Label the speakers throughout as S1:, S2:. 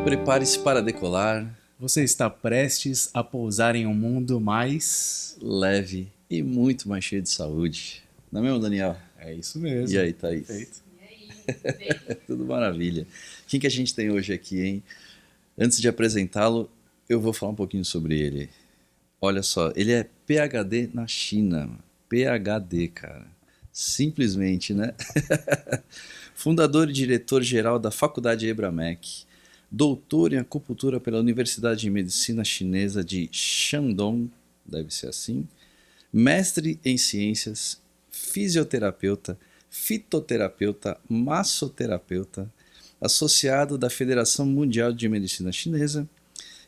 S1: Prepare-se para decolar,
S2: Você está prestes a pousar em um mundo mais...
S1: leve e muito mais cheio de saúde. Não é mesmo, Daniel?
S2: É isso mesmo.
S1: E aí, Thaís?
S2: Perfeito.
S3: E aí, bem?
S1: Tudo maravilha. Quem que a gente tem hoje aqui, hein? Antes de apresentá-lo, eu vou falar um pouquinho sobre ele. Olha só, ele é PhD na China. PhD, cara. Simplesmente, né? Fundador e diretor-geral da Faculdade Ebramec. Doutor em acupuntura pela Universidade de Medicina Chinesa de Shandong, deve ser assim. Mestre em ciências, fisioterapeuta, fitoterapeuta, massoterapeuta, associado da Federação Mundial de Medicina Chinesa,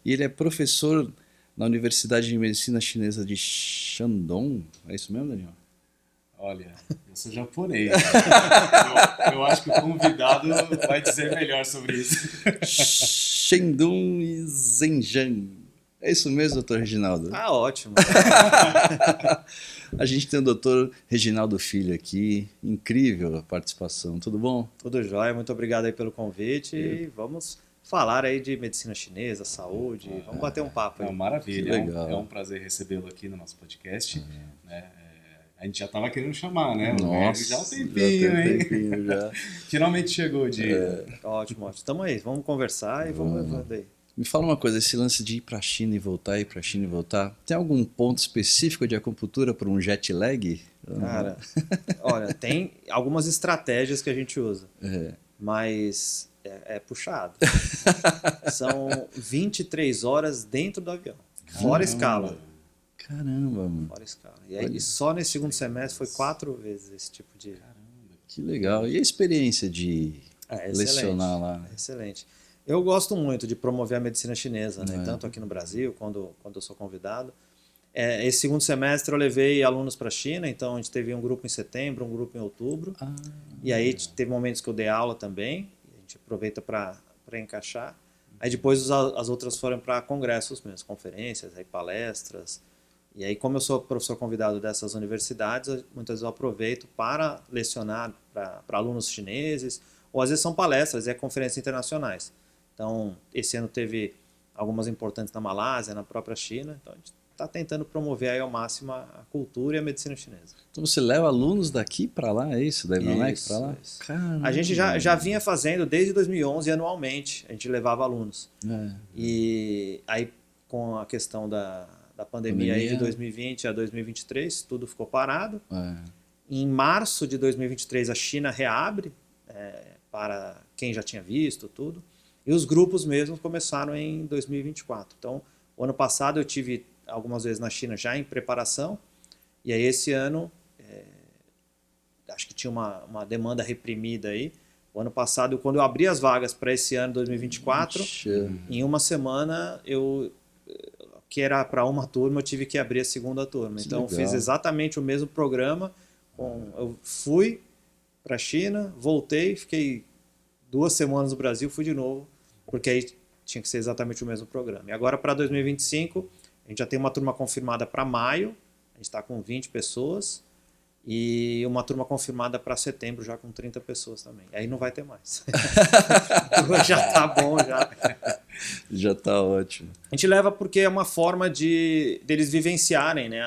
S1: e ele é professor na Universidade de Medicina Chinesa de Shandong. É isso mesmo, Daniel?
S2: Olha, eu sou japonês. Eu acho que o convidado vai dizer melhor sobre isso.
S1: Shandong e Zhenjiang. É isso mesmo, doutor Reginaldo?
S4: Ah, ótimo.
S1: A gente tem o doutor Reginaldo Filho aqui. Incrível a participação. Tudo bom?
S4: Tudo jóia, muito obrigado aí pelo convite e vamos falar aí de medicina chinesa, saúde, vamos bater um papo aí.
S2: Maravilha.
S1: Que legal.
S2: É um prazer recebê-lo aqui no nosso podcast. Né? A gente já estava querendo chamar, né?
S1: Nossa,
S2: Já há um
S1: já
S2: tempinho,
S1: tem um
S2: hein?
S1: tempinho já.
S2: Finalmente chegou o dia.
S4: Ótimo, ótimo. Tamo aí, vamos conversar e vamos levando aí.
S1: Me fala uma coisa, esse lance de ir para a China e voltar, ir para a China e voltar, tem algum ponto específico de acupuntura para um jet lag?
S4: Cara, olha, tem algumas estratégias que a gente usa,
S1: É.
S4: mas é puxado. São 23 horas dentro do avião, fora escala.
S1: Caramba, mano.
S4: Fora escala. E aí, só nesse segundo semestre foi 4 vezes esse tipo de...
S1: Que legal. E a experiência de lecionar lá?
S4: Excelente. Eu gosto muito de promover a medicina chinesa, né?
S1: É.
S4: Tanto aqui no Brasil, quando eu sou convidado. Esse segundo semestre eu levei alunos para a China, então a gente teve um grupo em setembro, um grupo em outubro.
S1: Ah,
S4: E aí teve momentos que eu dei aula também, a gente aproveita para encaixar. Aí depois as outras foram para congressos mesmo, conferências, aí palestras. E aí, como eu sou professor convidado dessas universidades, muitas vezes eu aproveito para lecionar para alunos chineses, ou às vezes são palestras, conferências internacionais. Então, esse ano teve algumas importantes na Malásia, na própria China. Então, a gente está tentando promover aí ao máximo a cultura e a medicina chinesa.
S1: então você leva alunos daqui para lá, é isso? Da Ebramec
S4: Isso,
S1: para lá?
S4: isso.
S1: Caramba.
S4: A gente já vinha fazendo desde 2011 anualmente, a gente levava alunos.
S1: É.
S4: E aí, com a questão da pandemia aí de 2020 a 2023, tudo ficou parado.
S1: É.
S4: Em março de 2023, a China reabre para quem já tinha visto tudo. E os grupos mesmos começaram em 2024. Então, o ano passado eu tive algumas vezes na China já em preparação. E aí esse ano, acho que tinha uma demanda reprimida aí. O ano passado, quando eu abri as vagas para esse ano 2024, em uma semana, que era para uma turma, eu tive que abrir a segunda turma. Então, eu fiz exatamente o mesmo programa. Eu fui para a China, voltei, fiquei 2 semanas no Brasil, fui de novo, porque aí tinha que ser exatamente o mesmo programa. E agora, para 2025, a gente já tem uma turma confirmada para maio, a gente está com 20 pessoas, e uma turma confirmada para setembro, já com 30 pessoas também. Aí não vai ter mais. Já tá bom, já.
S1: Já tá ótimo.
S4: A gente leva porque é uma forma deles vivenciarem, né,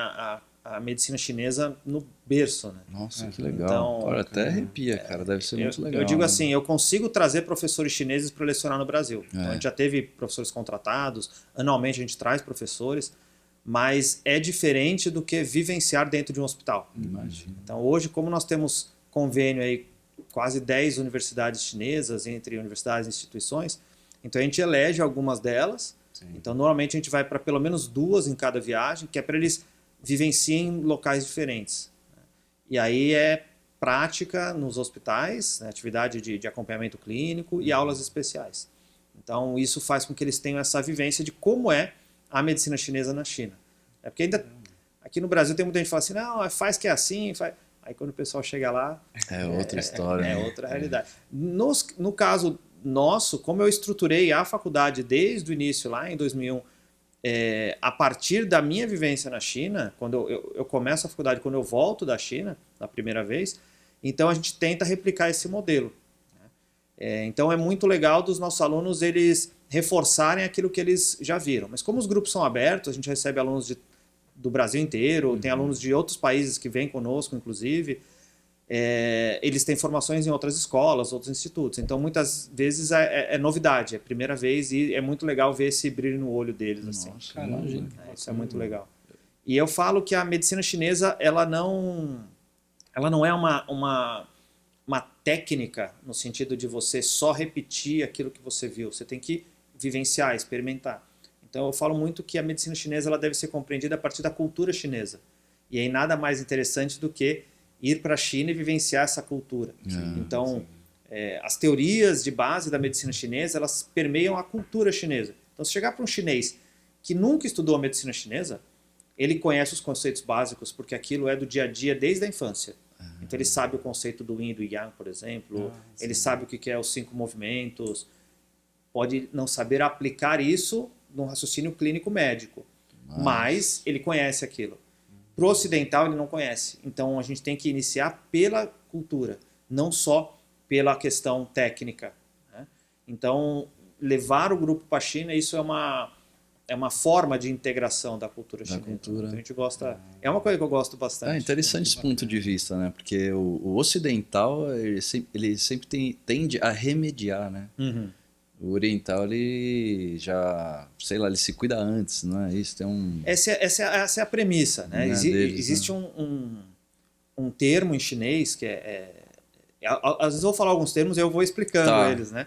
S4: a medicina chinesa no berço, né?
S1: Nossa, que legal.
S4: Então,
S1: Olha, até arrepia, cara. Deve ser muito legal.
S4: Eu digo
S1: né?
S4: assim, eu consigo trazer professores chineses para lecionar no Brasil. Então, a gente já teve professores contratados, anualmente a gente traz professores, mas é diferente do que vivenciar dentro de um hospital.
S1: Imagina.
S4: Então, hoje, como nós temos convênio aí, quase 10 universidades chinesas, entre universidades e instituições, então a gente elege algumas delas.
S2: Sim.
S4: Então, normalmente a gente vai para pelo menos 2 em cada viagem, que é para eles vivenciem em locais diferentes. E aí é prática nos hospitais, né, atividade de acompanhamento clínico e aulas especiais. Então, isso faz com que eles tenham essa vivência de como é a medicina chinesa na China. Porque ainda aqui no Brasil tem muita gente que fala assim, não, faz que é assim, faz... Aí quando o pessoal chega lá...
S1: É outra história.
S4: É
S1: né?
S4: outra realidade. No caso nosso, como eu estruturei a faculdade desde o início, lá em 2001, a partir da minha vivência na China, quando eu começo a faculdade, quando eu volto da China, na primeira vez, então a gente tenta replicar esse modelo. Então é muito legal dos nossos alunos eles reforçarem aquilo que eles já viram. Mas como os grupos são abertos, a gente recebe alunos do Brasil inteiro, tem alunos de outros países que vêm conosco, inclusive, eles têm formações em outras escolas, outros institutos. Então, muitas vezes é novidade, é a primeira vez e é muito legal ver esse brilho no olho deles. Assim.
S1: Nossa, imagina.
S4: Isso é muito legal. E eu falo que a medicina chinesa, ela não é uma técnica no sentido de você só repetir aquilo que você viu. Você tem que vivenciar, experimentar. Então eu falo muito que a medicina chinesa ela deve ser compreendida a partir da cultura chinesa. E aí nada mais interessante do que ir para a China e vivenciar essa cultura. Então, as teorias de base da medicina chinesa, elas permeiam a cultura chinesa. Então, se chegar para um chinês que nunca estudou a medicina chinesa, ele conhece os conceitos básicos, porque aquilo é do dia a dia desde a infância. Então, ele sabe o conceito do Yin e do Yang, por exemplo. Ele sabe o que é os 5 movimentos. Pode não saber aplicar isso num raciocínio clínico médico, mas ele conhece aquilo. Para o ocidental, ele não conhece. Então, a gente tem que iniciar pela cultura, não só pela questão técnica. Né? Então, levar o grupo para a China, isso é uma forma de integração da cultura chinesa. Então, a gente gosta, é uma coisa que eu gosto bastante.
S1: É interessante esse ponto de vista, né? Porque o ocidental, ele sempre tende a remediar, né? O oriental, ele já, sei lá, ele se cuida antes, não é isso?
S4: Essa é a premissa, né? Existe um termo em chinês que às vezes eu vou falar alguns termos e eu vou explicando eles, né?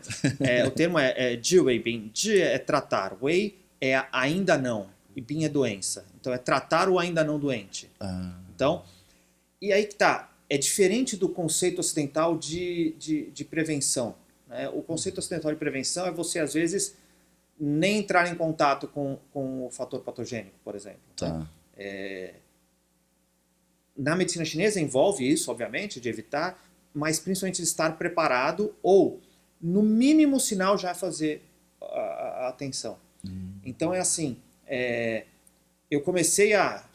S4: O termo é Ji Wei Bin. Ji é tratar, Wei é ainda não, e Bin é doença. Então é tratar o ainda não doente. Então, e aí que tá, é diferente do conceito ocidental de prevenção. Né? O conceito ocidental de prevenção é você, às vezes, nem entrar em contato com o fator patogênico, por exemplo. Né? Na medicina chinesa envolve isso, obviamente, de evitar, mas principalmente de estar preparado ou, no mínimo sinal, já fazer a atenção. Então é assim, eu comecei a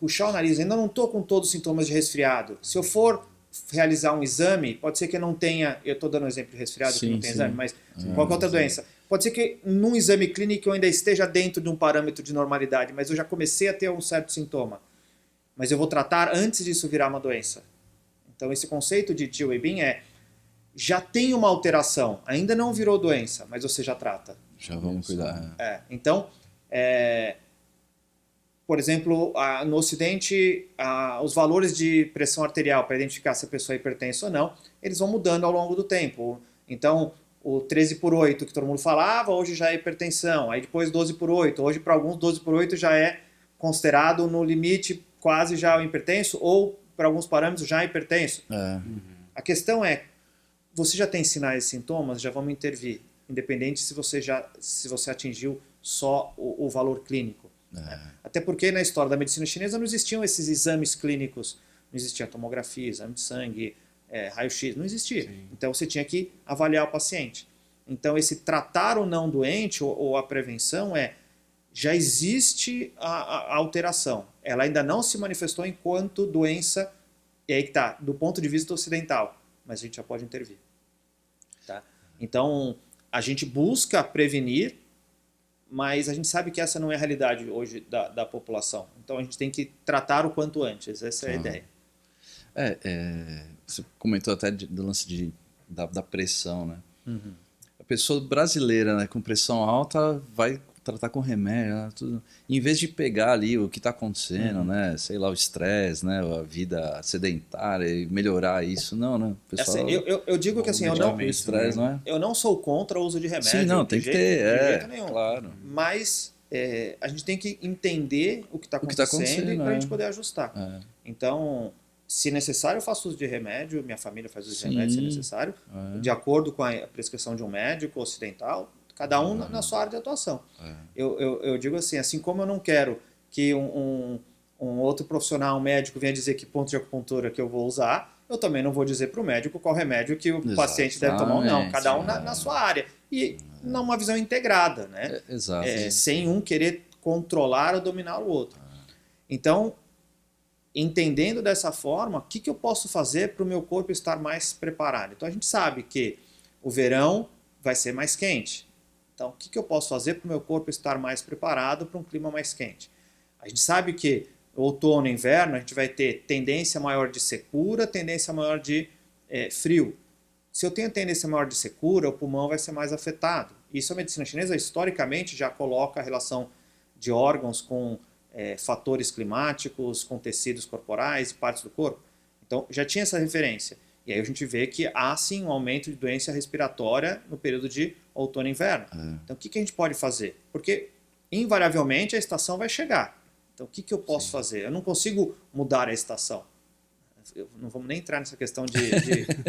S4: puxar o nariz, ainda não estou com todos os sintomas de resfriado. Se eu for realizar um exame, pode ser que eu não tenha, eu estou dando um exemplo de resfriado que não tem exame, mas qualquer outra doença. Pode ser que num exame clínico eu ainda esteja dentro de um parâmetro de normalidade, mas eu já comecei a ter um certo sintoma. Mas eu vou tratar antes disso virar uma doença. Então esse conceito de Ji Wei Bin já tem uma alteração, ainda não virou doença, mas você já trata.
S1: Já vamos cuidar.
S4: Então, por exemplo, no Ocidente, os valores de pressão arterial para identificar se a pessoa é hipertensa ou não, eles vão mudando ao longo do tempo. Então, o 13/8 que todo mundo falava, hoje já é hipertensão. Aí depois 12/8. Hoje, para alguns, 12/8 já é considerado no limite quase já o hipertenso, ou para alguns parâmetros já hipertenso. A questão é, você já tem sinais e sintomas, já vamos intervir, independente se você atingiu só o valor clínico. Até porque na história da medicina chinesa não existiam esses exames clínicos, não existia tomografia, exame de sangue, raio-x, não existia. Então você tinha que avaliar o paciente. Então esse tratar o não doente ou a prevenção já existe a alteração. Ela ainda não se manifestou enquanto doença, e aí que tá, do ponto de vista ocidental, mas a gente já pode intervir. Tá? Então a gente busca prevenir, mas a gente sabe que essa não é a realidade hoje da população. Então a gente tem que tratar o quanto antes, essa é a ideia.
S1: Você comentou até do lance da pressão, né? A pessoa brasileira, né, com pressão alta vai tratar com remédio, né, tudo. Em vez de pegar ali o que está acontecendo, né, sei lá, o estresse, né, a vida sedentária e melhorar isso, não, né?
S4: Pessoal, eu digo que assim, eu não sou contra o uso de remédio.
S1: Sim, não, tem que ter,
S4: de jeito nenhum.
S1: Claro.
S4: Mas a gente tem que entender o que está acontecendo para a gente poder ajustar. Então, se necessário, eu faço uso de remédio, minha família faz uso de remédio se necessário, de acordo com a prescrição de um médico ocidental, cada um na sua área de atuação. Eu digo assim como eu não quero que um outro profissional, um médico, venha dizer que ponto de acupuntura que eu vou usar, eu também não vou dizer para o médico qual remédio que o paciente deve tomar ou não. Cada um na sua área. E numa visão integrada, né?
S1: Exato.
S4: Sem um querer controlar ou dominar o outro. Então, entendendo dessa forma, o que eu posso fazer para o meu corpo estar mais preparado? Então, a gente sabe que o verão vai ser mais quente. Então, o que eu posso fazer para o meu corpo estar mais preparado para um clima mais quente? A gente sabe que outono e inverno a gente vai ter tendência maior de secura, tendência maior de frio. Se eu tenho tendência maior de secura, o pulmão vai ser mais afetado. Isso a medicina chinesa historicamente já coloca a relação de órgãos com fatores climáticos, com tecidos corporais e partes do corpo. Então já tinha essa referência. E aí a gente vê que há sim um aumento de doença respiratória no período de outono e inverno. Então o que a gente pode fazer? Porque invariavelmente a estação vai chegar. Então o que eu posso fazer? Eu não consigo mudar a estação. Não vamos nem entrar nessa questão de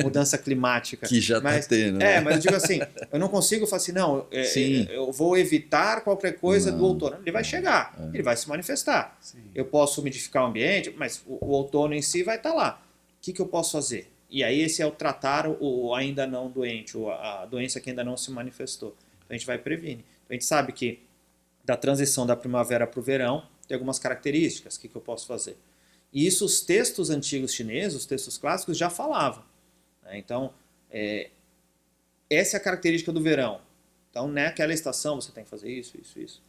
S4: mudança climática.
S1: Que já está tendo. Né?
S4: Mas eu digo assim, eu não consigo falar assim, não, eu vou evitar qualquer coisa do outono. Ele vai chegar, ele vai se manifestar.
S2: Sim.
S4: Eu posso umidificar o ambiente, mas o outono em si vai estar lá. O que eu posso fazer? E aí esse é o tratar o ainda não doente, a doença que ainda não se manifestou. Então a gente vai prevenir. Então, a gente sabe que da transição da primavera para o verão tem algumas características. O que eu posso fazer? E isso os textos antigos chineses, os textos clássicos já falavam. Né? Então, essa é a característica do verão. Então, naquela estação você tem que fazer isso, isso, isso.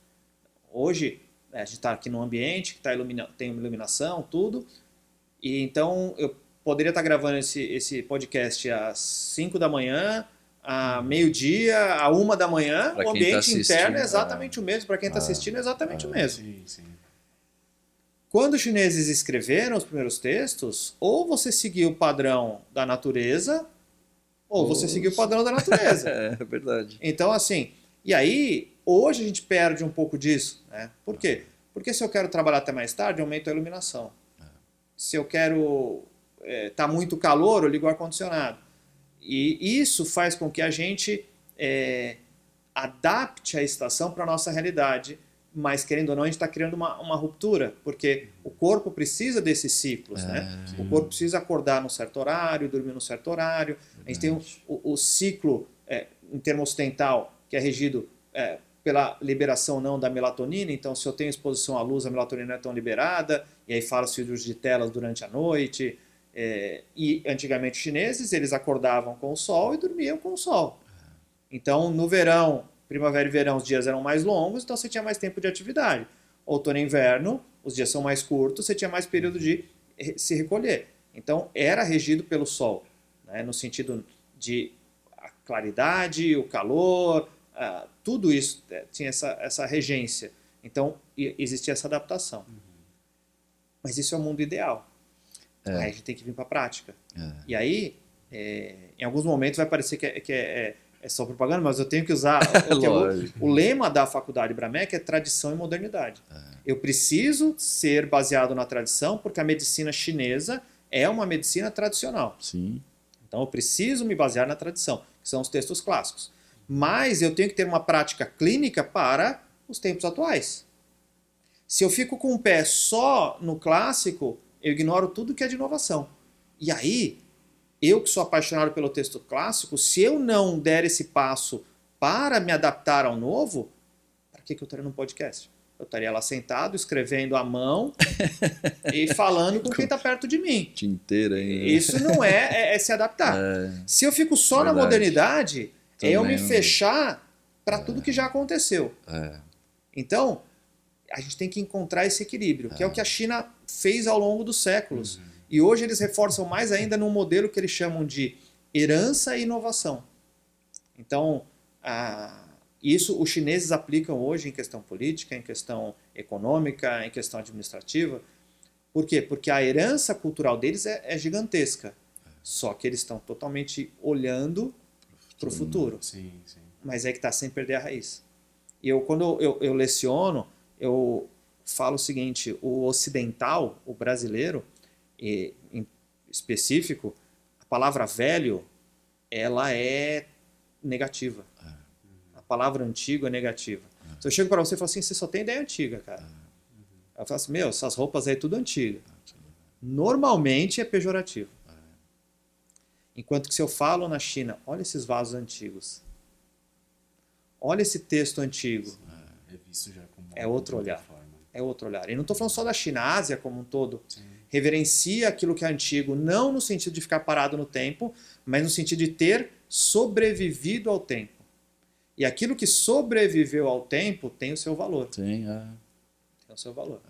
S4: Hoje, a gente está aqui num ambiente que tem iluminação, tudo. E então, eu poderia estar gravando esse podcast às 5 da manhã, a meio-dia, a 1 da manhã.
S1: Pra
S4: o ambiente
S1: tá
S4: interno é exatamente o mesmo. Para quem está assistindo é exatamente o mesmo.
S2: Sim, sim.
S4: Quando os chineses escreveram os primeiros textos, ou você seguiu o padrão da natureza, ou você seguiu o padrão da natureza.
S1: É verdade.
S4: Então, assim, e aí, hoje a gente perde um pouco disso. Né? Por quê? Porque se eu quero trabalhar até mais tarde, eu aumento a iluminação. Se eu quero tá muito calor, eu ligo o ar-condicionado. E isso faz com que a gente adapte a estação para a nossa realidade. Mas, querendo ou não, a gente está criando uma ruptura, porque o corpo precisa desses ciclos, né? O corpo precisa acordar num certo horário, dormir num certo horário. A gente tem o ciclo em termo ocidental, que é regido pela liberação ou não da melatonina. Então, se eu tenho exposição à luz, a melatonina não é tão liberada, e aí fala-se de uso de telas durante a noite. E, antigamente, os chineses, eles acordavam com o sol e dormiam com o sol. Então, no verão, primavera e verão, os dias eram mais longos, então você tinha mais tempo de atividade. Outono e inverno, os dias são mais curtos, você tinha mais período de se recolher. Então, era regido pelo sol, né? No sentido de a claridade, o calor, tudo isso tinha essa regência. Então, existia essa adaptação. Mas isso é o mundo ideal. Aí a gente tem que vir para a prática. E aí, em alguns momentos vai parecer que é só propaganda, mas eu tenho que usar o lema da faculdade Bramek é tradição e modernidade. Eu preciso ser baseado na tradição, porque a medicina chinesa é uma medicina tradicional.
S1: Sim.
S4: Então eu preciso me basear na tradição, que são os textos clássicos. Mas eu tenho que ter uma prática clínica para os tempos atuais. Se eu fico com o pé só no clássico, eu ignoro tudo que é de inovação. E aí, eu que sou apaixonado pelo texto clássico, se eu não der esse passo para me adaptar ao novo, para que eu estaria num podcast? Eu estaria lá sentado, escrevendo à mão e falando com quem está perto de mim.
S1: Tinteira ainda.
S4: Isso não é se adaptar. Se eu fico só na modernidade, é eu me fechar para tudo que já aconteceu. Então, a gente tem que encontrar esse equilíbrio, que é o que a China fez ao longo dos séculos. E hoje eles reforçam mais ainda num modelo que eles chamam de herança e inovação. Então, isso os chineses aplicam hoje em questão política, em questão econômica, em questão administrativa. Por quê? Porque a herança cultural deles é gigantesca. Só que eles estão totalmente olhando para o futuro.
S2: Sim, sim.
S4: Mas é que está sem perder a raiz. E quando eu leciono, eu falo o seguinte, o ocidental, o brasileiro, em específico, a palavra velho, ela é negativa. A palavra antigo é negativa. Se eu chego para você e falo assim, você só tem ideia antiga, cara. Eu falo assim, essas roupas aí é tudo antiga. Normalmente é pejorativo. Enquanto que se eu falo na China, olha esses vasos antigos. Olha esse texto antigo.
S2: É visto já como
S4: outro olhar.
S2: Forma.
S4: É outro olhar. E não estou falando só da China, a Ásia como um todo.
S2: Sim.
S4: Reverencia aquilo que é antigo, não no sentido de ficar parado no tempo, mas no sentido de ter sobrevivido ao tempo. E aquilo que sobreviveu ao tempo tem o seu valor.
S1: Tem,
S4: Tem o seu valor.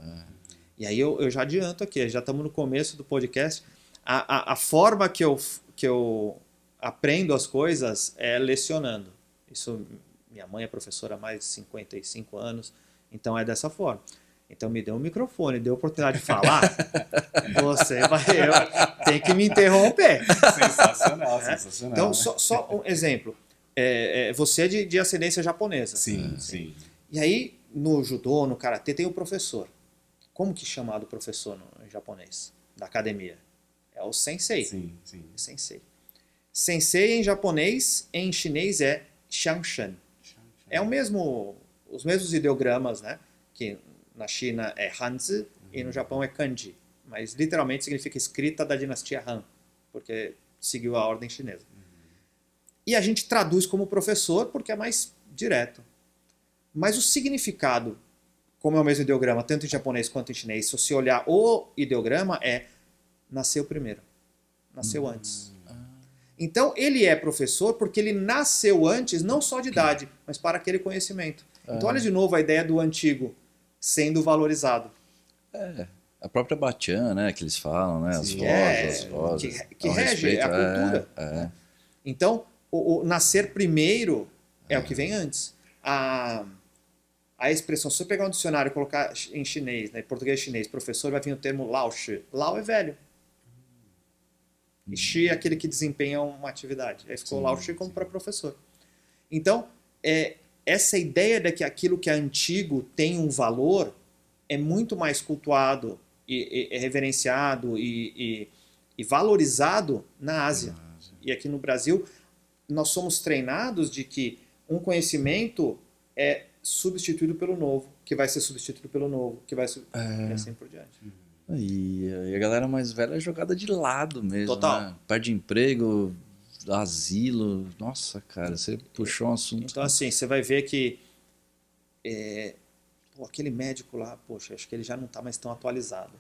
S4: E aí eu já adianto aqui, já estamos no começo do podcast. A forma que eu aprendo as coisas é lecionando. Isso, minha mãe é professora há mais de 55 anos, então é dessa forma. Então me deu um microfone, deu a oportunidade de falar, tem que me interromper.
S2: Sensacional, sensacional.
S4: Então, só um exemplo. Você é de ascendência japonesa.
S2: Sim, sim.
S4: E aí, no judô, no karatê, tem o professor. Como que é chamado professor em japonês? Da academia? É o sensei.
S2: Sim, sim.
S4: Sensei. Sensei em japonês, em chinês é xiangshan. É os mesmos ideogramas, né? Que na China é Hanzi e no Japão é Kanji. Mas literalmente significa escrita da dinastia Han, porque seguiu a ordem chinesa. E a gente traduz como professor porque é mais direto. Mas o significado, como é o mesmo ideograma, tanto em japonês quanto em chinês, se você olhar o ideograma, nasceu primeiro. Nasceu antes. Então, ele é professor porque ele nasceu antes, não só de idade, mas para aquele conhecimento. Então, olha de novo a ideia do antigo sendo valorizado.
S1: A própria Bachan, né, que eles falam, né, as vozes.
S4: Que rege a cultura. Então, o nascer primeiro é o que vem antes. A expressão, se você pegar um dicionário e colocar em chinês, né, em português chinês, professor, vai vir o termo Lao Shi. Lao é velho. E Shi é aquele que desempenha uma atividade. Aí ficou Lao Shi como para professor. Então, essa ideia de que aquilo que é antigo tem um valor é muito mais cultuado e reverenciado e valorizado na Ásia. E aqui no Brasil, nós somos treinados de que um conhecimento é substituído pelo novo, que vai ser substituído pelo novo, que vai ser e assim por diante.
S1: E a galera mais velha é jogada de lado mesmo.
S4: Total.
S1: Né? Perde emprego, asilo. Nossa, cara, você puxou um assunto.
S4: Então, assim, você vai ver que aquele médico lá, poxa, acho que ele já não está mais tão atualizado.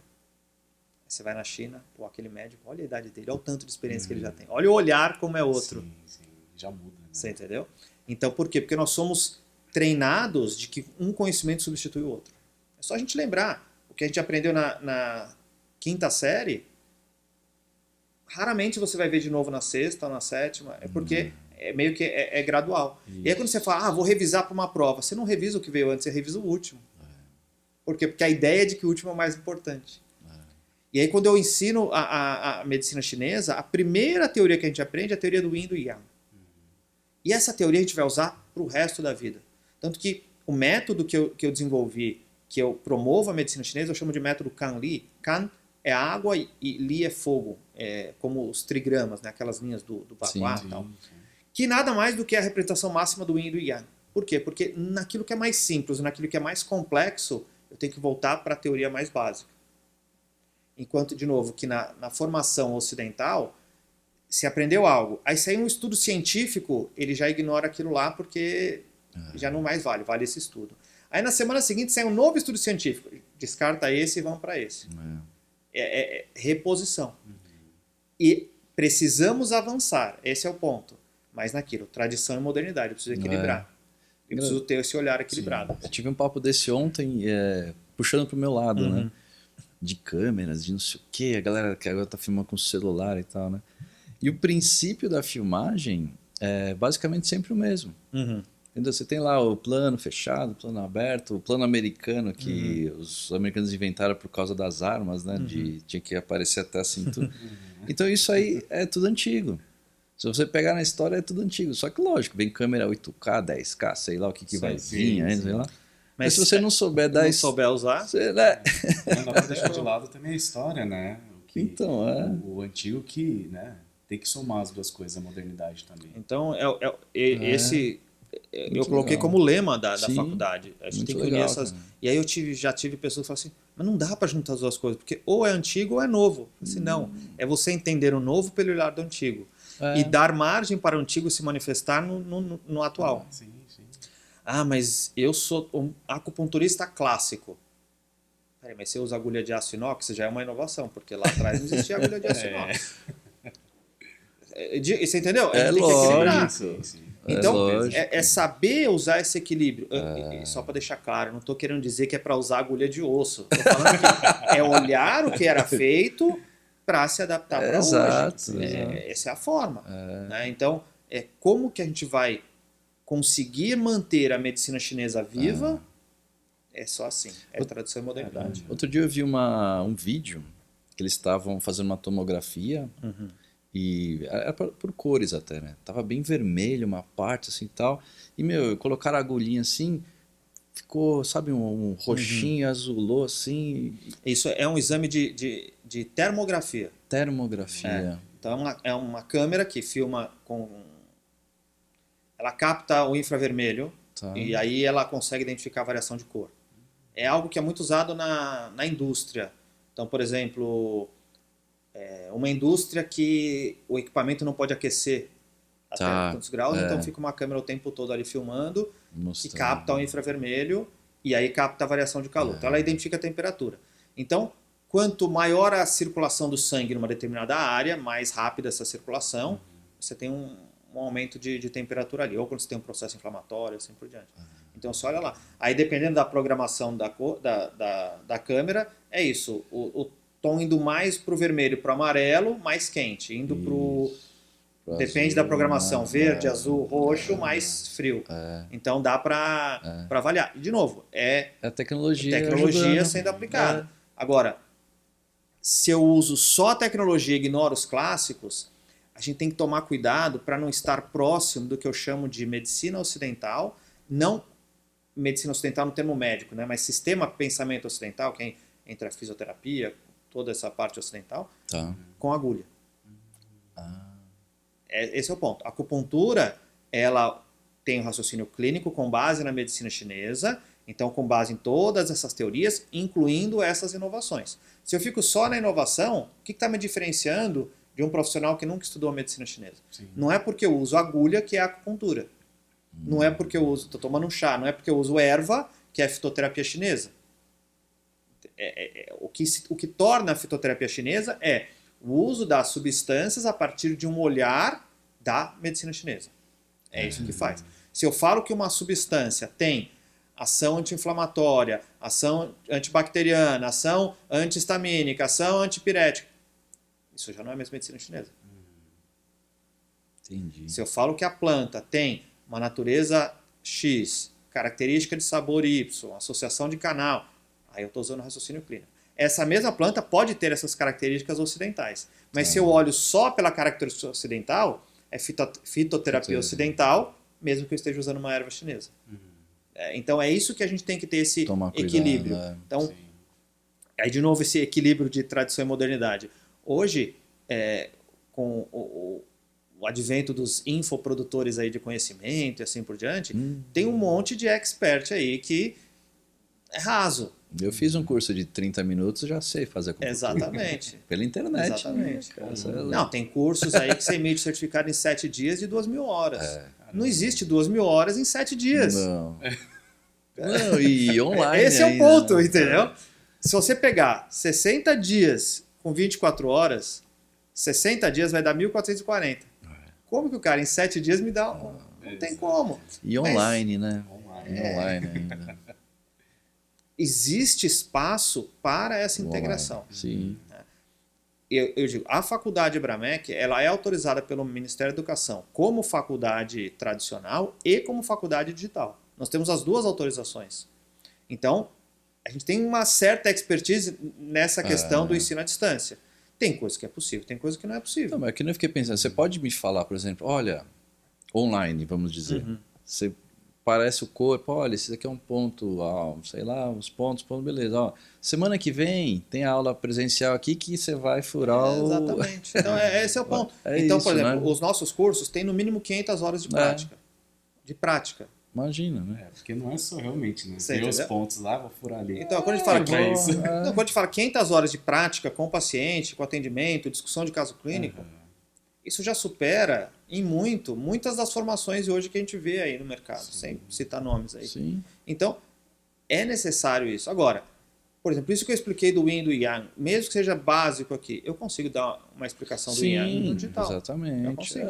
S4: Você vai na China, aquele médico, olha a idade dele, olha o tanto de experiência que ele já tem. Olha o olhar como é outro.
S2: Sim, já muda. Né?
S4: Você entendeu? Então, por quê? Porque nós somos treinados de que um conhecimento substitui o outro. É só a gente lembrar. O que a gente aprendeu na quinta série, raramente você vai ver de novo na sexta ou na sétima, porque meio que é gradual. Isso. E aí quando você fala, vou revisar para uma prova, você não revisa o que veio antes, você revisa o último. Por quê? Porque a ideia é de que o último é o mais importante. E aí quando eu ensino a medicina chinesa, a primeira teoria que a gente aprende é a teoria do Yin e do Yang. E essa teoria a gente vai usar para o resto da vida. Tanto que o método que eu desenvolvi, que eu promovo a medicina chinesa, eu chamo de método Kan Li. Kan é água e Li é fogo, como os trigramas, né? Aquelas linhas do Bagua e tal. Que nada mais do que a representação máxima do Yin e do Yang. Por quê? Porque naquilo que é mais simples, naquilo que é mais complexo, eu tenho que voltar para a teoria mais básica. Enquanto, de novo, que na formação ocidental, se aprendeu algo, aí sai um estudo científico, ele já ignora aquilo lá porque já não mais vale esse estudo. Aí na semana seguinte sai um novo estudo científico, descarta esse e vamos para esse. É reposição. E precisamos avançar, esse é o ponto. Mas naquilo, tradição e modernidade, eu preciso equilibrar. Eu preciso ter esse olhar equilibrado.
S1: Eu tive um papo desse ontem, puxando pro meu lado, né? De câmeras, de não sei o quê, a galera que agora tá filmando com celular e tal, né? E o princípio da filmagem é basicamente sempre o mesmo. Entendeu? Você tem lá o plano fechado, o plano aberto, o plano americano que os americanos inventaram por causa das armas, né? Tinha que aparecer até a cintura. Então isso aí é tudo antigo. Se você pegar na história é tudo antigo. Só que lógico, vem câmera 8K, 10K, sei lá o que vai vir, sei lá. Mas se você não souber dar isso.
S4: Não souber usar.
S1: Você, né?
S2: Não dá pra deixar de lado também a história, né?
S1: Então,
S2: o antigo que, né? Tem que somar as duas coisas, a modernidade também.
S4: Então, esse eu coloquei como lema da faculdade. A gente
S1: muito
S4: tem que unir
S1: legal,
S4: essas.
S1: também.
S4: E aí eu já tive pessoas que falam assim, mas não dá para juntar as duas coisas, porque ou é antigo ou é novo. Assim, não, é você entender o novo pelo olhar do antigo. E dar margem para o antigo se manifestar no atual.
S2: Sim.
S4: Mas eu sou um acupunturista clássico. Peraí, mas você usa agulha de aço inox, já é uma inovação, porque lá atrás não existia agulha de aço inox. Você entendeu?
S1: É
S4: tem que equilibrar.
S1: lógico.
S4: Então,
S1: lógico.
S4: é saber usar esse equilíbrio. E só para deixar claro, eu não estou querendo dizer que é para usar agulha de osso. Estou falando que é olhar o que era feito para se adaptar para hoje.
S1: Exato.
S4: Essa é a forma. Né? Então, como que a gente vai conseguir manter a medicina chinesa viva? É só assim. É tradução e modernidade.
S1: Outro dia eu vi um vídeo que eles estavam fazendo uma tomografia e era por cores até, né? Tava bem vermelho uma parte assim e tal. E, colocaram a agulhinha assim, ficou, sabe, um roxinho, azulou assim.
S4: Isso é um exame de termografia.
S1: Termografia.
S4: Então é uma câmera que filma com... Ela capta o infravermelho e aí ela consegue identificar a variação de cor. É algo que é muito usado na indústria. Então, por exemplo, uma indústria que o equipamento não pode aquecer até tantos graus, então fica uma câmera o tempo todo ali filmando que capta o infravermelho e aí capta a variação de calor. Então ela identifica a temperatura. Então, quanto maior a circulação do sangue numa determinada área, mais rápida essa circulação, você tem um aumento de temperatura ali, ou quando você tem um processo inflamatório, assim por diante. Então você olha lá. Aí dependendo da programação da câmera, é isso. O tom indo mais para o vermelho, para o amarelo, mais quente. Indo para o... Depende da programação. Verde, azul, roxo, mais frio. Então dá para avaliar. E de novo, é
S1: a tecnologia
S4: sendo aplicada. Agora, se eu uso só a tecnologia e ignoro os clássicos, a gente tem que tomar cuidado para não estar próximo do que eu chamo de medicina ocidental, não medicina ocidental no termo médico, né? Mas sistema pensamento ocidental, que entre a fisioterapia, toda essa parte ocidental, com agulha. Esse é o ponto. A acupuntura, ela tem um raciocínio clínico com base na medicina chinesa, então com base em todas essas teorias, incluindo essas inovações. Se eu fico só na inovação, o que está me diferenciando de um profissional que nunca estudou a medicina chinesa?
S2: Sim.
S4: Não é porque eu uso agulha que é acupuntura. Não é porque eu estou tomando um chá, não é porque eu uso erva, que é a fitoterapia chinesa. O que torna a fitoterapia chinesa é o uso das substâncias a partir de um olhar da medicina chinesa. É isso que faz. Se eu falo que uma substância tem ação anti-inflamatória, ação antibacteriana, ação antihistamínica, ação antipirética, isso já não é a mesma medicina chinesa.
S1: Entendi.
S4: Se eu falo que a planta tem uma natureza X, característica de sabor Y, associação de canal, aí eu estou usando o raciocínio clínico. Essa mesma planta pode ter essas características ocidentais. Mas se eu olho só pela característica ocidental, é fitoterapia ocidental, mesmo que eu esteja usando uma erva chinesa. Então é isso que a gente tem que ter esse equilíbrio. Então, aí de novo esse equilíbrio de tradição e modernidade. Hoje, com o advento dos infoprodutores aí de conhecimento e assim por diante, tem um monte de expert aí que é raso.
S1: Eu fiz um curso de 30 minutos, já sei fazer acupuntura.
S4: Exatamente.
S1: Pela internet.
S4: Exatamente. Não, tem cursos aí que você emite certificado em 7 dias de 2.000 horas. Não existe 2.000 horas em 7 dias.
S1: Não. Não, e online.
S4: Esse é o
S1: ainda,
S4: ponto,
S1: né?
S4: entendeu? Se você pegar 60 dias com 24 horas, 60 dias vai dar 1.440. Como que o cara em 7 dias me dá... Não tem como.
S1: E online, né? Online ainda.
S4: Existe espaço para essa integração.
S1: Sim.
S4: Eu digo, a faculdade Bramec, ela é autorizada pelo Ministério da Educação como faculdade tradicional e como faculdade digital. Nós temos as duas autorizações. Então, a gente tem uma certa expertise nessa questão do ensino à distância. Tem coisa que é possível, tem coisa que não é possível.
S1: Não, mas é que nem eu fiquei pensando, você pode me falar, por exemplo, olha, online, vamos dizer, você parece o corpo, olha, esse daqui é um ponto, sei lá, uns pontos, beleza. Ó, semana que vem tem aula presencial aqui que você vai furar o...
S4: Exatamente. Então, esse é o ponto. Então, por exemplo, os nossos cursos têm no mínimo 500 horas de prática. De prática.
S1: Imagina, né?
S2: Porque não é só realmente, né?
S4: Você
S2: tem os
S4: entendeu?
S2: pontos lá, vou furar ali.
S4: Então, quando a gente fala,
S2: isso.
S4: quando a gente fala 500 horas de prática com paciente, com atendimento, discussão de caso clínico, isso já supera em muitas das formações de hoje que a gente vê aí no mercado, sem citar nomes aí.
S1: Sim.
S4: Então, é necessário isso. Agora, por exemplo, isso que eu expliquei do Yin e do Yang, mesmo que seja básico aqui, eu consigo dar uma explicação do Yin e Yang no digital.
S1: Exatamente.
S4: Eu consigo.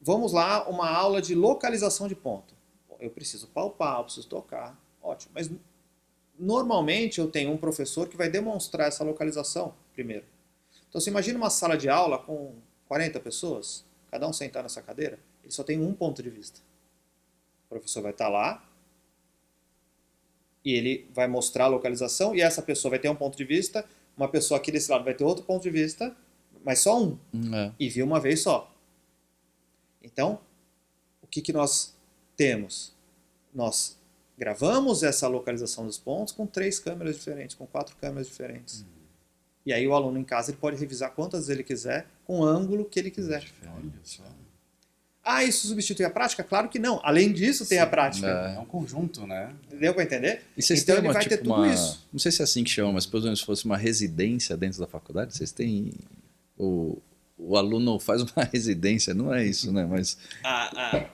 S4: vamos lá, uma aula de localização de ponto. Eu preciso palpar, eu preciso tocar, ótimo. Mas normalmente eu tenho um professor que vai demonstrar essa localização primeiro. Então você imagina uma sala de aula com 40 pessoas, cada um sentado nessa cadeira, ele só tem um ponto de vista. O professor vai estar lá e ele vai mostrar a localização e essa pessoa vai ter um ponto de vista, uma pessoa aqui desse lado vai ter outro ponto de vista, mas só um. E viu uma vez só. Então, o que nós temos? Nós gravamos essa localização dos pontos com 3 câmeras diferentes, com 4 câmeras diferentes. E aí o aluno em casa ele pode revisar quantas vezes ele quiser, com o ângulo que ele quiser.
S2: Olha só.
S4: Ah, isso substitui a prática? Claro que não. Além disso, tem a prática.
S2: É um conjunto, né?
S4: Deu para entender?
S1: E vocês
S4: Então
S1: têm
S4: ele vai ter tudo isso.
S1: Não sei se é assim que chama, mas por exemplo, se fosse uma residência dentro da faculdade, vocês têm... O aluno faz uma residência, não é isso, né? Mas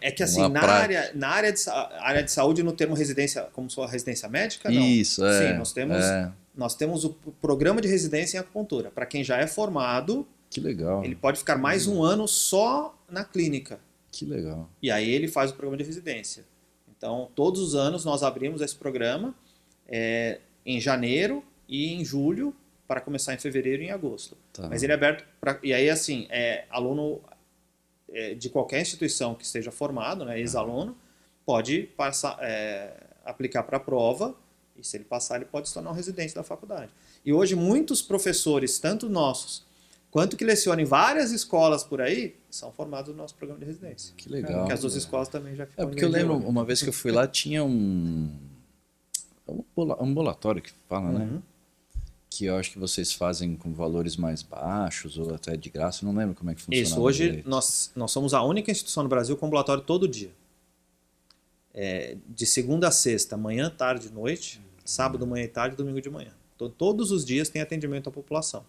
S4: É que assim, na área de saúde, no termo residência, como sua residência médica, não.
S1: Isso,
S4: Sim, nós temos o programa de residência em acupuntura. Para quem já é formado,
S1: que legal.
S4: ele pode ficar mais um ano só na clínica.
S1: Que legal.
S4: E aí ele faz o programa de residência. Então, todos os anos nós abrimos esse programa em janeiro e em julho, para começar em fevereiro e em agosto.
S1: Tá.
S4: Mas ele é aberto para... E aí, assim, aluno de qualquer instituição que esteja formado, né, ex-aluno, pode passar, aplicar para a prova, e se ele passar, ele pode se tornar um residente da faculdade. E hoje, muitos professores, tanto nossos, quanto que lecionam em várias escolas por aí, são formados no nosso programa de residência.
S1: Que legal.
S4: Porque as 2 escolas também já ficam...
S1: Porque eu lembro, uma vez que eu fui lá, tinha um ambulatório que fala, né? Que eu acho que vocês fazem com valores mais baixos ou até de graça, eu não lembro como é que funciona.
S4: Isso, hoje nós somos a única instituição no Brasil com ambulatório todo dia. De segunda a sexta, manhã, tarde e noite, sábado, manhã e tarde, domingo de manhã. Então, todos os dias tem atendimento à população.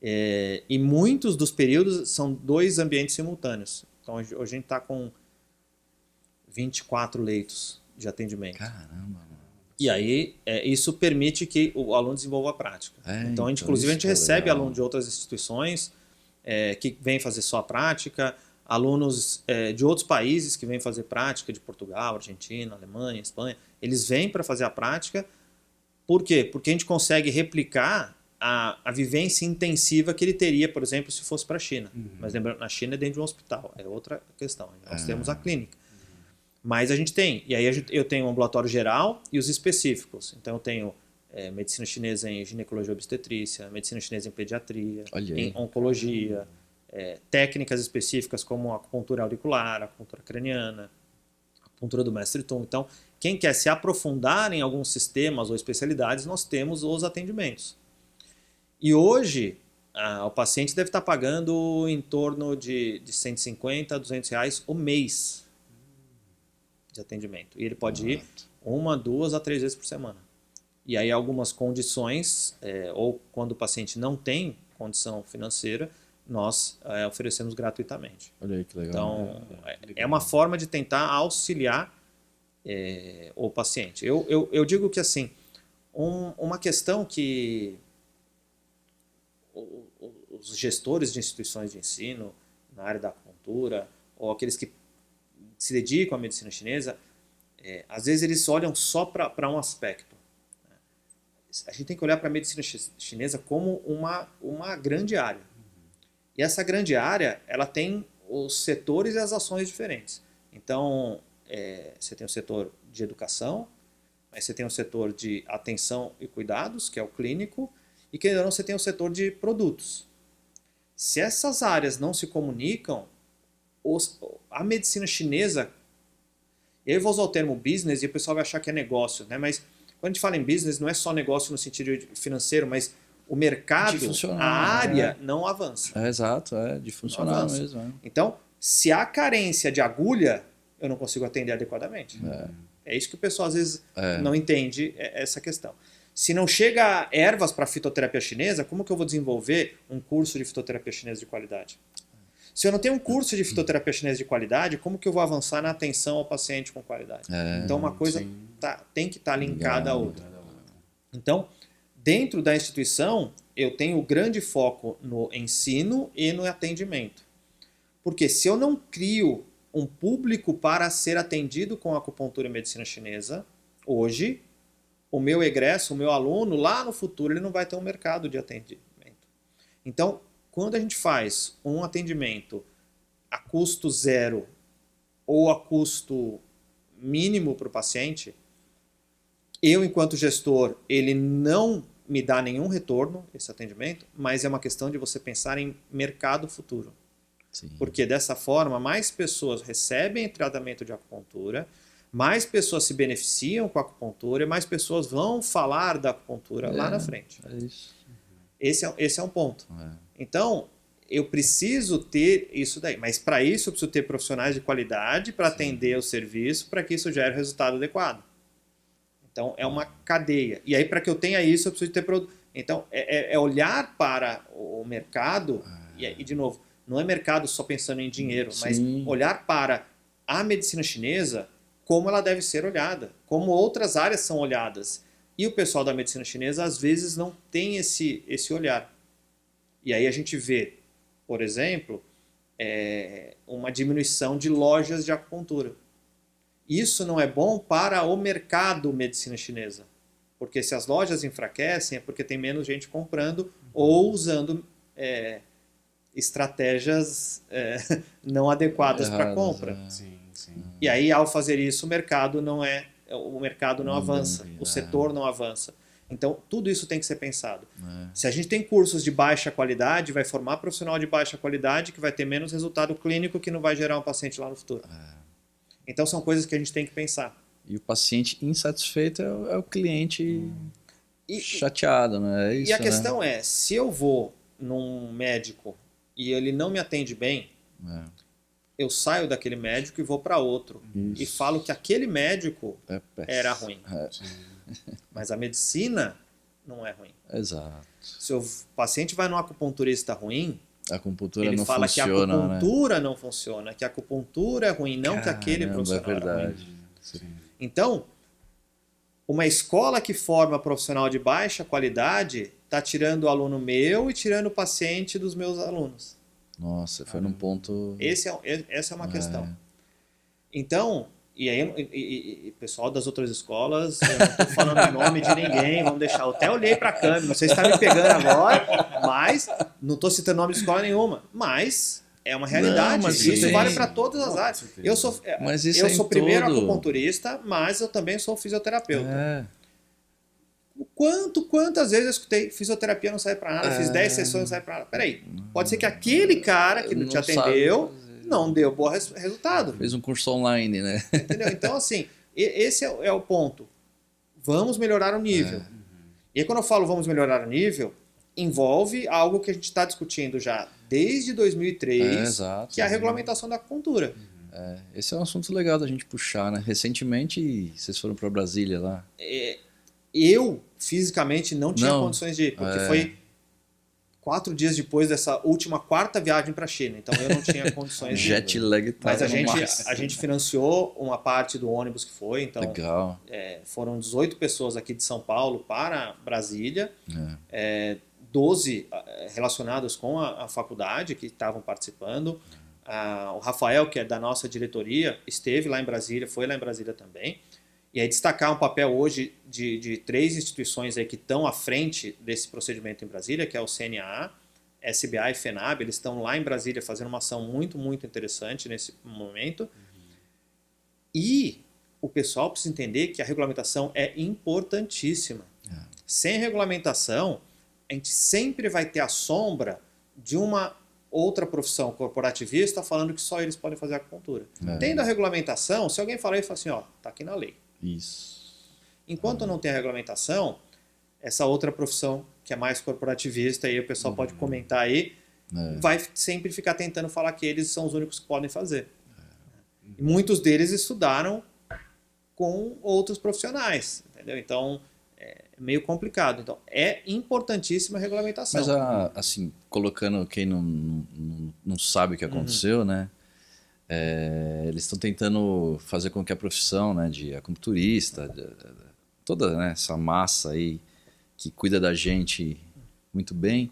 S4: E muitos dos períodos são 2 ambientes simultâneos. Então hoje a gente está com 24 leitos de atendimento.
S1: Caramba, mano.
S4: E aí isso permite que o aluno desenvolva a prática. Então, inclusive, a gente recebe alunos de outras instituições que vêm fazer só a prática, alunos de outros países que vêm fazer prática, de Portugal, Argentina, Alemanha, Espanha. Eles vêm para fazer a prática. Por quê? Porque a gente consegue replicar a vivência intensiva que ele teria, por exemplo, se fosse para a China. Mas lembrando, na China é dentro de um hospital, é outra questão. Nós temos a clínica. Mas a gente tem, e aí eu tenho o ambulatório geral e os específicos. Então eu tenho medicina chinesa em ginecologia e obstetrícia, medicina chinesa em pediatria, em oncologia, técnicas específicas como acupuntura auricular, acupuntura craniana, acupuntura do mestre Tung. Então, quem quer se aprofundar em alguns sistemas ou especialidades, nós temos os atendimentos. E hoje, o paciente deve estar pagando em torno de 150 a 200 reais o mês de atendimento. E ele pode ir 1, 2 a 3 vezes por semana. E aí algumas condições, ou quando o paciente não tem condição financeira, nós oferecemos gratuitamente.
S1: Olha aí que legal.
S4: Então, é uma forma de tentar auxiliar o paciente. Eu digo que assim, uma questão que os gestores de instituições de ensino na área da acupuntura, ou aqueles que se dedicam à medicina chinesa, às vezes eles olham só para um aspecto. A gente tem que olhar para a medicina chinesa como uma grande área. E essa grande área, ela tem os setores e as ações diferentes. Então, você tem o setor de educação, mas você tem o setor de atenção e cuidados, que é o clínico, e que ainda não você tem o setor de produtos. Se essas áreas não se comunicam, a medicina chinesa, eu vou usar o termo business e o pessoal vai achar que é negócio, né? Mas quando a gente fala em business, não é só negócio no sentido financeiro, mas o mercado, a área não avança.
S1: Exato, de funcionar mesmo.
S4: Então, se há carência de agulha, eu não consigo atender adequadamente. É isso que o pessoal às vezes não entende, essa questão. Se não chega ervas para fitoterapia chinesa, como que eu vou desenvolver um curso de fitoterapia chinesa de qualidade? Se eu não tenho um curso de fitoterapia chinesa de qualidade, como que eu vou avançar na atenção ao paciente com qualidade? Então, uma coisa tem que estar linkada à outra. Então, dentro da instituição, eu tenho grande foco no ensino e no atendimento. Porque se eu não crio um público para ser atendido com acupuntura e medicina chinesa, hoje, o meu egresso, o meu aluno, lá no futuro, ele não vai ter um mercado de atendimento. Então, quando a gente faz um atendimento a custo zero ou a custo mínimo para o paciente, eu, enquanto gestor, ele não me dá nenhum retorno, esse atendimento, mas é uma questão de você pensar em mercado futuro.
S1: Sim.
S4: Porque dessa forma, mais pessoas recebem tratamento de acupuntura, mais pessoas se beneficiam com a acupuntura e mais pessoas vão falar da acupuntura lá na frente.
S1: É isso.
S4: Esse é um ponto.
S1: É.
S4: Então, eu preciso ter isso daí. Mas para isso, eu preciso ter profissionais de qualidade para atender o serviço, para que isso gere resultado adequado. Então, é uma cadeia. E aí, para que eu tenha isso, eu preciso ter produto. Então, é olhar para o mercado, e de novo, não é mercado só pensando em dinheiro, mas olhar para a medicina chinesa como ela deve ser olhada, como outras áreas são olhadas. E o pessoal da medicina chinesa, às vezes, não tem esse olhar. E aí a gente vê, por exemplo, uma diminuição de lojas de acupuntura. Isso não é bom para o mercado medicina chinesa. Porque se as lojas enfraquecem, é porque tem menos gente comprando ou usando estratégias não adequadas para compra.
S2: Sim, sim.
S4: E aí, ao fazer isso, o mercado não avança, o setor não avança. Então, tudo isso tem que ser pensado. Se a gente tem cursos de baixa qualidade, vai formar profissional de baixa qualidade que vai ter menos resultado clínico, que não vai gerar um paciente lá no futuro. Então, são coisas que a gente tem que pensar.
S1: E o paciente insatisfeito é o cliente chateado, né? É isso,
S4: e a questão é, se eu vou num médico e ele não me atende bem, eu saio daquele médico e vou para outro.
S1: Isso.
S4: E falo que aquele médico era ruim.
S2: Sim.
S4: Mas a medicina não é ruim.
S1: Exato.
S4: Se o paciente vai num acupunturista ruim,
S1: A acupuntura
S4: ele
S1: não
S4: fala
S1: funciona,
S4: que a acupuntura não funciona, que a acupuntura é ruim, não que aquele
S1: Caramba,
S4: profissional
S1: é
S4: era ruim.
S1: verdade.
S2: Sim.
S4: Então, uma escola que forma profissional de baixa qualidade está tirando o aluno meu e tirando o paciente dos meus alunos.
S1: Nossa, foi num ponto...
S4: Essa é uma questão. Então, e aí, pessoal das outras escolas, eu não estou falando o nome de ninguém, vamos deixar. Eu até olhei para a câmera, não sei se está me pegando agora, mas não estou citando nome de escola nenhuma. Mas é uma realidade.
S1: Não, mas
S4: isso
S1: tem-
S4: vale para todas as áreas. Eu sou,
S1: Mas isso
S4: eu
S1: é em
S4: sou primeiro
S1: todo.
S4: acupunturista, mas eu também sou fisioterapeuta.
S1: É,
S4: Quantas vezes eu escutei fisioterapia não serve para nada, fiz 10 sessões não serve para nada. Peraí, pode ser que aquele cara que não te
S1: Não sabe
S4: atendeu
S1: fazer.
S4: não deu bom resultado.
S1: fez um curso online, né?
S4: Entendeu? Então, assim, esse é o ponto. Vamos melhorar o nível. E aí, quando eu falo vamos melhorar o nível, envolve algo que a gente está discutindo já desde 2003,
S1: Exato.
S4: que é a regulamentação da acupuntura.
S1: Esse é um assunto legal da gente puxar, né? Recentemente, vocês foram para Brasília lá.
S4: Eu, fisicamente, não tinha
S1: Não.
S4: condições de ir, porque foi 4 dias depois dessa última quarta viagem para a China. Então, eu não tinha condições de ir.
S1: Jet lag tá
S4: Mas
S1: no máximo.
S4: a gente financiou uma parte do ônibus que foi, então
S1: Legal.
S4: foram 18 pessoas aqui de São Paulo para Brasília,
S1: É.
S4: 12 relacionadas com a faculdade que estavam participando. O Rafael, que é da nossa diretoria, esteve lá em Brasília, foi lá em Brasília também. E aí destacar um papel hoje de 3 instituições aí que estão à frente desse procedimento em Brasília, que é o CNA, SBA e FENAB. Eles estão lá em Brasília fazendo uma ação muito, muito interessante nesse momento. E o pessoal precisa entender que a regulamentação é importantíssima. Sem regulamentação, a gente sempre vai ter a sombra de uma outra profissão corporativista falando que só eles podem fazer acupuntura. Tendo a regulamentação, se alguém falar, ele fala assim, ó, tá aqui na lei.
S1: Isso.
S4: Enquanto não tem a regulamentação, essa outra profissão que é mais corporativista, aí o pessoal pode comentar aí, vai sempre ficar tentando falar que eles são os únicos que podem fazer. E muitos deles estudaram com outros profissionais, entendeu? Então, é meio complicado. Então, é importantíssima a regulamentação.
S1: Mas, assim, colocando quem não sabe o que aconteceu, né? Eles estão tentando fazer com que a profissão, né, de acupunturista, toda, né, essa massa aí que cuida da gente muito bem,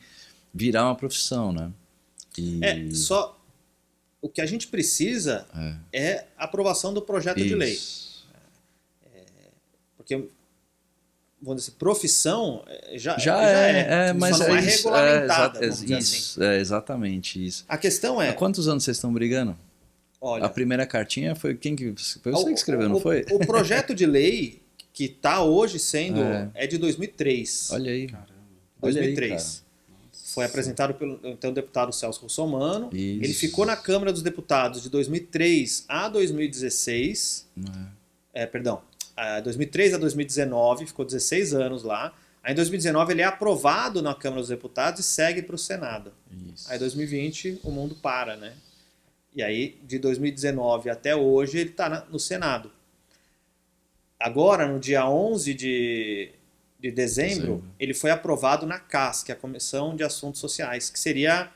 S1: virar uma profissão, né?
S4: O que a gente precisa é a aprovação do projeto de lei.
S1: Isso.
S4: Porque, vamos dizer, profissão já
S1: mas
S4: só não é regulamentada,
S1: é,
S4: vamos dizer
S1: isso,
S4: assim.
S1: é exatamente isso.
S4: A questão
S1: Há
S4: é,
S1: quantos anos vocês estão brigando?
S4: olha,
S1: A primeira cartinha foi quem que foi você que escreveu, não foi?
S4: O projeto de lei que está hoje sendo é de 2003.
S1: Olha aí.
S2: Caramba.
S4: 2003.
S1: Olha aí, cara.
S4: Foi apresentado pelo então deputado Celso Russomano.
S1: Isso.
S4: Ele ficou na Câmara dos Deputados de 2003 a 2016. Perdão, 2003 a 2019, ficou 16 anos lá. Aí em 2019 ele é aprovado na Câmara dos Deputados e segue para o Senado.
S1: Isso.
S4: Aí em 2020 o mundo para, né? E aí de 2019 até hoje ele está no Senado. Agora, no dia 11 de dezembro, ele foi aprovado na CAS, que é a Comissão de Assuntos Sociais, que seria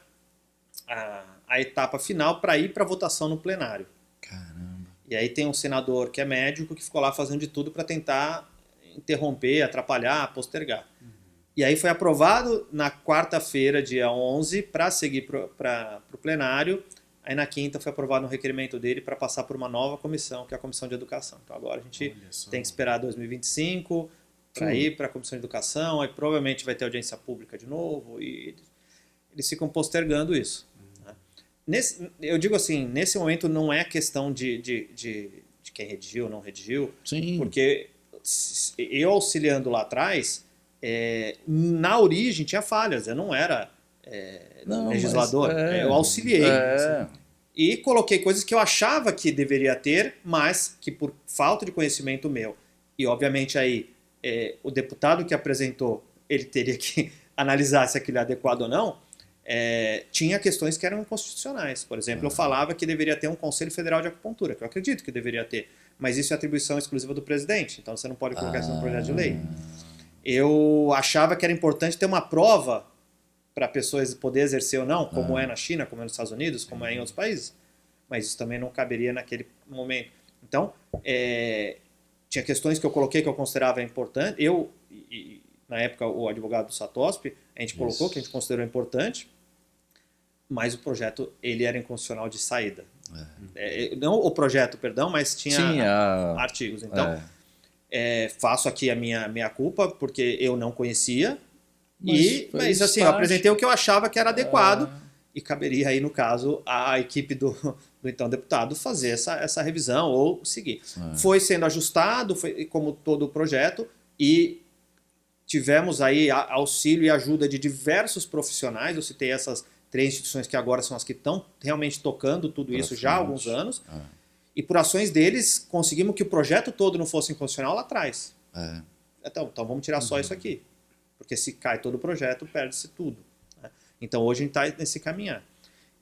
S4: a etapa final para ir para votação no plenário.
S1: Caramba.
S4: E aí tem um senador que é médico que ficou lá fazendo de tudo para tentar interromper, atrapalhar, postergar. E aí foi aprovado na quarta-feira, dia 11, para seguir para o plenário. Aí na quinta foi aprovado um requerimento dele para passar por uma nova comissão, que é a Comissão de Educação. Então agora a gente tem que esperar 2025 para ir para a Comissão de Educação, aí provavelmente vai ter audiência pública de novo, e eles ficam postergando isso. Né? Eu digo assim, nesse momento não é questão de quem redigiu ou não redigiu,
S1: Sim.
S4: porque eu auxiliando lá atrás, na origem tinha falhas, eu não era legislador, eu auxiliei. E coloquei coisas que eu achava que deveria ter, mas que por falta de conhecimento meu, e obviamente aí o deputado que apresentou, ele teria que analisar se aquilo é adequado ou não, tinha questões que eram inconstitucionais. Por exemplo, eu falava que deveria ter um Conselho Federal de Acupuntura, que eu acredito que deveria ter, mas isso é atribuição exclusiva do presidente, então você não pode colocar isso no projeto de lei. Eu achava que era importante ter uma prova para pessoas poder exercer ou não, como é na China, como é nos Estados Unidos, como é em outros países, mas isso também não caberia naquele momento. Então, tinha questões que eu coloquei que eu considerava importante. Na época, o advogado do Satosp, a gente colocou que a gente considerou importante, mas o projeto ele era inconstitucional de saída. Não o projeto, perdão, mas tinha artigos. Então, faço aqui a minha culpa, porque eu não conhecia, mas assim, eu apresentei o que eu achava que era adequado, e caberia aí, no caso, a equipe do então deputado fazer essa revisão ou seguir. Foi sendo ajustado, foi como todo o projeto, e tivemos aí auxílio e ajuda de diversos profissionais. Eu citei essas 3 instituições que agora são as que estão realmente tocando tudo isso já há alguns anos. E por ações deles, conseguimos que o projeto todo não fosse inconstitucional lá atrás. Então vamos tirar só isso aqui. Porque se cai todo o projeto, perde-se tudo. Né? Então hoje a gente está nesse caminhar.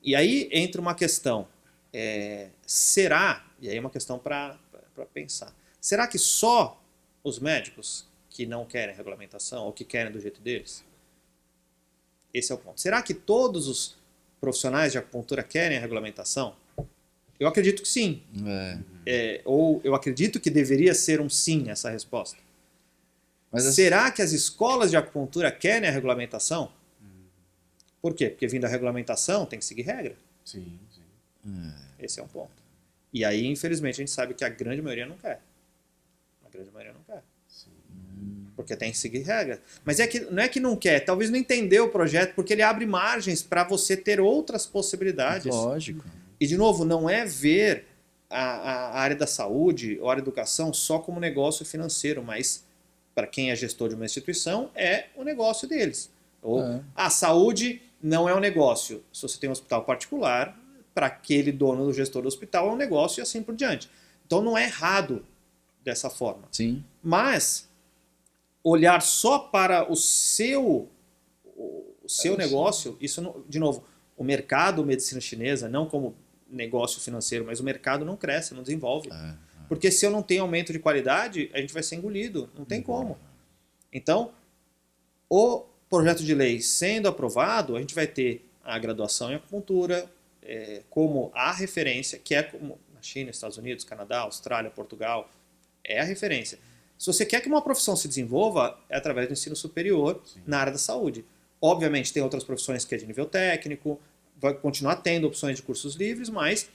S4: E aí entra uma questão. Será, e aí é uma questão para pensar, será que só os médicos que não querem regulamentação ou que querem do jeito deles? Esse é o ponto. Será que todos os profissionais de acupuntura querem a regulamentação? Eu acredito que sim. Ou eu acredito que deveria ser um sim essa resposta. Mas será que as escolas de acupuntura querem a regulamentação? Por quê? Porque vindo a regulamentação tem que seguir regra.
S2: Sim.
S4: Esse é um ponto. E aí, infelizmente, a gente sabe que a grande maioria não quer. A grande maioria não quer. Porque tem que seguir regra. Mas não é que não quer, talvez não entendeu o projeto, porque ele abre margens para você ter outras possibilidades.
S1: Lógico.
S4: E, de novo, não é ver a área da saúde ou a área da educação só como negócio financeiro, mas para quem é gestor de uma instituição, é o negócio deles. A saúde não é um negócio. Se você tem um hospital particular, para aquele dono, do gestor do hospital, é um negócio e assim por diante. Então não é errado dessa forma.
S1: Sim.
S4: Mas olhar só para o seu negócio, isso não, de novo, o mercado medicina chinesa, não como negócio financeiro, mas o mercado não cresce, não desenvolve. Porque se eu não tenho aumento de qualidade, a gente vai ser engolido, não tem como. Então, o projeto de lei sendo aprovado, a gente vai ter a graduação em acupuntura como a referência, que é como na China, Estados Unidos, Canadá, Austrália, Portugal, é a referência. Se você quer que uma profissão se desenvolva, é através do ensino superior na área da saúde. Obviamente, tem outras profissões que é de nível técnico, vai continuar tendo opções de cursos livres, mas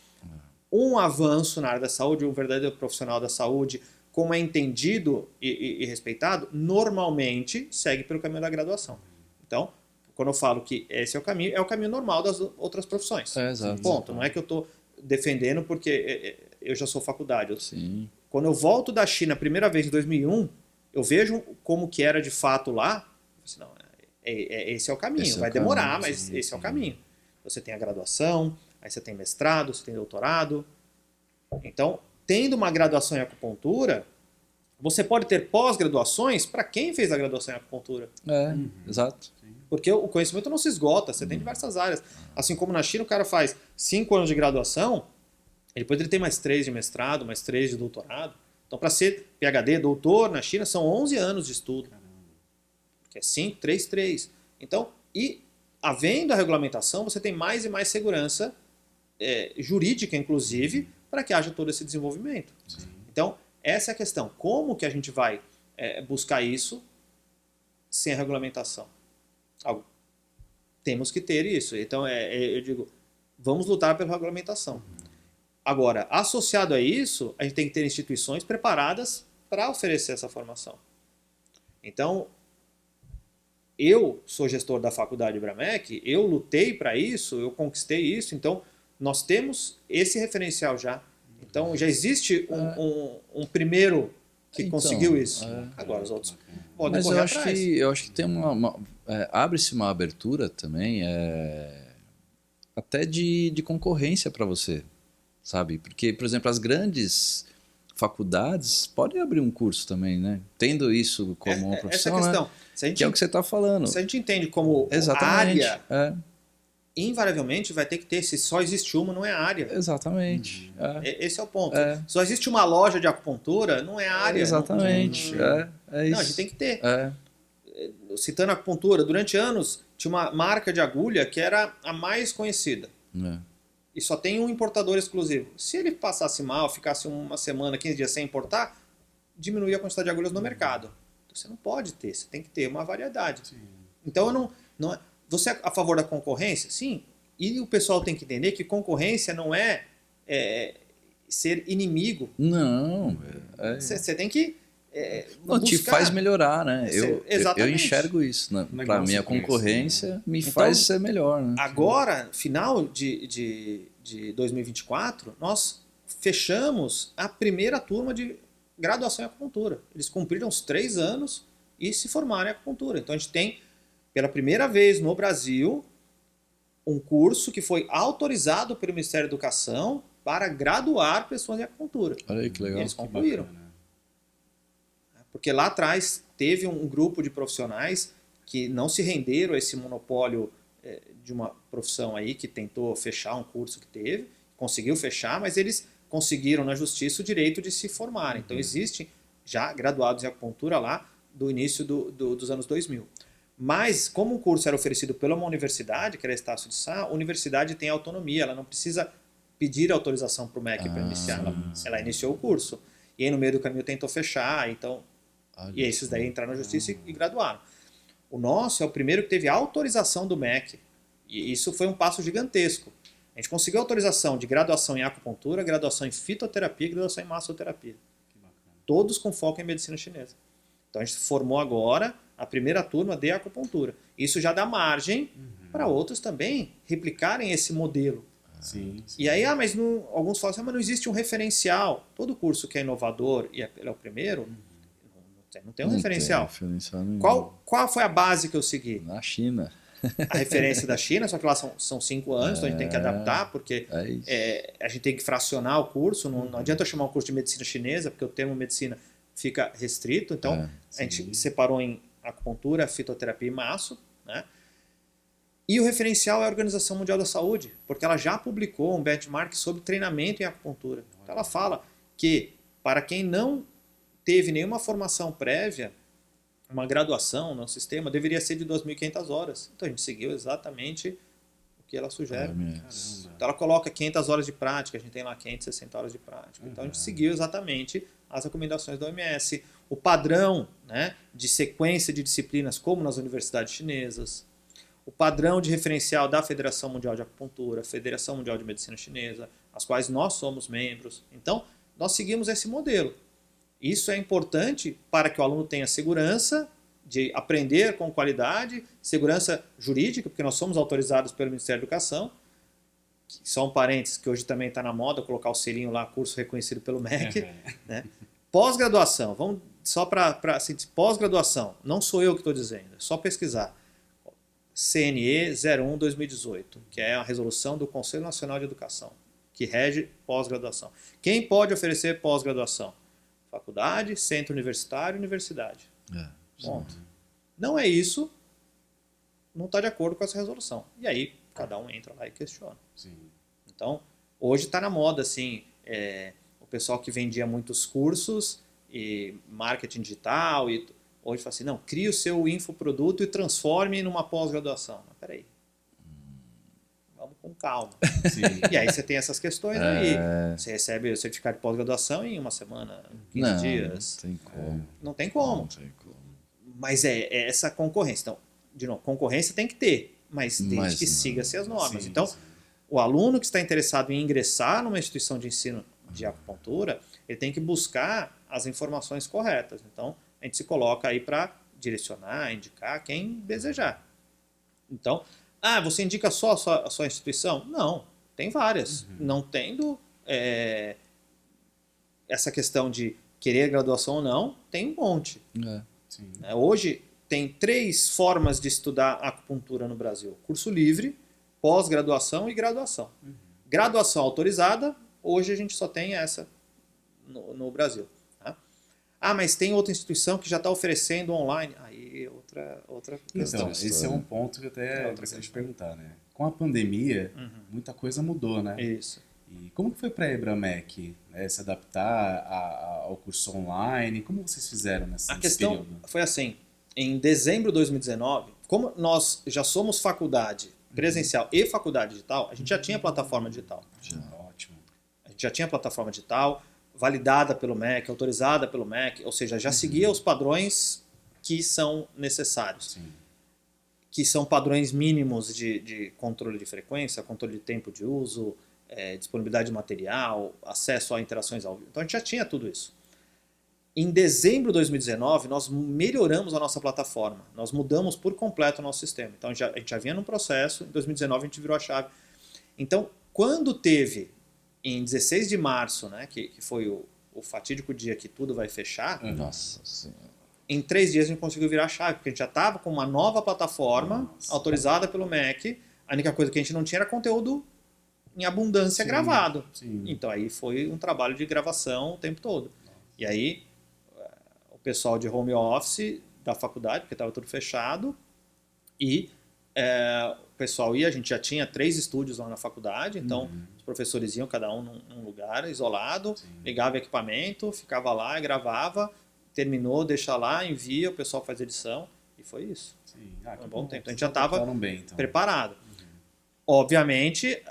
S4: um avanço na área da saúde, um verdadeiro profissional da saúde, como é entendido e respeitado, normalmente segue pelo caminho da graduação. Então, quando eu falo que esse é o caminho normal das outras profissões.
S1: Exato.
S4: Ponto. Não é que eu estou defendendo porque eu já sou faculdade.
S1: Sim.
S4: Quando eu volto da China a primeira vez em 2001, eu vejo como que era de fato lá. Eu assim, não, esse é o caminho.
S1: Esse é o
S4: vai demorar,
S1: caminho,
S4: mas
S1: sim,
S4: esse é o
S1: sim.
S4: caminho. Você tem a graduação, aí você tem mestrado, você tem doutorado. Então, tendo uma graduação em acupuntura, você pode ter pós-graduações para quem fez a graduação em acupuntura.
S1: Exato.
S4: Porque o conhecimento não se esgota, você tem diversas áreas. Assim como na China o cara faz 5 anos de graduação, e depois ele tem mais 3 de mestrado, mais 3 de doutorado. Então, para ser PhD, doutor, na China são 11 anos de estudo. Que é 5, 3, 3. Então, e havendo a regulamentação, você tem mais e mais segurança jurídica, inclusive, para que haja todo esse desenvolvimento. Então, essa é a questão. Como que a gente vai buscar isso sem a regulamentação? Temos que ter isso. Então, eu digo, vamos lutar pela regulamentação. Agora, associado a isso, a gente tem que ter instituições preparadas para oferecer essa formação. Então, eu sou gestor da faculdade Bramec, eu lutei para isso, eu conquistei isso, então nós temos esse referencial já. Então, já existe um primeiro que
S1: Então,
S4: conseguiu isso. Agora, os outros podem
S1: Mas
S4: correr atrás.
S1: eu acho que tem abre-se uma abertura também, até de concorrência para você, sabe? Porque, por exemplo, as grandes faculdades podem abrir um curso também, né? Tendo isso como uma profissão,
S4: essa é a questão.
S1: né?
S4: Se a gente,
S1: Que é o que você está falando.
S4: se a gente entende como
S1: Exatamente.
S4: área, invariavelmente vai ter que ter. Se só existe uma, não é área.
S1: Exatamente.
S4: Esse é o ponto. Só existe uma loja de acupuntura, não é área.
S1: Exatamente. É isso.
S4: Não, a gente tem que ter.
S1: É.
S4: Citando a acupuntura, durante anos tinha uma marca de agulha que era a mais conhecida. E só tem um importador exclusivo. Se ele passasse mal, ficasse uma semana, 15 dias sem importar, diminuía a quantidade de agulhas no mercado. Então, você não pode ter, você tem que ter uma variedade. Sim. Então, não você é a favor da concorrência? Sim. E o pessoal tem que entender que concorrência não é ser inimigo.
S1: Não.
S4: Você tem que
S1: não, te faz melhorar, né? Eu enxergo isso. Para mim, a concorrência me faz ser melhor. Né?
S4: Agora, final de 2024, nós fechamos a primeira turma de graduação em acupuntura. Eles cumpriram os 3 anos e se formaram em acupuntura. Então, a gente tem, pela primeira vez no Brasil, um curso que foi autorizado pelo Ministério da Educação para graduar pessoas em acupuntura.
S1: Olha aí que legal.
S4: E eles concluíram. Porque lá atrás teve um grupo de profissionais que não se renderam a esse monopólio de uma profissão aí que tentou fechar um curso que teve, conseguiu fechar, mas eles conseguiram na justiça o direito de se formarem. Então existem já graduados em acupuntura lá do início dos anos 2000. Mas como o curso era oferecido pela uma universidade, que era a Estácio de Sá, a universidade tem autonomia, ela não precisa pedir autorização para o MEC para iniciar. Ela iniciou o curso. E aí no meio do caminho tentou fechar, então... E esses daí entraram na justiça e graduaram. O nosso é o primeiro que teve autorização do MEC. E isso foi um passo gigantesco. A gente conseguiu autorização de graduação em acupuntura, graduação em fitoterapia e graduação em massoterapia. Todos com foco em medicina chinesa. Então a gente formou agora a primeira turma de acupuntura. Isso já dá margem para outros também replicarem esse modelo.
S2: Sim.
S4: E aí, mas alguns falam assim, mas não existe um referencial. Todo curso que é inovador e é o primeiro... Não tem um referencial. Qual foi a base que eu segui?
S1: Na China.
S4: A referência da China, só que lá são 5 anos, então a gente tem que adaptar, porque a gente tem que fracionar o curso. Não adianta eu chamar um curso de medicina chinesa, porque o termo medicina fica restrito. Então, a gente separou em acupuntura, fitoterapia e masso. Né? E o referencial é a Organização Mundial da Saúde, porque ela já publicou um benchmark sobre treinamento em acupuntura. Então, ela fala que, para quem não teve nenhuma formação prévia, uma graduação no sistema deveria ser de 2.500 horas. Então a gente seguiu exatamente o que ela sugere. Então ela coloca 500 horas de prática, a gente tem lá 560 horas de prática. Então a gente seguiu exatamente as recomendações da OMS. O padrão, né, de sequência de disciplinas como nas universidades chinesas. o padrão de referencial da Federação Mundial de Acupuntura, Federação Mundial de Medicina Chinesa, as quais nós somos membros. Então, nós seguimos esse modelo. Isso é importante para que o aluno tenha segurança de aprender com qualidade, segurança jurídica, porque nós somos autorizados pelo Ministério da Educação, só um parênteses, que hoje também está na moda colocar o selinho lá, curso reconhecido pelo MEC. Né? Pós-graduação, vamos só para assim, pós-graduação, não sou eu que estou dizendo, é só pesquisar. CNE 01/2018, que é a resolução do Conselho Nacional de Educação, que rege pós-graduação. Quem pode oferecer pós-graduação? Faculdade, centro universitário, universidade. Ponto. Não é isso, não está de acordo com essa resolução. E aí, cada um entra lá e questiona.
S2: Sim.
S4: Então, hoje está na moda, assim, o pessoal que vendia muitos cursos e marketing digital, e hoje fala assim, não, crie o seu infoproduto e transforme numa pós-graduação. Mas peraí, vamos com calma.
S2: Sim.
S4: E aí você tem essas questões aí. Você recebe o certificado de pós-graduação em uma semana, 15 dias.
S1: Não tem como.
S4: Não tem como.
S1: Não tem como.
S4: Mas é essa concorrência. Então, de novo, concorrência tem que ter, mas desde que siga-se as normas.
S2: Sim,
S4: então,
S2: sim.
S4: o aluno que está interessado em ingressar numa instituição de ensino de acupuntura, ele tem que buscar as informações corretas. Então, a gente se coloca aí para direcionar, indicar quem desejar. Então, você indica só a sua instituição? Não, tem várias. Não tendo essa questão de querer graduação ou não, tem um monte.
S2: Sim.
S4: Hoje, tem 3 formas de estudar acupuntura no Brasil. Curso livre, pós-graduação e graduação. Graduação autorizada, hoje a gente só tem essa no Brasil. Tá? Mas tem outra instituição que já está oferecendo online. Aí outra questão.
S2: Então, esse é um ponto que eu até gostaria de perguntar, né? Com a pandemia, muita coisa mudou, né?
S4: Isso.
S2: E como que foi para a Ebramec, né, se adaptar ao curso online? Como vocês fizeram nesse
S4: questão
S2: período?
S4: Foi assim, em dezembro de 2019, como nós já somos faculdade presencial e faculdade digital, a gente já tinha plataforma digital.
S2: Ótimo.
S4: A gente já tinha plataforma digital, validada pelo MEC, autorizada pelo MEC, ou seja, já seguia os padrões que são necessários.
S2: Sim.
S4: Que são padrões mínimos de controle de frequência, controle de tempo de uso, disponibilidade de material, acesso a interações ao vivo. Então a gente já tinha tudo isso. Em dezembro de 2019, nós melhoramos a nossa plataforma. Nós mudamos por completo o nosso sistema. Então a gente já vinha num processo, em 2019 a gente virou a chave. Então, quando teve, em 16 de março, né, que foi o fatídico dia que tudo vai fechar,
S1: Nossa Senhora.
S4: em 3 dias a gente conseguiu virar a chave, porque a gente já estava com uma nova plataforma autorizada pelo MEC. A única coisa que a gente não tinha era conteúdo em abundância gravado.
S2: Sim.
S4: Então aí foi um trabalho de gravação o tempo todo. E aí o pessoal de home office da faculdade, porque estava tudo fechado, e o pessoal a gente já tinha 3 estúdios lá na faculdade, então os professores iam cada um num lugar isolado, ligava equipamento, ficava lá e gravava, terminou, deixa lá, envia, o pessoal faz edição, e foi isso.
S2: Sim.
S4: Foi um bom tempo. A gente já estava
S2: então.
S4: preparado. Obviamente,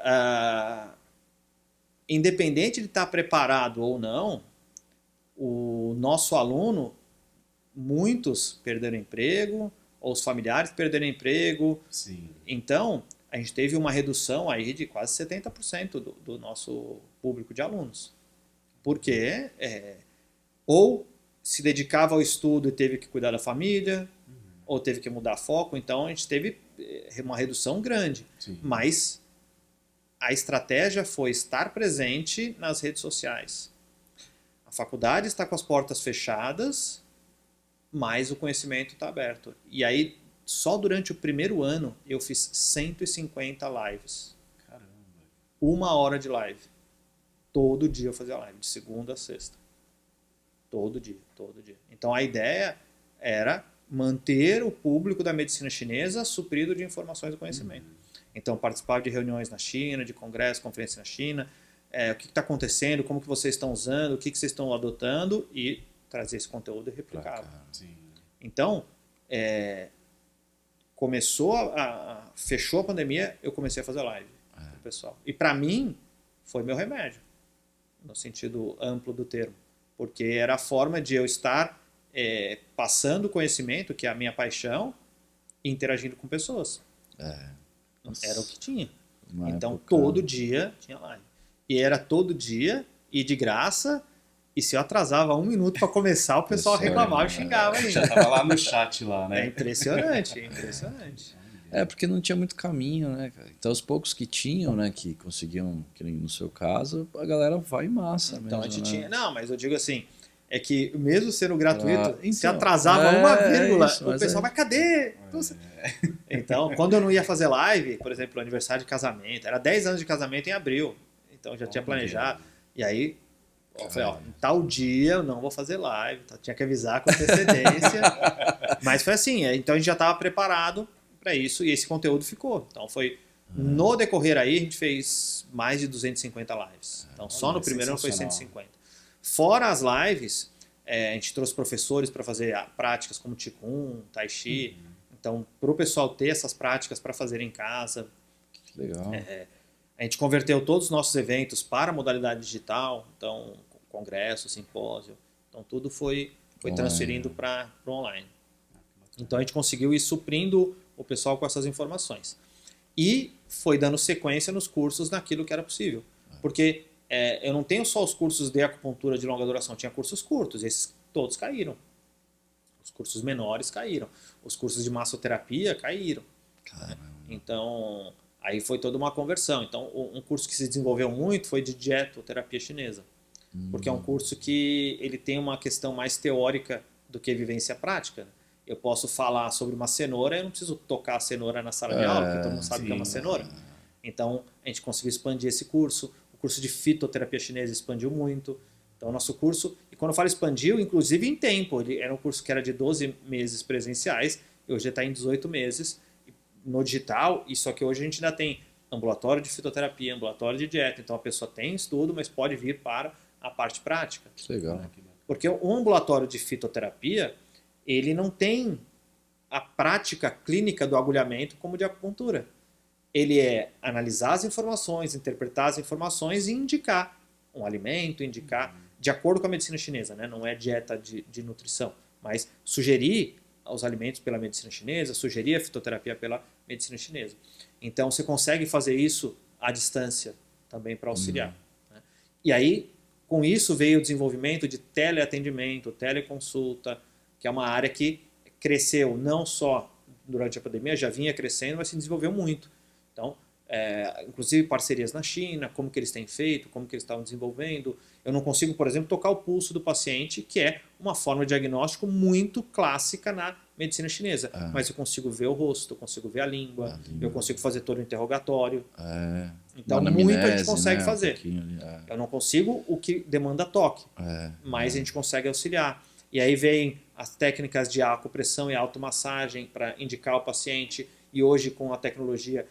S4: independente de estar preparado ou não, o nosso aluno, muitos perderam emprego, ou os familiares perderam emprego.
S2: Sim.
S4: Então, a gente teve uma redução aí de quase 70% do nosso público de alunos. Porque ou se dedicava ao estudo e teve que cuidar da família, ou teve que mudar foco, então a gente teve uma redução grande.
S2: Sim.
S4: Mas a estratégia foi estar presente nas redes sociais. A faculdade está com as portas fechadas, mas o conhecimento está aberto. E aí, só durante o primeiro ano, eu fiz 150 lives.
S2: Caramba.
S4: 1 hora de live. Todo dia eu fazia live, de segunda a sexta. Todo dia, todo dia. Então a ideia era manter o público da medicina chinesa suprido de informações e conhecimento. Então participar de reuniões na China, de congressos, conferências na China, o que está acontecendo, como que vocês estão usando, o que vocês estão adotando e trazer esse conteúdo e replicá-lo.
S2: Sim.
S4: Então, fechou a pandemia, eu comecei a fazer live pro pessoal. E para mim, foi meu remédio, no sentido amplo do termo. Porque era a forma de eu estar passando conhecimento, que é a minha paixão, e interagindo com pessoas. Era o que tinha.
S1: Uma
S4: Então,
S1: época-
S4: todo dia tinha live. E era todo dia e de graça. E se eu atrasava 1 minuto para começar, o pessoal reclamava e xingava
S2: Já
S4: ainda.
S2: tava lá no chat lá,
S4: É
S2: né?
S4: impressionante, impressionante.
S1: Porque não tinha muito caminho, né, cara? Então, os poucos que tinham, né, que conseguiam, que nem no seu caso, a galera vai em massa
S4: Então a
S1: mesmo,
S4: gente
S1: né?
S4: tinha. Não, mas eu digo assim, é que mesmo sendo gratuito,
S1: Então,
S4: se atrasava uma vírgula,
S1: isso,
S4: o
S1: mas
S4: pessoal vai, cadê? Então, quando eu não ia fazer live, por exemplo, aniversário de casamento, era 10 anos de casamento em abril. Então eu já tinha planejado. E aí, eu falei, ó, em tal dia eu não vou fazer live, tá? Tinha que avisar com antecedência. Mas foi assim, então a gente já estava preparado para isso e esse conteúdo ficou. Então foi. No decorrer aí, a gente fez mais de 250 lives. Então, só no primeiro ano foi
S2: sensacional.
S4: 150. Fora as lives, a gente trouxe professores para fazer práticas como Qigong, Tai Chi. Então, para o pessoal ter essas práticas para fazer em casa.
S1: Que legal.
S4: A gente converteu todos os nossos eventos para a modalidade digital. Então, congresso, simpósio. Então, tudo foi transferindo para o online. Então, a gente conseguiu ir suprindo o pessoal com essas informações. E foi dando sequência nos cursos naquilo que era possível. Porque eu não tenho só os cursos de acupuntura de longa duração, tinha cursos curtos, esses todos caíram. Os cursos menores caíram. Os cursos de massoterapia caíram.
S1: Caramba.
S4: Então, aí foi toda uma conversão. Então, um curso que se desenvolveu muito foi de dietoterapia chinesa. Porque é um curso que ele tem uma questão mais teórica do que vivência prática. Eu posso falar sobre uma cenoura, eu não preciso tocar a cenoura na sala de aula, porque todo mundo sabe que é uma cenoura. Então, a gente conseguiu expandir esse curso. O curso de fitoterapia chinesa expandiu muito. Então, o nosso curso, e quando eu falo expandiu, inclusive em tempo, ele era um curso que era de 12 meses presenciais, e hoje está em 18 meses no digital, e só que hoje a gente ainda tem ambulatório de fitoterapia, ambulatório de dieta. Então, a pessoa tem estudo, mas pode vir para a parte prática.
S1: Que legal.
S4: Porque o ambulatório de fitoterapia, ele não tem a prática clínica do agulhamento como de acupuntura. Ele é analisar as informações, interpretar as informações e indicar um alimento, indicar de acordo com a medicina chinesa, né? Não é dieta de nutrição, mas sugerir os alimentos pela medicina chinesa, sugerir a fitoterapia pela medicina chinesa. Então você consegue fazer isso à distância também para auxiliar. Né? E aí, com isso veio o desenvolvimento de teleatendimento, teleconsulta, que é uma área que cresceu não só durante a pandemia, já vinha crescendo, mas se desenvolveu muito. Então, inclusive parcerias na China, como que eles têm feito, como que eles estavam desenvolvendo. Eu não consigo, por exemplo, tocar o pulso do paciente, que é uma forma de diagnóstico muito clássica na medicina chinesa. Mas eu consigo ver o rosto, eu consigo ver a língua, eu consigo fazer todo o interrogatório. Então, muito a gente consegue fazer. Eu não consigo o que demanda toque, mas a gente consegue auxiliar. E aí vem as técnicas de acupressão e automassagem para indicar o paciente. E hoje, com a tecnologia,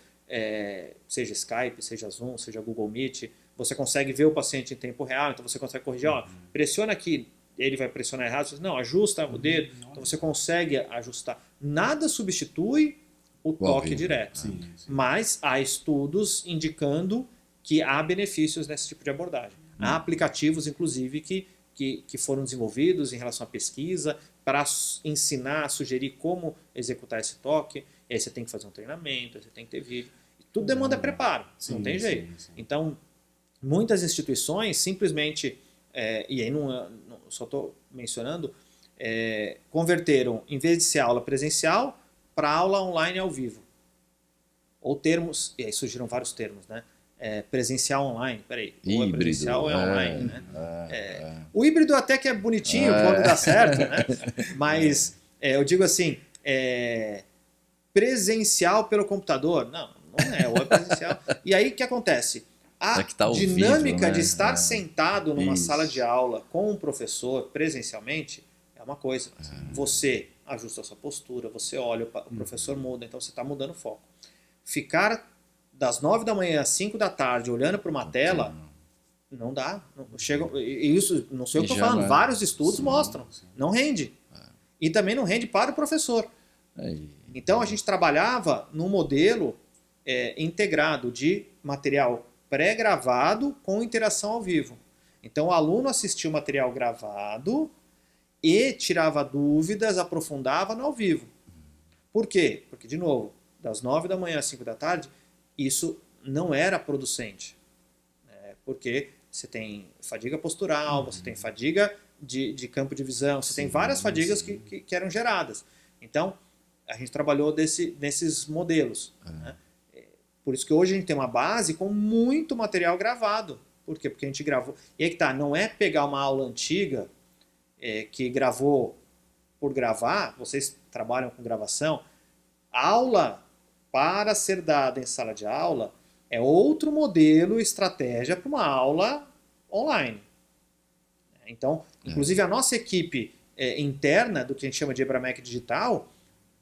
S4: seja Skype, seja Zoom, seja Google Meet, você consegue ver o paciente em tempo real. Então você consegue corrigir, pressiona aqui, ele vai pressionar errado. Você, não, ajusta o dedo. Então você consegue ajustar. Nada substitui o toque direto.
S2: Sim.
S4: Mas há estudos indicando que há benefícios nesse tipo de abordagem. Há aplicativos, inclusive, que foram desenvolvidos em relação à pesquisa para ensinar, sugerir como executar esse toque. E aí você tem que fazer um treinamento, você tem que ter vídeo. Tudo demanda preparo, não tem jeito.
S2: Sim.
S4: Então, muitas instituições simplesmente, e aí não só estou mencionando, converteram, em vez de ser aula presencial, para aula online ao vivo. Ou termos, e aí surgiram vários termos, né? Presencial online, peraí. Ou é presencial ou é online, né? O híbrido até que é bonitinho quando dá certo, né? Mas eu digo assim, presencial pelo computador? Não é, ou é presencial. E aí o que acontece? A
S1: que tá ao
S4: dinâmica
S1: vivo, né?
S4: de estar sentado numa
S1: Isso.
S4: sala de aula com um professor presencialmente é uma coisa. Você ajusta a sua postura, você olha, o professor muda, então você está mudando o foco. Ficar das 9 da manhã às 5 da tarde olhando para uma tela, não dá. Isso não sei o que eu estou falando, vários estudos mostram. Não rende. E também não rende para o professor. Então a gente trabalhava num modelo integrado de material pré-gravado com interação ao vivo. Então o aluno assistia o material gravado e tirava dúvidas, aprofundava no ao vivo. Por quê? Porque, de novo, das 9 da manhã às 5 da tarde, isso não era producente. Porque você tem fadiga postural, você tem fadiga de campo de visão, você tem várias fadigas que eram geradas. Então, a gente trabalhou nesses modelos. Né? Por isso que hoje a gente tem uma base com muito material gravado. Por quê? Porque a gente gravou. E aí que tá, não é pegar uma aula antiga que gravou por gravar, vocês trabalham com gravação, aula para ser dada em sala de aula é outro modelo, estratégia para uma aula online. Então, inclusive a nossa equipe interna, do que a gente chama de Ebramec Digital,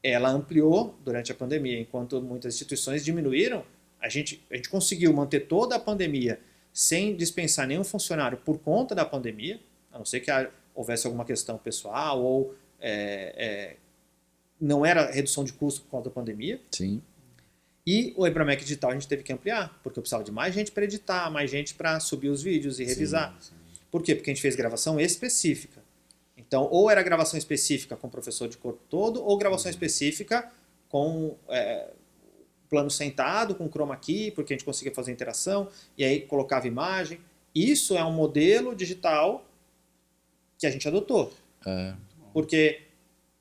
S4: ela ampliou durante a pandemia. Enquanto muitas instituições diminuíram, a gente conseguiu manter toda a pandemia sem dispensar nenhum funcionário por conta da pandemia, a não ser que houvesse alguma questão pessoal ou não era redução de custo por conta da pandemia.
S1: Sim.
S4: E o Ebramec Digital a gente teve que ampliar, porque eu precisava de mais gente para editar, mais gente para subir os vídeos e revisar.
S2: Sim.
S4: Por quê? Porque a gente fez gravação específica. Então, ou era gravação específica com o professor de corpo todo, ou gravação específica com plano sentado, com chroma key, porque a gente conseguia fazer interação, e aí colocava imagem. Isso é um modelo digital que a gente adotou. Porque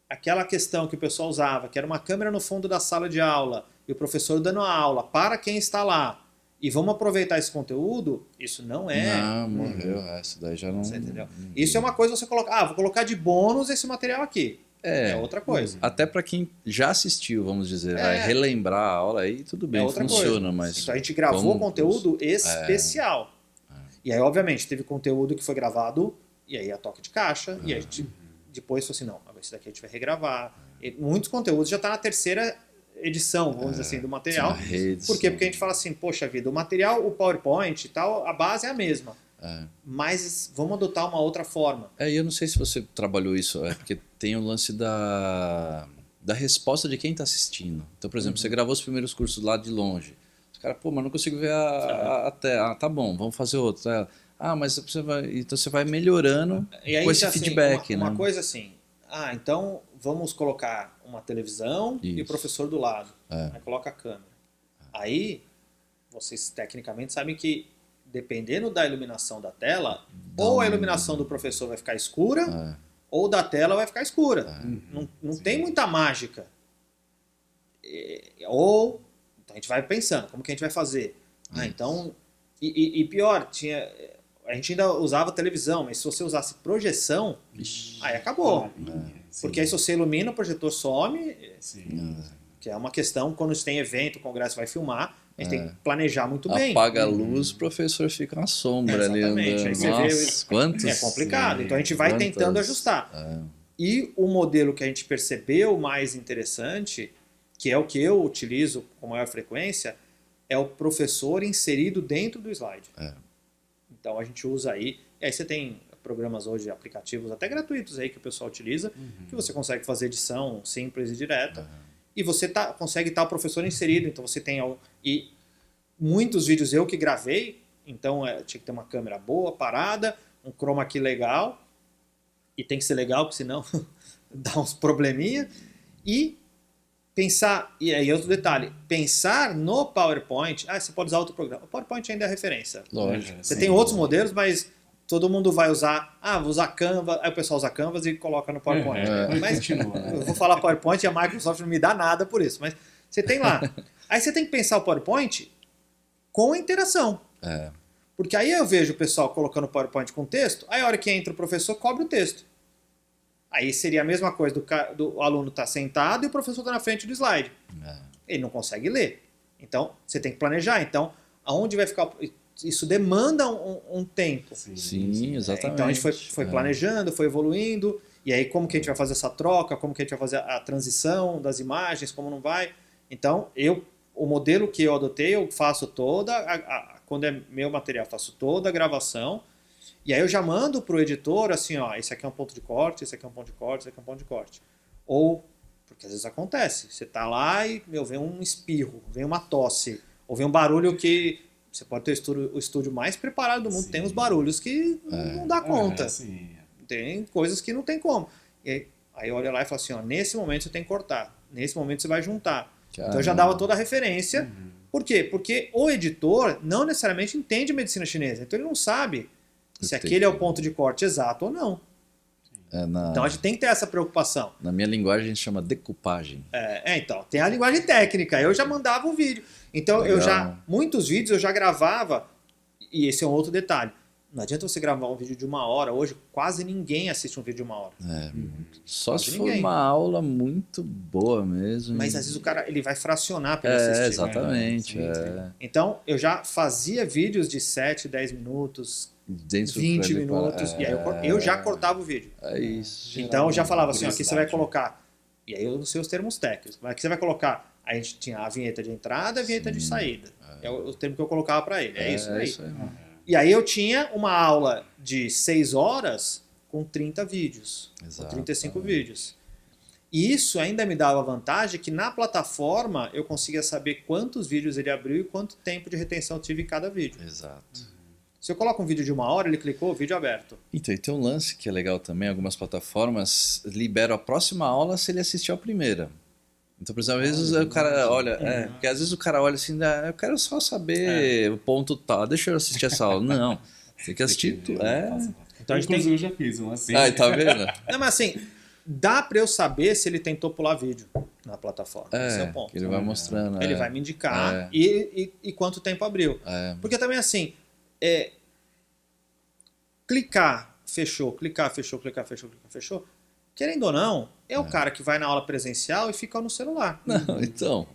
S4: aquela questão que o pessoal usava, que era uma câmera no fundo da sala de aula, e o professor dando a aula para quem está lá, e vamos aproveitar esse conteúdo, isso não é...
S1: Não, morreu. Isso daí já não...
S4: Você entendeu? Isso é uma coisa você colocar... vou colocar de bônus esse material aqui. É outra coisa.
S1: Até para quem já assistiu, vamos dizer, vai relembrar a aula aí, tudo bem, funciona, mas...
S4: Então a gente gravou conteúdo especial. E aí, obviamente, teve conteúdo que foi gravado, e aí a toque de caixa, e aí a gente depois falou assim, não, agora esse daqui a gente vai regravar. E muitos conteúdos já está na terceira edição, vamos dizer assim, do material. Por quê? Porque a gente fala assim, poxa vida, o material, o PowerPoint e tal, a base é a mesma. Mas vamos adotar uma outra forma.
S1: E eu não sei se você trabalhou isso, porque tem o lance da resposta de quem está assistindo. Então, por exemplo, você gravou os primeiros cursos lá de longe. Os caras, mas não consigo ver a tela. Tá bom, vamos fazer outro. Mas então você vai melhorando
S4: aí,
S1: com esse
S4: assim,
S1: feedback.
S4: Uma coisa assim, então vamos colocar uma televisão e o professor do lado. Aí coloca a câmera. Aí, vocês tecnicamente sabem que dependendo da iluminação da tela, ou a iluminação do professor vai ficar escura, ou da tela vai ficar escura. Não tem muita mágica. Então a gente vai pensando, como que a gente vai fazer? Então, e pior, a gente ainda usava televisão, mas se você usasse projeção, aí acabou. Porque aí se você ilumina, o projetor some, que é uma questão, quando você tem evento, o congresso vai filmar, a gente tem que planejar muito bem.
S1: Apaga a luz, o professor fica uma sombra ali andando.
S4: Aí você vê,
S1: quantos?
S4: É complicado, então a gente vai tentando ajustar. E o modelo que a gente percebeu mais interessante, que é o que eu utilizo com maior frequência, é o professor inserido dentro do slide. Então a gente usa aí, e aí você tem programas hoje, aplicativos até gratuitos aí que o pessoal utiliza, que você consegue fazer edição simples e direta, e você consegue estar o professor inserido, então você tem... E muitos vídeos eu que gravei, então tinha que ter uma câmera boa, parada, um chroma key legal, e tem que ser legal, porque senão dá uns probleminha, e pensar, e aí outro detalhe, pensar no PowerPoint, você pode usar outro programa, o PowerPoint ainda é referência.
S1: Lógico.
S4: Você tem outros modelos, mas todo mundo vai usar, vou usar Canva, aí o pessoal usa Canvas e coloca no PowerPoint. Mas eu vou falar PowerPoint e a Microsoft não me dá nada por isso, mas você tem lá. Aí você tem que pensar o PowerPoint com a interação. Porque aí eu vejo o pessoal colocando o PowerPoint com texto, aí a hora que entra o professor, cobre o texto. Aí seria a mesma coisa do aluno estar sentado e o professor está na frente do slide. Ele não consegue ler. Então, você tem que planejar. Então, aonde vai ficar... Isso demanda um tempo.
S1: Sim, exatamente.
S4: Então, a gente foi planejando, foi evoluindo. E aí, como que a gente vai fazer essa troca? Como que a gente vai fazer a transição das imagens? Como não vai? Então, o modelo que eu adotei, eu faço quando é meu material, faço toda a gravação. E aí eu já mando para o editor assim, esse aqui é um ponto de corte, esse aqui é um ponto de corte, esse aqui é um ponto de corte. Ou, porque às vezes acontece, você tá lá e vem um espirro, vem uma tosse, ou vem um barulho que você pode ter o estúdio mais preparado do mundo, tem uns barulhos que não dá conta. Tem coisas que não tem como. E aí olha lá e fala assim, nesse momento você tem que cortar, nesse momento você vai juntar. Então eu já dava toda a referência. Por quê? Porque o editor não necessariamente entende medicina chinesa. Então ele não sabe se aquele é o ponto de corte exato ou não. Então a gente tem que ter essa preocupação.
S1: Na minha linguagem a gente chama decupagem.
S4: Então, tem a linguagem técnica. Eu já mandava o vídeo. Então muitos vídeos eu já gravava, e esse é um outro detalhe. Não adianta você gravar um vídeo de 1 hora. Hoje quase ninguém assiste um vídeo de 1 hora.
S1: Só
S4: Quase
S1: se for
S4: ninguém.
S1: uma aula muito boa mesmo.
S4: Mas às vezes o cara ele vai fracionar para ele assistir.
S1: Exatamente.
S4: Então eu já fazia vídeos de 7, 10 minutos,
S1: Dentro
S4: 20
S1: pra ele
S4: minutos,
S1: falar,
S4: e aí eu já cortava o vídeo.
S1: É isso.
S4: Então eu já falava assim, ó, aqui você vai
S2: curiosidade.
S4: colocar, e aí eu não sei os termos técnicos, mas aqui você vai colocar, a gente tinha a vinheta de entrada e a vinheta de saída. É o termo que eu colocava para ele, é isso aí.
S1: Isso aí.
S4: E aí eu tinha uma aula de 6 horas com 30 vídeos,
S1: Exato.
S4: com 35 vídeos. E isso ainda me dava vantagem que na plataforma eu conseguia saber quantos vídeos ele abriu e quanto tempo de retenção eu tive em cada vídeo.
S1: Exato.
S4: Se eu coloco um vídeo de 1 hora, ele clicou, vídeo aberto.
S1: Então, e tem um lance que é legal também, algumas plataformas liberam a próxima aula se ele assistir a primeira. Então, por exemplo, às vezes o cara olha, porque às vezes o cara olha assim, eu quero só saber o ponto tal, deixa eu assistir essa aula. Não, tem que assistir tudo.
S4: Então a gente
S2: Inclusive eu já fiz um assim.
S1: Tá vendo?
S4: Não, mas assim, dá pra eu saber se ele tentou pular vídeo na plataforma. Esse é o ponto.
S1: Ele vai mostrando.
S4: Ele vai me indicar e quanto tempo abriu. Porque também assim, clicar, fechou, clicar, fechou, clicar, fechou, clicar, fechou. Querendo ou não, é o cara que vai na aula presencial e fica no celular.
S1: Não, então.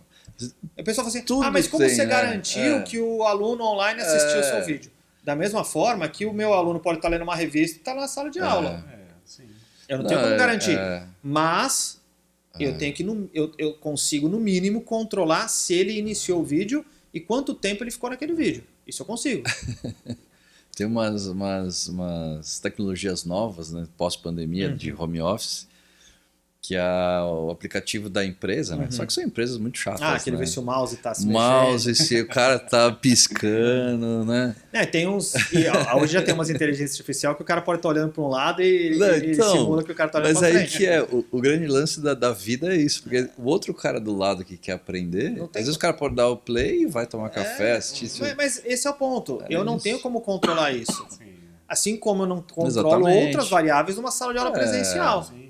S4: A pessoa fala assim,
S1: Tudo
S4: mas como
S1: tem,
S4: você
S1: né?
S4: garantiu que o aluno online assistiu o seu vídeo? Da mesma forma que o meu aluno pode estar lendo uma revista e estar na sala de aula.
S2: Sim.
S4: Eu não tenho como garantir. Mas eu tenho que eu consigo, no mínimo, controlar se ele iniciou o vídeo e quanto tempo ele ficou naquele vídeo. Isso eu consigo.
S1: Tem umas tecnologias novas, né, pós-pandemia, de home office, que é o aplicativo da empresa, né? Só que são empresas muito chatas.
S4: Que ele
S1: né?
S4: vê se o mouse está se
S1: Mouse, se o cara tá piscando, né?
S4: tem uns. Hoje já tem umas inteligências artificiais que o cara pode estar olhando para um lado e
S1: Então,
S4: simula que o cara está olhando
S1: mas
S4: para
S1: aí
S4: frente.
S1: que é o grande lance da vida é isso, porque o outro cara do lado que quer aprender, às vezes o cara pode dar o play e vai tomar café, assistir.
S4: Mas esse é o ponto. Eu não tenho como controlar isso.
S2: Sim.
S4: Assim como eu não controlo
S1: Exatamente.
S4: outras variáveis numa sala de aula presencial.
S2: Sim.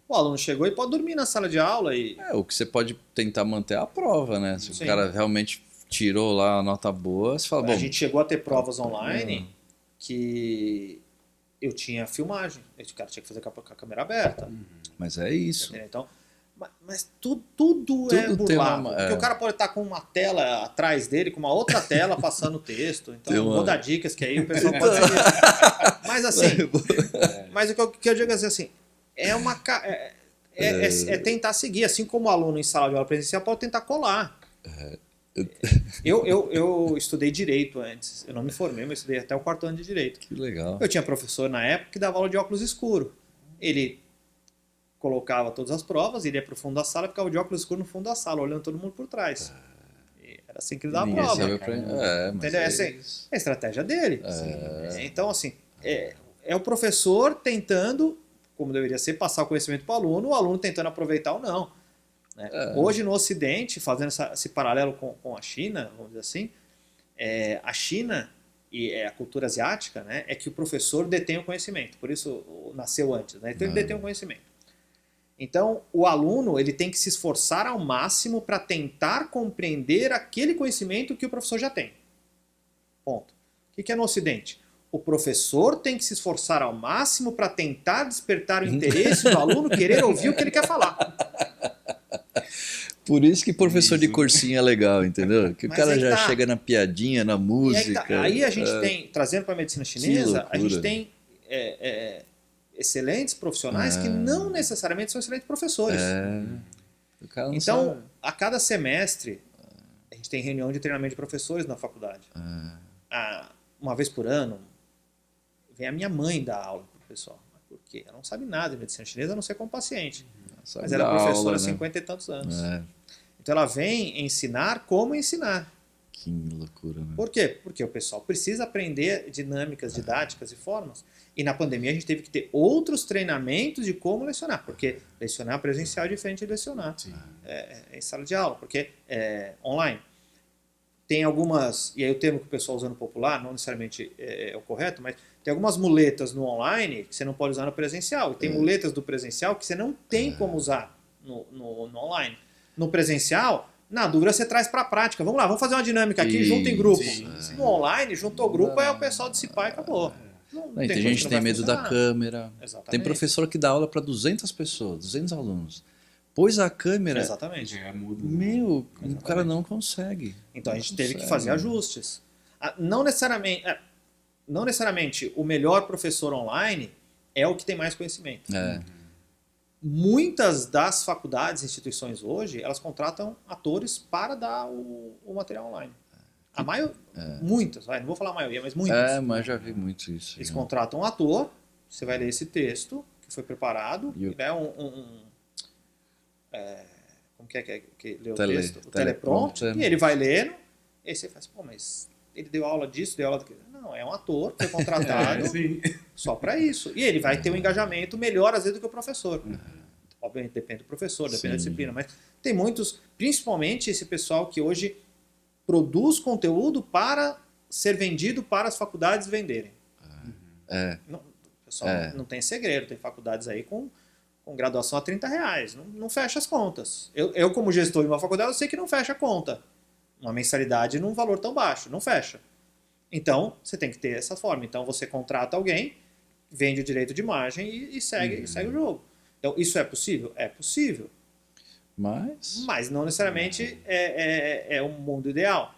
S4: O aluno chegou e pode dormir na sala de aula e.
S1: O que você pode tentar manter é a prova, né? Se o cara realmente tirou lá a nota boa, você fala,
S4: A
S1: bom,
S4: gente chegou a ter provas online que eu tinha filmagem. O cara tinha que fazer com a câmera aberta.
S1: mas é isso.
S4: Entendeu? Então, mas tudo é
S1: Tudo tem
S4: burlado.
S1: uma-
S4: Porque o cara pode estar com uma tela atrás dele, com uma outra tela passando o texto. Então,
S1: Tem
S4: eu
S1: uma-
S4: vou dar dicas que aí o pessoal pode seguir. Mas assim, mas o que eu digo é assim, é tentar seguir, assim como o aluno em sala de aula presencial pode tentar colar. Eu estudei Direito antes. Eu não me formei, mas estudei até o 4º ano de Direito.
S1: Que legal.
S4: Eu tinha professor na época que dava aula de óculos escuro. Ele colocava todas as provas, ele ia para o fundo da sala, ficava de óculos escuro no fundo da sala, olhando todo mundo por trás. E era assim que ele dava a
S1: Ninguém
S4: prova.
S1: sabe aprender. Mas
S4: Entendeu?
S1: é
S4: Essa
S1: isso.
S4: é a estratégia dele. Então, assim, é o professor tentando, como deveria ser, passar o conhecimento para o aluno tentando aproveitar ou não. Né? Hoje, no Ocidente, fazendo esse paralelo com a China, vamos dizer assim, a China e a cultura asiática, né, é que o professor detém o conhecimento, por isso nasceu antes, né? Então ele detém o conhecimento. Então, o aluno ele tem que se esforçar ao máximo para tentar compreender aquele conhecimento que o professor já tem. Ponto. O que é no Ocidente? O professor tem que se esforçar ao máximo para tentar despertar o interesse do aluno querer ouvir o que ele quer falar.
S1: Por isso que professor de cursinho é legal, entendeu? Que o
S4: Mas
S1: cara
S4: aí
S1: já
S4: tá.
S1: chega na piadinha, na
S4: E
S1: música.
S4: aí a gente tem, trazendo para a medicina chinesa, a gente
S1: loucura.
S4: tem excelentes profissionais que não necessariamente são excelentes professores.
S1: O cara não
S4: Então,
S1: sabe.
S4: a cada semestre, a gente tem reunião de treinamento de professores na faculdade. Uma vez por ano, vem a minha mãe dar aula para o pessoal. Por quê? Ela não sabe nada de medicina chinesa, a não ser como paciente.
S1: Sabe
S4: Mas ela é
S1: dar
S4: professora
S1: aula,
S4: há
S1: né?
S4: 50 e tantos anos. Então ela vem ensinar como ensinar.
S1: Que loucura, né?
S4: Por quê? Porque o pessoal precisa aprender dinâmicas, didáticas e formas. E na pandemia a gente teve que ter outros treinamentos de como lecionar, porque lecionar presencial é diferente de lecionar em sala de aula, porque é online. Tem algumas, e aí o termo que o pessoal usa no popular, não necessariamente é o correto, mas tem algumas muletas no online que você não pode usar no presencial. E tem muletas do presencial que você não tem como usar no online. No presencial, na dúvida você traz para a prática. Vamos lá, vamos fazer uma dinâmica aqui, junta em grupo. No online, juntou o grupo, é o pessoal dissipar e acabou. Não
S1: Tem
S4: coisa
S1: gente
S4: que
S1: que
S4: não
S1: tem
S4: vai
S1: medo da
S4: funcionar.
S1: câmera.
S4: Exatamente.
S1: Tem professor que dá aula para 200 pessoas, 200 alunos. Pôs a câmera,
S4: Exatamente.
S2: Já muda.
S1: meu, o
S4: Exatamente.
S1: cara não consegue.
S4: Então a gente teve que
S1: consegue.
S4: fazer ajustes. Não necessariamente o melhor professor online é o que tem mais conhecimento.
S1: É,
S4: Muitas das faculdades e instituições hoje, elas contratam atores para dar o material online. A maioria, muitas, não vou falar a maioria, mas muitas.
S1: mas já vi muito isso.
S4: Eles
S1: já.
S4: contratam um ator, você vai ler esse texto que foi preparado,
S1: E o-
S4: né, como que é que lê o
S1: Tele-
S4: texto? O
S1: teleprompter.
S4: teleprompter, e ele vai lendo, e aí você faz, pô, mas ele deu aula disso, deu aula daquilo. Não, é um ator que foi contratado
S2: Sim.
S4: só para isso. E ele vai ter um engajamento melhor, às vezes, do que o professor. Obviamente, depende do professor, depende da
S1: Sim.
S4: disciplina, mas tem muitos, principalmente esse pessoal que hoje produz conteúdo para ser vendido para as faculdades venderem.
S1: É,
S4: Não, o pessoal não tem segredo, tem faculdades aí com graduação a R$30. Não fecha as contas. Eu, como gestor de uma faculdade, eu sei que não fecha a conta. Uma mensalidade num valor tão baixo, não fecha. Então, você tem que ter essa forma. Então, você contrata alguém, vende o direito de imagem e segue o jogo. Então, isso é possível? É possível. Mas não necessariamente é um mundo ideal.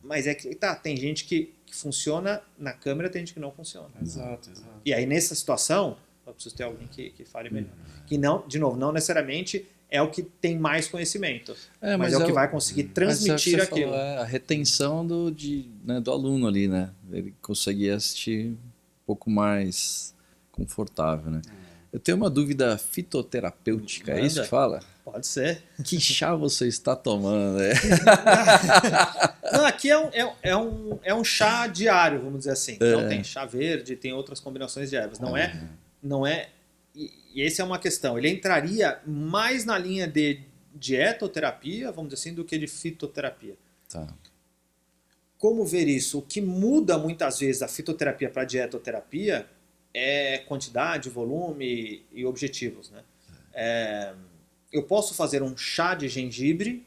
S4: Mas é que tem gente que funciona na câmera, tem gente que não funciona.
S2: Exato.
S4: E aí, nessa situação, eu preciso ter alguém que fale melhor. Que não, de novo, não necessariamente é o que tem mais conhecimento, mas é o que vai conseguir transmitir
S1: mas é o que você
S4: aquilo.
S1: falou, a retenção do aluno ali, né? Ele conseguir assistir um pouco mais confortável, né? Eu tenho uma dúvida fitoterapêutica, é isso que fala?
S4: Pode ser.
S1: Que chá você está tomando?
S4: Não, aqui é um chá diário, vamos dizer assim. Então tem chá verde, tem outras combinações de ervas. Não é. E essa é uma questão. Ele entraria mais na linha de dietoterapia, vamos dizer assim, do que de fitoterapia.
S1: Tá.
S4: Como ver isso? O que muda muitas vezes da fitoterapia para a dietoterapia é quantidade, volume e objetivos, né? Eu posso fazer um chá de gengibre,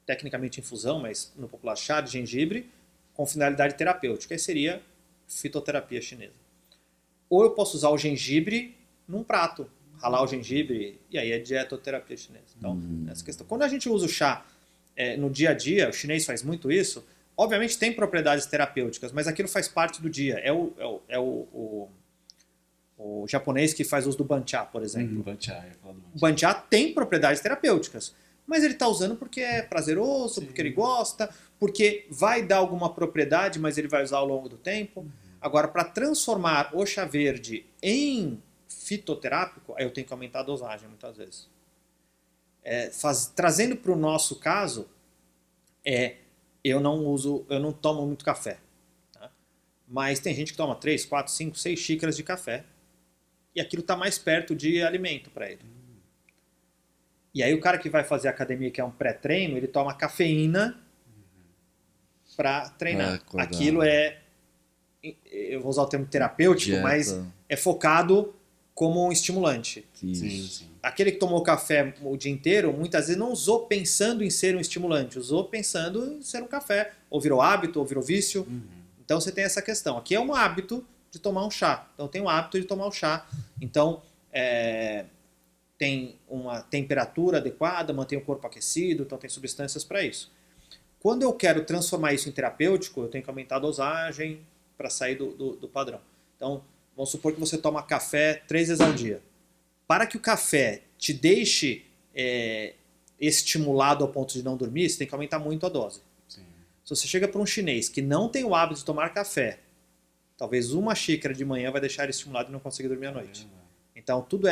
S4: tecnicamente infusão, mas no popular chá de gengibre, com finalidade terapêutica. Aí seria fitoterapia chinesa. Ou eu posso usar o gengibre num prato, ralar o gengibre, e aí é dietoterapia chinesa. Então, essa questão. Quando a gente usa o chá no dia a dia, o chinês faz muito isso, obviamente tem propriedades terapêuticas, mas aquilo faz parte do dia. É o japonês que faz uso do bancha, por exemplo. O bancha tem propriedades terapêuticas, mas ele está usando porque é prazeroso, porque ele gosta, porque vai dar alguma propriedade, mas ele vai usar ao longo do tempo. Agora, para transformar o chá verde em fitoterápico, aí eu tenho que aumentar a dosagem muitas vezes. Trazendo para o nosso caso, eu não tomo muito café. Tá? Mas tem gente que toma 3, 4, 5, 6 xícaras de café. E aquilo está mais perto de alimento para ele. E aí o cara que vai fazer academia, que é um pré-treino, ele toma cafeína para treinar. Aquilo eu vou usar o termo terapêutico,
S1: Dieta.
S4: mas é focado como um estimulante.
S2: Sim.
S4: Aquele que tomou café o dia inteiro, muitas vezes não usou pensando em ser um estimulante, usou pensando em ser um café. Ou virou hábito, ou virou vício. Então você tem essa questão. Aqui é um hábito de tomar um chá. Então tem o hábito de tomar o chá. Então tem uma temperatura adequada, mantém o corpo aquecido, então tem substâncias para isso. Quando eu quero transformar isso em terapêutico, eu tenho que aumentar a dosagem para sair do padrão. Então, vamos supor que você toma café 3 vezes ao dia. Para que o café te deixe estimulado ao ponto de não dormir, você tem que aumentar muito a dose.
S2: Sim.
S4: Se você chega para um chinês que não tem o hábito de tomar café, talvez uma xícara de manhã vai deixar ele estimulado e não conseguir dormir à noite. Então, tudo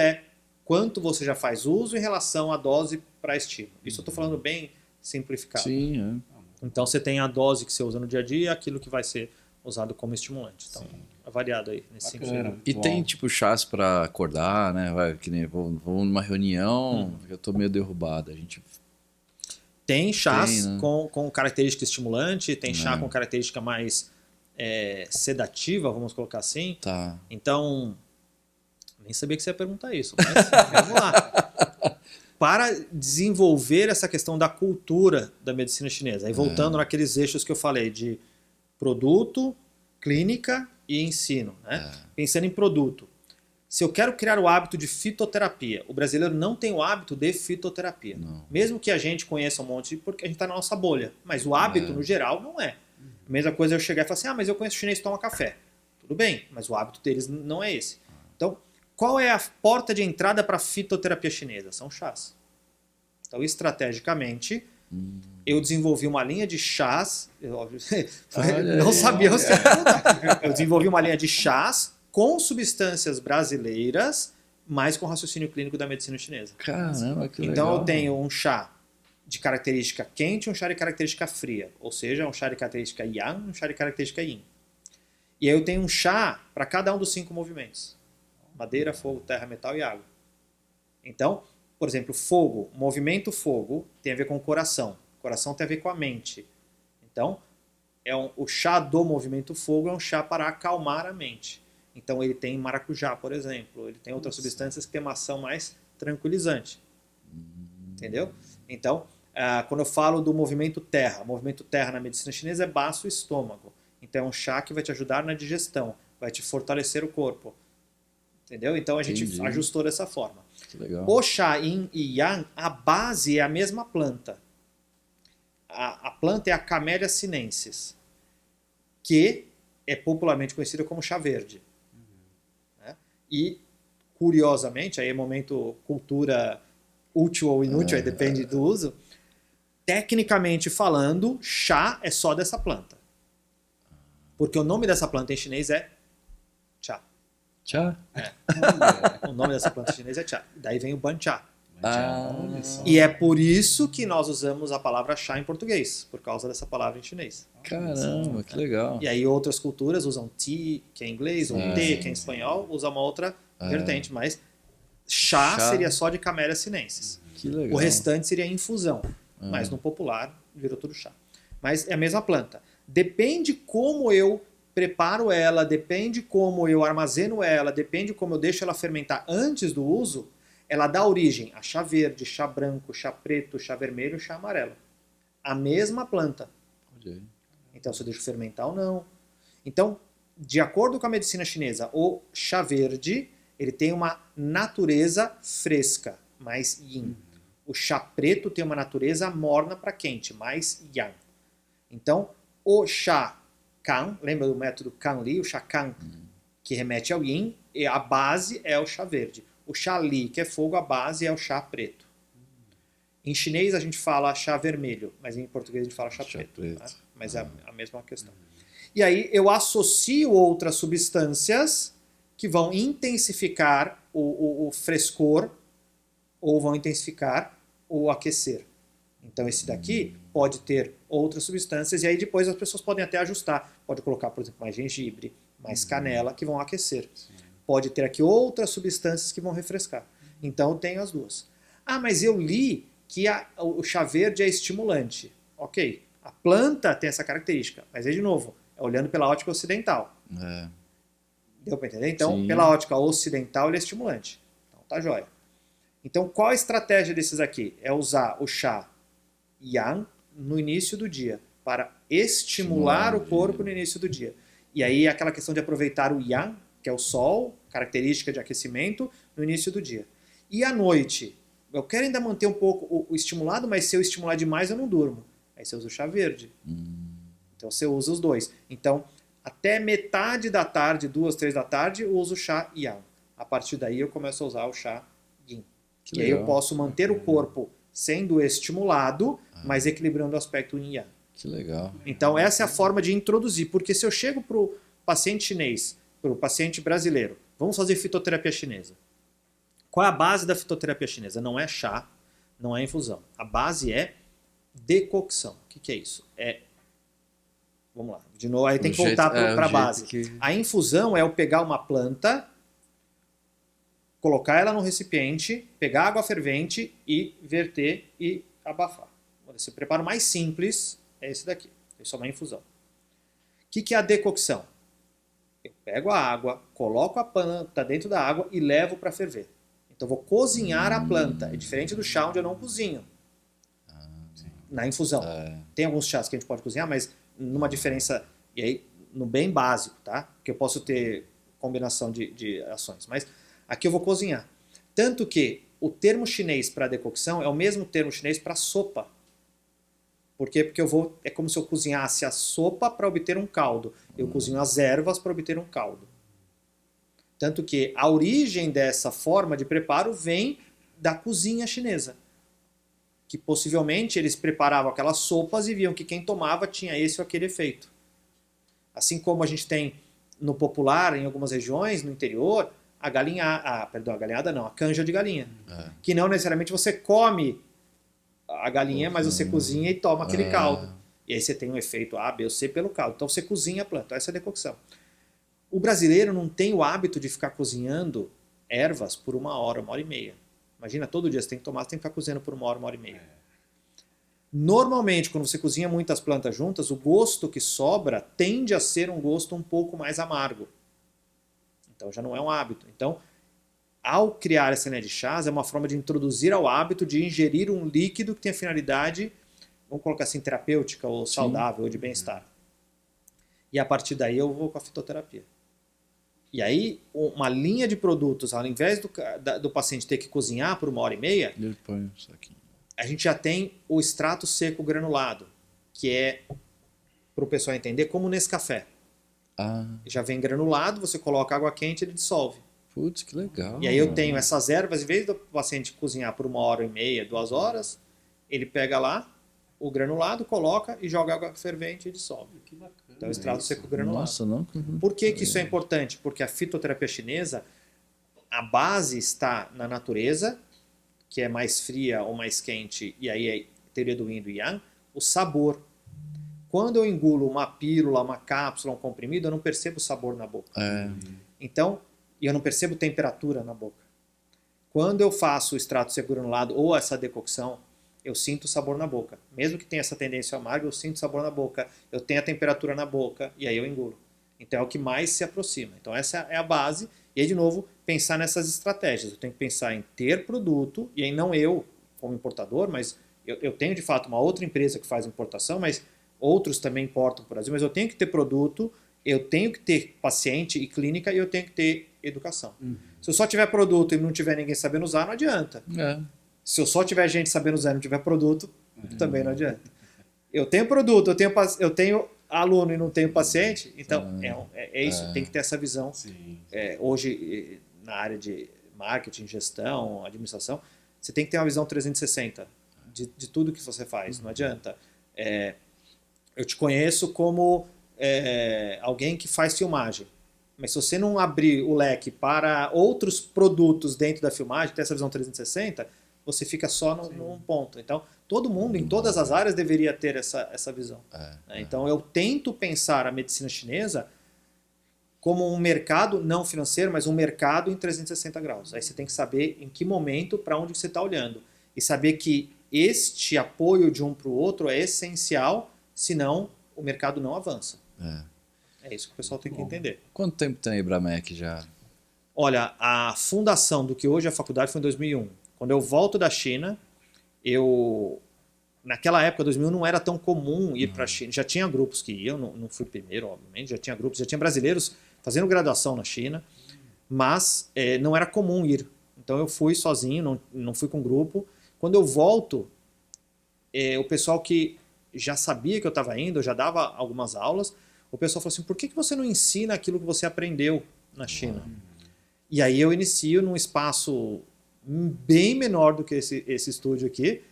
S4: quanto você já faz uso em relação à dose para estímulo. Isso eu estou falando bem simplificado.
S1: Sim,
S4: Então você tem a dose que você usa no dia a dia e aquilo que vai ser usado como estimulante. Então é variado aí nesse
S2: Bacana.
S4: sentido.
S1: E
S2: Bom.
S1: tem tipo chás pra acordar, né? Vai, que nem vou numa reunião, eu tô meio derrubado. A gente.
S4: Tem chás
S1: Tem, né?
S4: com característica estimulante, tem chá
S1: É.
S4: com característica mais sedativa, vamos colocar assim.
S1: Tá.
S4: Então, nem sabia que você ia perguntar isso, mas vamos lá. Para desenvolver essa questão da cultura da medicina chinesa, aí voltando naqueles eixos que eu falei de produto, clínica e ensino. Né? Pensando em produto, se eu quero criar o hábito de fitoterapia, o brasileiro não tem o hábito de fitoterapia.
S1: Não.
S4: Mesmo que a gente conheça um monte, porque a gente está na nossa bolha. Mas o hábito, no geral, não é. A mesma coisa é eu chegar e falar assim, mas eu conheço chinês que toma café. Tudo bem, mas o hábito deles não é esse. Então, qual é a porta de entrada para a fitoterapia chinesa? São chás. Então, estrategicamente, eu desenvolvi uma linha de chás. Não sabia você ia perguntar. Eu desenvolvi uma linha de chás com substâncias brasileiras, mas com raciocínio clínico da medicina chinesa.
S1: Caramba, que legal.
S4: Então, eu tenho um chá de característica quente e um chá de característica fria. Ou seja, um chá de característica yang e um chá de característica yin. E aí eu tenho um chá para cada um dos 5 movimentos. Madeira, fogo, terra, metal e água. Então, por exemplo, fogo, movimento fogo tem a ver com o coração. Coração tem a ver com a mente. Então, o chá do movimento fogo é um chá para acalmar a mente. Então, ele tem maracujá, por exemplo. Ele tem outras substâncias que têm uma ação mais tranquilizante. Entendeu? Então, quando eu falo do movimento terra na medicina chinesa é baço estômago. Então, é um chá que vai te ajudar na digestão, vai te fortalecer o corpo. Entendeu? Então, a gente
S1: Entendi.
S4: ajustou dessa forma.
S1: Que legal.
S4: O chá yin e yang, a base é a mesma planta. A planta é a Camellia sinensis, que é popularmente conhecida como chá verde. Né? E, curiosamente, aí é momento cultura útil ou inútil, aí depende do uso. Tecnicamente falando, chá é só dessa planta. Porque o nome dessa planta em chinês é chá.
S1: Tchau.
S4: O nome dessa planta em chinês é chá. Daí vem o ban chá.
S2: Olha só.
S4: E é por isso que nós usamos a palavra chá em português, por causa dessa palavra em chinês.
S1: Caramba, que legal.
S4: E aí outras culturas usam tea, que é em inglês, ou té, que é em espanhol, usa uma outra vertente, mas chá seria só de Camellia sinensis.
S1: Que legal.
S4: O restante seria infusão, mas no popular virou tudo chá. Mas é a mesma planta. Depende como eu preparo ela, depende como eu armazeno ela, depende como eu deixo ela fermentar antes do uso, ela dá origem a chá verde, chá branco, chá preto, chá vermelho, chá amarelo. A mesma planta.
S1: Olha aí.
S4: Então, se eu deixo fermentar ou não. Então, de acordo com a medicina chinesa, o chá verde ele tem uma natureza fresca, mais yin. O chá preto tem uma natureza morna para quente, mais yang. Então, o chá kan, lembra do método kan li, o chá kan, que remete ao yin, e a base é o chá verde. O chá li, que é fogo, a base é o chá preto. Em chinês a gente fala chá vermelho, mas em português a gente fala chá preto. Tá? Mas é a mesma questão. E aí eu associo outras substâncias que vão intensificar o frescor ou vão intensificar o aquecer. Então esse daqui pode ter outras substâncias e aí depois as pessoas podem até ajustar. Pode colocar, por exemplo, mais gengibre, mais canela, que vão aquecer. Pode ter aqui outras substâncias que vão refrescar. Então eu tenho as duas. Ah, mas eu li que o chá verde é estimulante. Ok, a planta tem essa característica, mas aí de novo, é olhando pela ótica ocidental.
S1: É.
S4: Deu para entender? Então,
S1: Sim.
S4: pela ótica ocidental, ele é estimulante. Então tá jóia. Então, qual a estratégia desses aqui? É usar o chá yang no início do dia, para estimular o corpo no início do dia. E aí aquela questão de aproveitar o yang, que é o sol, característica de aquecimento, no início do dia. E à noite, eu quero ainda manter um pouco o estimulado, mas se eu estimular demais eu não durmo. Aí você usa o chá verde. Então você usa os dois. Então, até metade da tarde, 2, 3 da tarde, eu uso o chá yang. A partir daí eu começo a usar o chá yin.
S1: Que
S4: E aí eu
S1: legal.
S4: posso manter o corpo sendo estimulado, mas equilibrando o aspecto yin yang.
S1: Que legal.
S4: Então essa é a forma de introduzir, porque se eu chego para o paciente chinês, para o paciente brasileiro, vamos fazer fitoterapia chinesa. Qual é a base da fitoterapia chinesa? Não é chá, não é infusão. A base é Decocção. O que é isso? Vamos lá, de novo, aí tem que voltar para a base. A infusão é eu pegar uma planta, colocar ela num recipiente, pegar água fervente e verter e abafar. Esse preparo mais simples é esse daqui. Isso é uma infusão. O que é a decocção? Eu pego a água, coloco a planta dentro da água e levo para ferver. Então eu vou cozinhar a planta. É diferente do chá onde eu não cozinho. Na infusão. Tem alguns chás que a gente pode cozinhar, mas numa diferença, e aí no bem básico, tá? Que eu posso ter combinação de ações. Mas aqui eu vou cozinhar. Tanto que o termo chinês para decocção é o mesmo termo chinês para sopa. Por quê? Porque é como se eu cozinhasse a sopa para obter um caldo. Eu cozinho as ervas para obter um caldo. Tanto que a origem dessa forma de preparo vem da cozinha chinesa. Que possivelmente eles preparavam aquelas sopas e viam que quem tomava tinha esse ou aquele efeito. Assim como a gente tem no popular, em algumas regiões, no interior, a galinhada não, a canja de galinha. Que não necessariamente você come a galinha, mas você cozinha e toma aquele caldo. E aí você tem um efeito A, B ou C pelo caldo. Então você cozinha a planta. Essa é a decocção. O brasileiro não tem o hábito de ficar cozinhando ervas por 1 hora e meia. Imagina, todo dia você tem que tomar, você tem que ficar cozinhando por 1 hora e meia. Normalmente, quando você cozinha muitas plantas juntas, o gosto que sobra tende a ser um gosto um pouco mais amargo. Então já não é um hábito. Então, ao criar essa linha de chás, é uma forma de introduzir ao hábito de ingerir um líquido que tem a finalidade, vamos colocar assim, terapêutica ou saudável, ou de bem-estar. E a partir daí eu vou com a fitoterapia. E aí, uma linha de produtos, ao invés do paciente ter que cozinhar por 1 hora e meia,
S1: Ele põe isso aqui.
S4: A gente já tem o extrato seco granulado, que é, para o pessoal entender, como nesse café. Já vem granulado, você coloca água quente e ele dissolve.
S1: Putz, que legal.
S4: E aí eu tenho essas ervas, em vez do paciente cozinhar por 1 hora e meia, 2 horas, ele pega lá o granulado, coloca e joga água fervente e dissolve.
S2: Que bacana.
S4: Então, o extrato seco granulado.
S1: Nossa, não.
S4: Por que isso é importante? Porque a fitoterapia chinesa, a base está na natureza, que é mais fria ou mais quente, e aí é teoria do Yin e do Yang, o sabor. Quando eu engulo uma pílula, uma cápsula, um comprimido, eu não percebo sabor na boca. Então, e eu não percebo temperatura na boca. Quando eu faço o extrato seco granulado ou essa decocção, eu sinto sabor na boca. Mesmo que tenha essa tendência amarga, eu sinto sabor na boca, eu tenho a temperatura na boca e aí eu engulo. Então é o que mais se aproxima. Então essa é a base. E aí, de novo, pensar nessas estratégias. Eu tenho que pensar em ter produto, e aí não eu como importador, mas eu tenho de fato uma outra empresa que faz importação, mas outros também importam para o Brasil, mas eu tenho que ter produto, eu tenho que ter paciente e clínica e eu tenho que ter educação. Se eu só tiver produto e não tiver ninguém sabendo usar, não adianta. Se eu só tiver gente sabendo usar e não tiver produto, também não adianta. Eu tenho produto, eu tenho aluno e não tenho paciente, então é isso, tem que ter essa visão. Hoje, na área de marketing, gestão, administração, você tem que ter uma visão 360 de tudo que você faz, não adianta. Eu te conheço como alguém que faz filmagem, mas se você não abrir o leque para outros produtos dentro da filmagem, ter essa visão 360, você fica só num ponto. Então, todo mundo, em todas as áreas, deveria ter essa visão. Então, eu tento pensar a medicina chinesa como um mercado não financeiro, mas um mercado em 360 graus. Aí você tem que saber em que momento, para onde você está olhando. E saber que este apoio de um para o outro é essencial, senão o mercado não avança. É isso que o pessoal tem que entender.
S1: Quanto tempo tem a Ibramec já?
S4: Olha, a fundação do que hoje é a faculdade foi em 2001. Quando eu volto da China, naquela época, 2001, não era tão comum ir para a China. Já tinha grupos que iam, não fui primeiro, obviamente, já tinha grupos, já tinha brasileiros fazendo graduação na China, mas não era comum ir. Então eu fui sozinho, não fui com grupo. Quando eu volto, o pessoal que já sabia que eu estava indo, eu já dava algumas aulas, o pessoal falou assim, por que você não ensina aquilo que você aprendeu na China? E aí eu inicio num espaço bem menor do que esse estúdio aqui,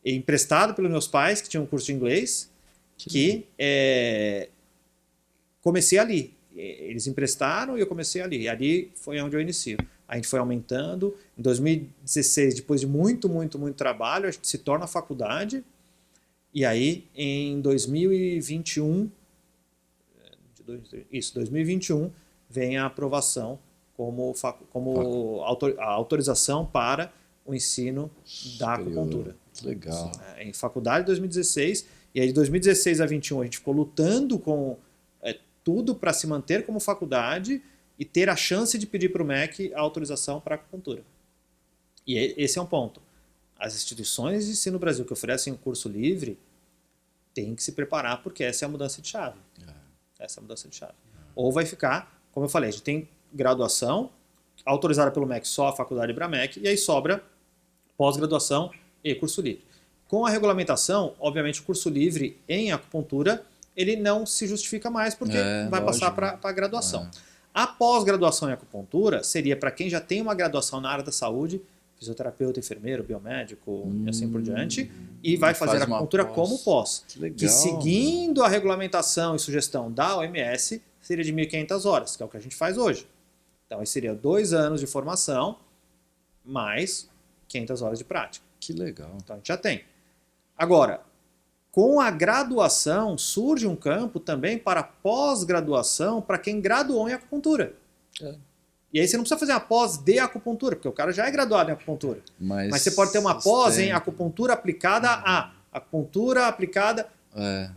S4: emprestado pelos meus pais, que tinham um curso de inglês, que comecei ali. Eles emprestaram e eu comecei ali. E ali foi onde eu inicio. A gente foi aumentando. Em 2016, depois de muito trabalho, a gente se torna faculdade. E aí, em 2021, 2021, vem a aprovação como a autorização para o ensino da acupuntura.
S1: Legal.
S4: Em faculdade, 2016, e aí de 2016 a 21 a gente ficou lutando com tudo para se manter como faculdade e ter a chance de pedir para o MEC a autorização para a acupuntura. E esse é um ponto. As instituições de ensino no Brasil que oferecem o curso livre têm que se preparar, porque essa é a mudança de chave. Essa é a mudança de chave. Ou vai ficar, como eu falei, a gente tem graduação autorizada pelo MEC, só a faculdade IBRAMEC, e aí sobra pós-graduação e curso livre. Com a regulamentação, obviamente o curso livre em acupuntura, ele não se justifica mais, porque vai passar para a graduação. A pós-graduação em acupuntura seria para quem já tem uma graduação na área da saúde, fisioterapeuta, enfermeiro, biomédico e assim por diante, e vai fazer a acupuntura como pós. Que seguindo a regulamentação e sugestão da OMS, seria de 1.500 horas, que é o que a gente faz hoje. Então, aí seria 2 anos de formação, mais 500 horas de prática.
S1: Que legal.
S4: Então, a gente já tem. Agora, com a graduação, surge um campo também para pós-graduação para quem graduou em acupuntura. E aí você não precisa fazer uma pós de acupuntura, porque o cara já é graduado em acupuntura. Mas você pode ter uma pós em acupuntura aplicada a acupuntura aplicada...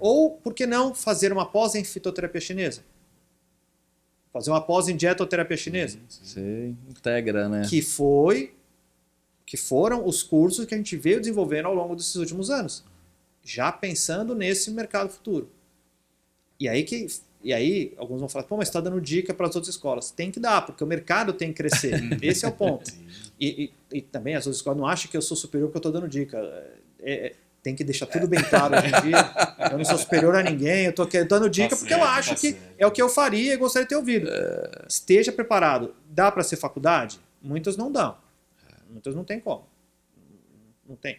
S4: Ou, por que não, fazer uma pós em fitoterapia chinesa? Fazer uma pós em dietoterapia chinesa.
S1: Você integra, né?
S4: Que foram os cursos que a gente veio desenvolvendo ao longo desses últimos anos. Já pensando nesse mercado futuro. E aí alguns vão falar, pô, mas você está dando dica para as outras escolas. Tem que dar, porque o mercado tem que crescer. Esse é o ponto. E também as outras escolas não acham que eu sou superior porque eu estou dando dica. Tem que deixar tudo bem claro hoje em dia. Eu não sou superior a ninguém, eu estou dando dica porque eu acho que é o que eu faria e gostaria de ter ouvido. Esteja preparado. Dá para ser faculdade? Muitas não dão. Muitas não tem como. Não tem.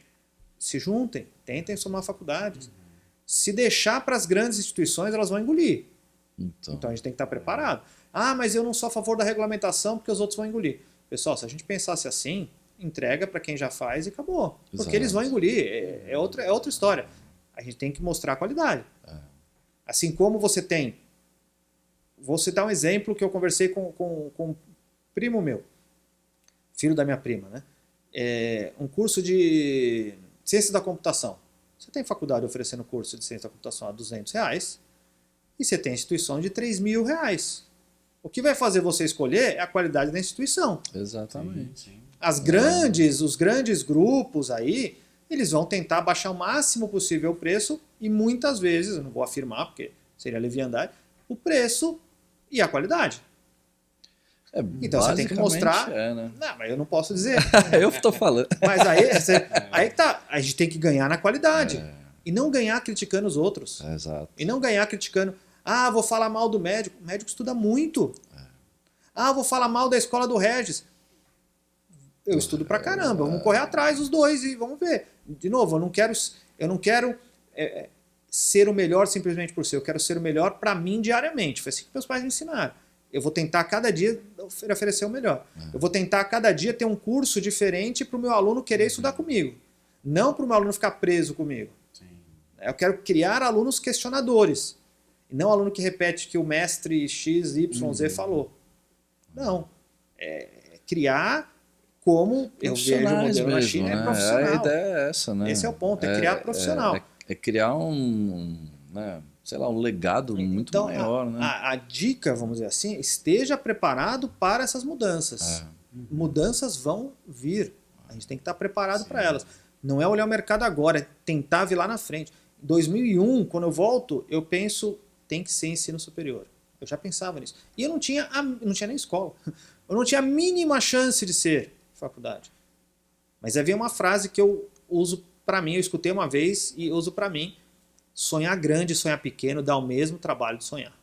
S4: Se juntem, tentem somar faculdades. Se deixar para as grandes instituições, elas vão engolir. Então a gente tem que estar preparado. Ah, mas eu não sou a favor da regulamentação porque os outros vão engolir. Pessoal, se a gente pensasse assim, entrega para quem já faz e acabou. Porque eles vão engolir. É outra história. A gente tem que mostrar a qualidade. Assim como você tem... Vou citar um exemplo que eu conversei com um primo meu, filho da minha prima, né? Um curso de ciência da computação. Você tem faculdade oferecendo curso de ciência da computação a R$200 e você tem instituição de R$3.000. O que vai fazer você escolher é a qualidade da instituição.
S1: Exatamente.
S2: Sim.
S4: Os grandes grupos aí, eles vão tentar baixar o máximo possível o preço e muitas vezes, eu não vou afirmar porque seria leviandade, o preço e a qualidade. Então você tem que mostrar...
S1: né?
S4: Não, mas eu não posso dizer.
S1: Eu estou falando.
S4: Mas aí que tá, a gente tem que ganhar na qualidade. E não ganhar criticando os outros.
S1: Exato.
S4: E não ganhar criticando... Ah, vou falar mal do médico. O médico estuda muito. Ah, vou falar mal da escola do Regis. Eu estudo pra caramba. Vamos correr atrás os dois e vamos ver. De novo, eu não quero ser o melhor simplesmente por ser. Eu quero ser o melhor pra mim diariamente. Foi assim que meus pais me ensinaram. Eu vou tentar cada dia oferecer o melhor. Eu vou tentar cada dia ter um curso diferente para o meu aluno querer estudar comigo. Não para o meu aluno ficar preso comigo.
S2: Sim.
S4: Eu quero criar alunos questionadores. E não aluno que repete que o mestre X, Y, Z falou. Não. Criar como eu vejo o modelo na China,
S1: né?
S4: profissional.
S1: A ideia é essa, né?
S4: Esse é o ponto, é criar profissional.
S1: É criar sei lá, um legado muito maior, né?
S4: A dica, vamos dizer assim, esteja preparado para essas mudanças. Mudanças vão vir. A gente tem que estar preparado para elas. Não é olhar o mercado agora, é tentar vir lá na frente. Em 2001, quando eu volto, eu penso, tem que ser ensino superior. Eu já pensava nisso. E eu não tinha nem escola. Eu não tinha a mínima chance de ser faculdade. Mas havia uma frase que eu uso para mim, eu escutei uma vez e uso para mim. Sonhar grande e sonhar pequeno dá o mesmo trabalho de sonhar.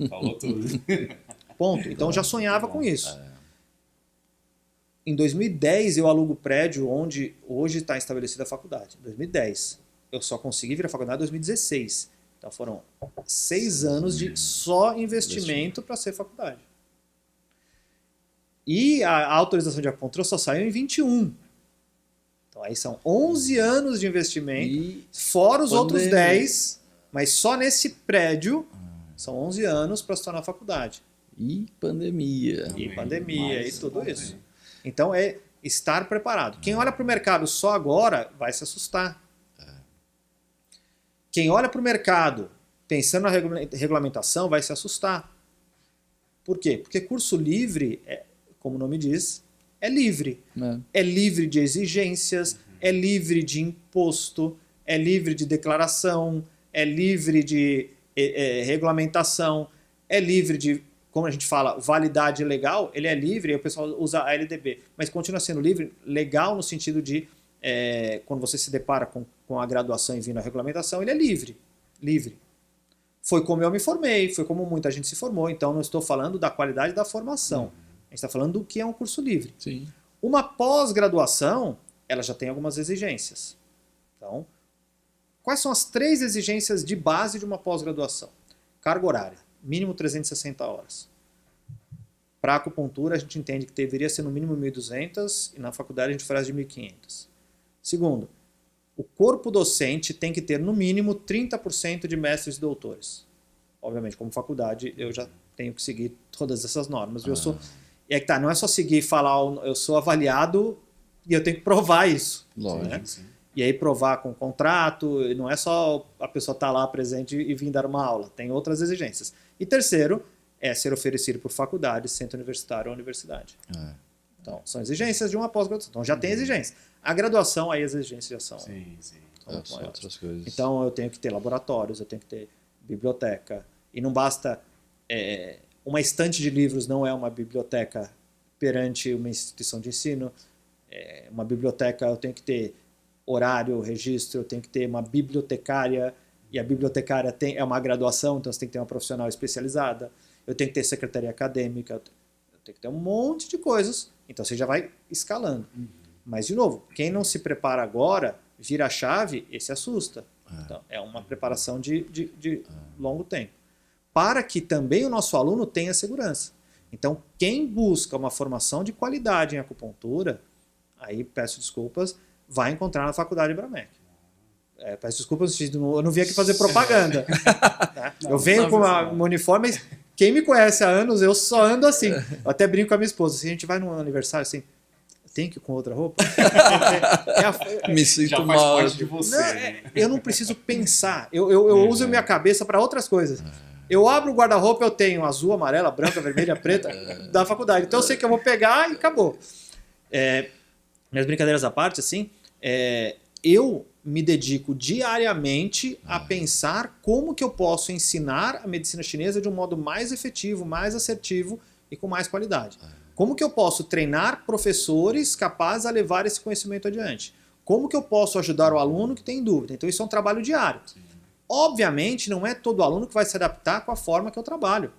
S2: Falou tudo.
S4: Ponto. Então eu já sonhava com isso. Em 2010 eu alugo o prédio onde hoje está estabelecida a faculdade. Em 2010. Eu só consegui vir à faculdade em 2016. Então foram 6 anos de só investimento para ser faculdade. E a autorização de acupuntura só saiu em 21. Então Então aí são 11 anos de investimento,
S1: E
S4: fora os outros
S1: pandemia.
S4: 10, mas só nesse prédio são 11 anos para se tornar faculdade.
S1: pandemia.
S4: E
S2: Também,
S4: pandemia
S2: mais
S4: e tudo
S2: também.
S4: isso. Então é estar preparado. Quem olha para o mercado só agora vai se assustar. Quem olha para o mercado pensando na regulamentação vai se assustar. Por quê? Porque curso livre, como o nome diz, é livre. É livre de exigências, é livre de imposto, é livre de declaração, é livre de regulamentação, é livre de, como a gente fala, validade legal, ele é livre, aí o pessoal usa a LDB, mas continua sendo livre, legal no sentido de, quando você se depara com a graduação e vindo a regulamentação, ele é livre. Livre. Foi como eu me formei, foi como muita gente se formou, então não estou falando da qualidade da formação. A gente está falando do que é um curso livre.
S1: Sim.
S4: Uma pós-graduação, ela já tem algumas exigências. Então, quais são as 3 exigências de base de uma pós-graduação? Carga horária, mínimo 360 horas. Para acupuntura, a gente entende que deveria ser no mínimo 1.200 e na faculdade a gente faz de 1.500. Segundo, o corpo docente tem que ter no mínimo 30% de mestres e doutores. Obviamente, como faculdade, eu já tenho que seguir todas essas normas. Eu sou, não é só seguir e falar, eu sou avaliado e eu tenho que provar isso.
S1: Lógico.
S4: Né?
S2: Sim.
S4: E aí provar com contrato, não é só a pessoa estar lá presente e vir dar uma aula, tem outras exigências. E terceiro, é ser oferecido por faculdade, centro universitário ou universidade. Então, são exigências de uma pós-graduação. Então, já tem exigência. A graduação, aí as exigências já são,
S2: Sim.
S4: são
S1: São
S4: muito maiores.
S1: outras coisas.
S4: Então, eu tenho que ter laboratórios, eu tenho que ter biblioteca. E não basta... uma estante de livros não é uma biblioteca perante uma instituição de ensino. Uma biblioteca, eu tenho que ter horário, registro, eu tenho que ter uma bibliotecária, e a bibliotecária é uma graduação, então você tem que ter uma profissional especializada. Eu tenho que ter secretaria acadêmica, eu tenho que ter um monte de coisas. Então você já vai escalando. Mas, de novo, quem não se prepara agora, vira a chave e se assusta. Então, é uma preparação de longo tempo. Para que também o nosso aluno tenha segurança. Então, quem busca uma formação de qualidade em acupuntura, aí peço desculpas, vai encontrar na faculdade Bramec. Peço desculpas, eu não vim aqui fazer propaganda. Tá? Eu venho com um uniforme, mas quem me conhece há anos, eu só ando assim. Eu até brinco com a minha esposa, se a gente vai num aniversário assim, tem que ir com outra roupa?
S1: Me sinto
S2: Já faz
S1: mal.
S2: parte de você.
S4: Não, eu não preciso pensar. Eu uso minha cabeça para outras coisas. Eu abro o guarda-roupa, eu tenho azul, amarela, branca, vermelha, preta da faculdade. Então eu sei que eu vou pegar e acabou. Minhas brincadeiras à parte, assim, eu me dedico diariamente a pensar como que eu posso ensinar a medicina chinesa de um modo mais efetivo, mais assertivo e com mais qualidade. Como que eu posso treinar professores capazes a levar esse conhecimento adiante? Como que eu posso ajudar o aluno que tem dúvida? Então isso é um trabalho diário. Obviamente não é todo aluno que vai se adaptar com a forma que eu trabalho.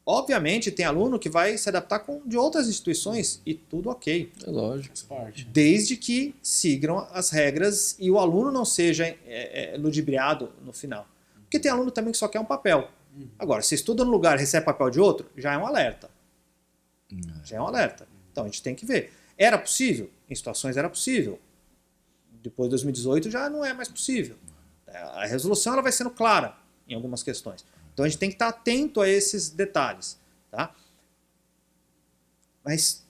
S4: Obviamente tem aluno que vai se adaptar de outras instituições e tudo ok.
S1: É lógico.
S2: Faz parte.
S4: Desde que sigam as regras e o aluno não seja ludibriado no final. Porque tem aluno também que só quer um papel. Agora, se estuda no lugar e recebe papel de outro, já é um alerta. Já é um alerta. Então a gente tem que ver. Era possível? Em situações era possível. Depois de 2018 já não é mais possível. A resolução ela vai sendo clara em algumas questões. Então a gente tem que estar atento a esses detalhes. Tá? Mas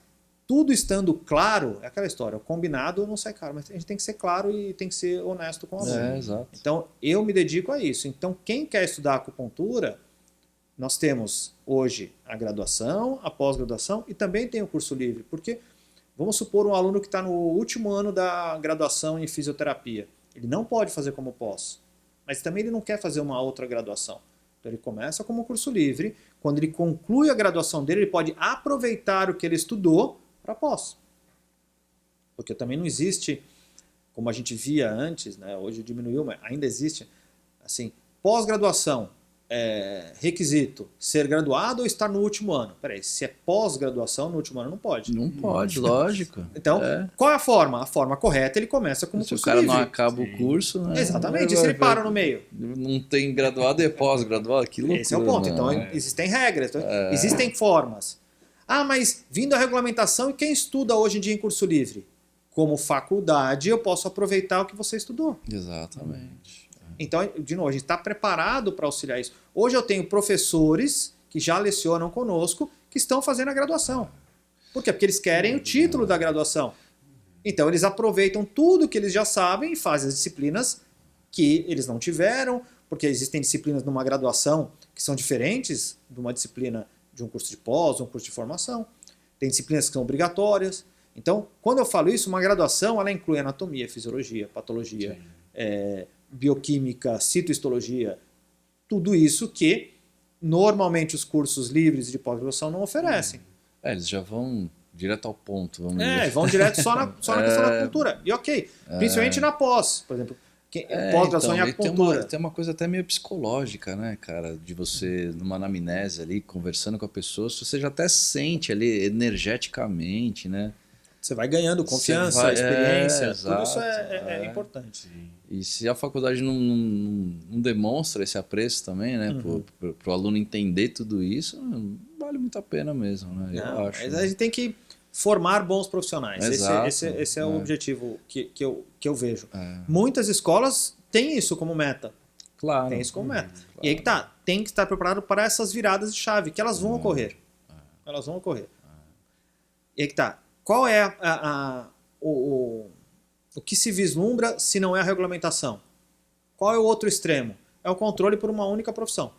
S4: tudo estando claro, é aquela história, o combinado não sai caro, mas a gente tem que ser claro e tem que ser honesto com o aluno.
S1: Exato.
S4: Então eu me dedico a isso. Então quem quer estudar acupuntura, nós temos hoje a graduação, a pós-graduação e também tem o curso livre. Porque vamos supor um aluno que está no último ano da graduação em fisioterapia. Ele não pode fazer como pós, mas também ele não quer fazer uma outra graduação. Então ele começa como curso livre, quando ele conclui a graduação dele, ele pode aproveitar o que ele estudou para pós. Porque também não existe, como a gente via antes, né, hoje diminuiu, mas ainda existe, assim, pós-graduação, requisito, ser graduado ou estar no último ano? Peraí, se é pós-graduação, no último ano não pode.
S1: Não pode, lógico.
S4: Então, qual é a forma? A forma correta, ele começa como
S1: Se
S4: curso
S1: o cara
S4: livre.
S1: não acaba o curso, né?
S4: Exatamente, e se ele para no meio?
S1: Não tem graduado e pós-graduado, que loucura.
S4: Esse é o ponto.
S1: né?
S4: Então, existem regras, existem formas. Ah, mas vindo a regulamentação, e quem estuda hoje em dia em curso livre? como faculdade, eu posso aproveitar o que você estudou.
S1: Exatamente.
S4: Então, de novo, a gente está preparado para auxiliar isso. Hoje eu tenho professores que já lecionam conosco que estão fazendo a graduação. Por quê? Porque eles querem o título da graduação. Então, eles aproveitam tudo que eles já sabem e fazem as disciplinas que eles não tiveram, porque existem disciplinas numa graduação que são diferentes de uma disciplina de um curso de pós, um curso de formação. Tem disciplinas que são obrigatórias. Então, quando eu falo isso, uma graduação ela inclui anatomia, fisiologia, patologia, bioquímica, citohistologia, tudo isso que normalmente os cursos livres de pós-graduação não oferecem.
S1: Eles já vão direto ao ponto. Vamos dizer.
S4: Vão direto só na questão da cultura. E ok, principalmente na pós, por exemplo. Pós-graduação em acupuntura.
S1: Tem uma coisa até meio psicológica, né, cara? De você, numa anamnese ali, conversando com a pessoa, você já até sente ali energeticamente, né?
S4: Você vai ganhando confiança, experiência, tudo isso
S1: exato,
S4: é importante.
S2: Sim.
S1: E se a faculdade não demonstra esse apreço também, né? Pro aluno entender tudo isso, vale muito a pena mesmo, né? Eu acho.
S4: Mas
S1: né?
S4: a gente tem que formar bons profissionais.
S1: Exato,
S4: Esse é o objetivo que eu vejo. Muitas escolas têm isso como meta.
S1: Claro.
S4: Tem isso como meta. E aí que tá, tem que estar preparado para essas viradas de chave, que elas vão ocorrer. Elas vão ocorrer. E aí que tá. Qual é o que se vislumbra se não é a regulamentação? Qual é o outro extremo? É o controle por uma única profissão.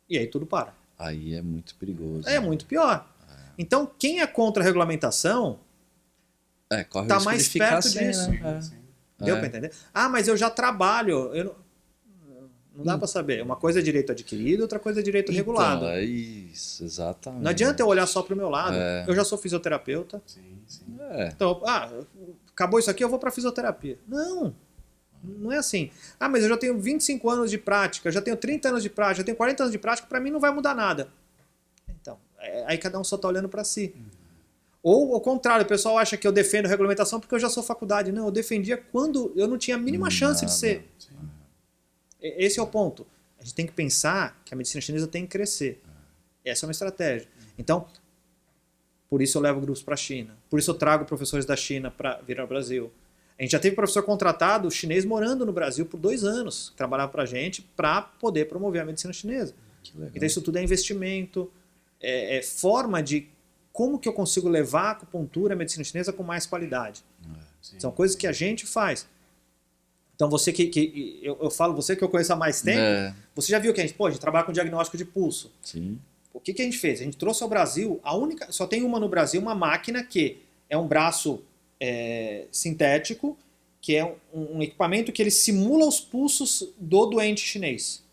S4: E aí tudo para.
S1: Aí é muito perigoso.
S4: É muito pior. Então, quem é contra a regulamentação
S1: corre o
S4: está
S1: risco
S4: mais
S1: de ficar
S4: perto
S1: sem,
S4: disso.
S1: né?
S4: Deu para entender? Mas eu já trabalho. Não dá para saber. Uma coisa é direito adquirido, outra coisa é direito regulado.
S1: É isso, exatamente.
S4: Não adianta eu olhar só para o meu lado. Eu já sou fisioterapeuta.
S2: Sim.
S4: Então, acabou isso aqui, eu vou para fisioterapia. Não é assim. Mas eu já tenho 25 anos de prática, já tenho 30 anos de prática, já tenho 40 anos de prática, para mim não vai mudar nada. Então, aí cada um só está olhando para si. Ou, ao contrário, o pessoal acha que eu defendo regulamentação porque eu já sou faculdade. Não, eu defendia quando eu não tinha a mínima chance de ser. Esse é o ponto. A gente tem que pensar que a medicina chinesa tem que crescer. Essa é uma estratégia. Então, por isso eu levo grupos para a China. Por isso eu trago professores da China para vir ao Brasil. A gente já teve professor contratado chinês morando no Brasil por 2 anos, que trabalhava para a gente para poder promover a medicina chinesa. Então isso tudo é investimento, é forma de como que eu consigo levar a acupuntura, a medicina chinesa com mais qualidade. São coisas que a gente faz. Então você eu falo, você que eu conheço há mais tempo, você já viu que a gente trabalha com diagnóstico de pulso.
S1: Sim.
S4: O que a gente fez? A gente trouxe ao Brasil, só tem uma no Brasil, uma máquina que é um braço sintético, que é um equipamento que ele simula os pulsos do doente chinês.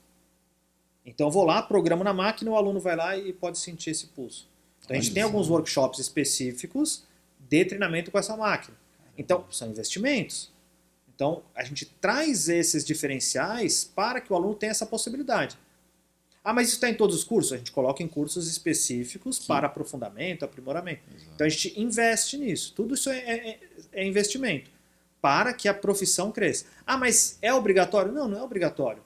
S4: Então eu vou lá, programo na máquina, o aluno vai lá e pode sentir esse pulso. Então a gente tem alguns workshops específicos de treinamento com essa máquina. Então são investimentos. Então a gente traz esses diferenciais para que o aluno tenha essa possibilidade. Mas isso está em todos os cursos? A gente coloca em cursos específicos para aprofundamento, aprimoramento. Exato. Então a gente investe nisso. Tudo isso é investimento para que a profissão cresça. Mas é obrigatório? Não é obrigatório.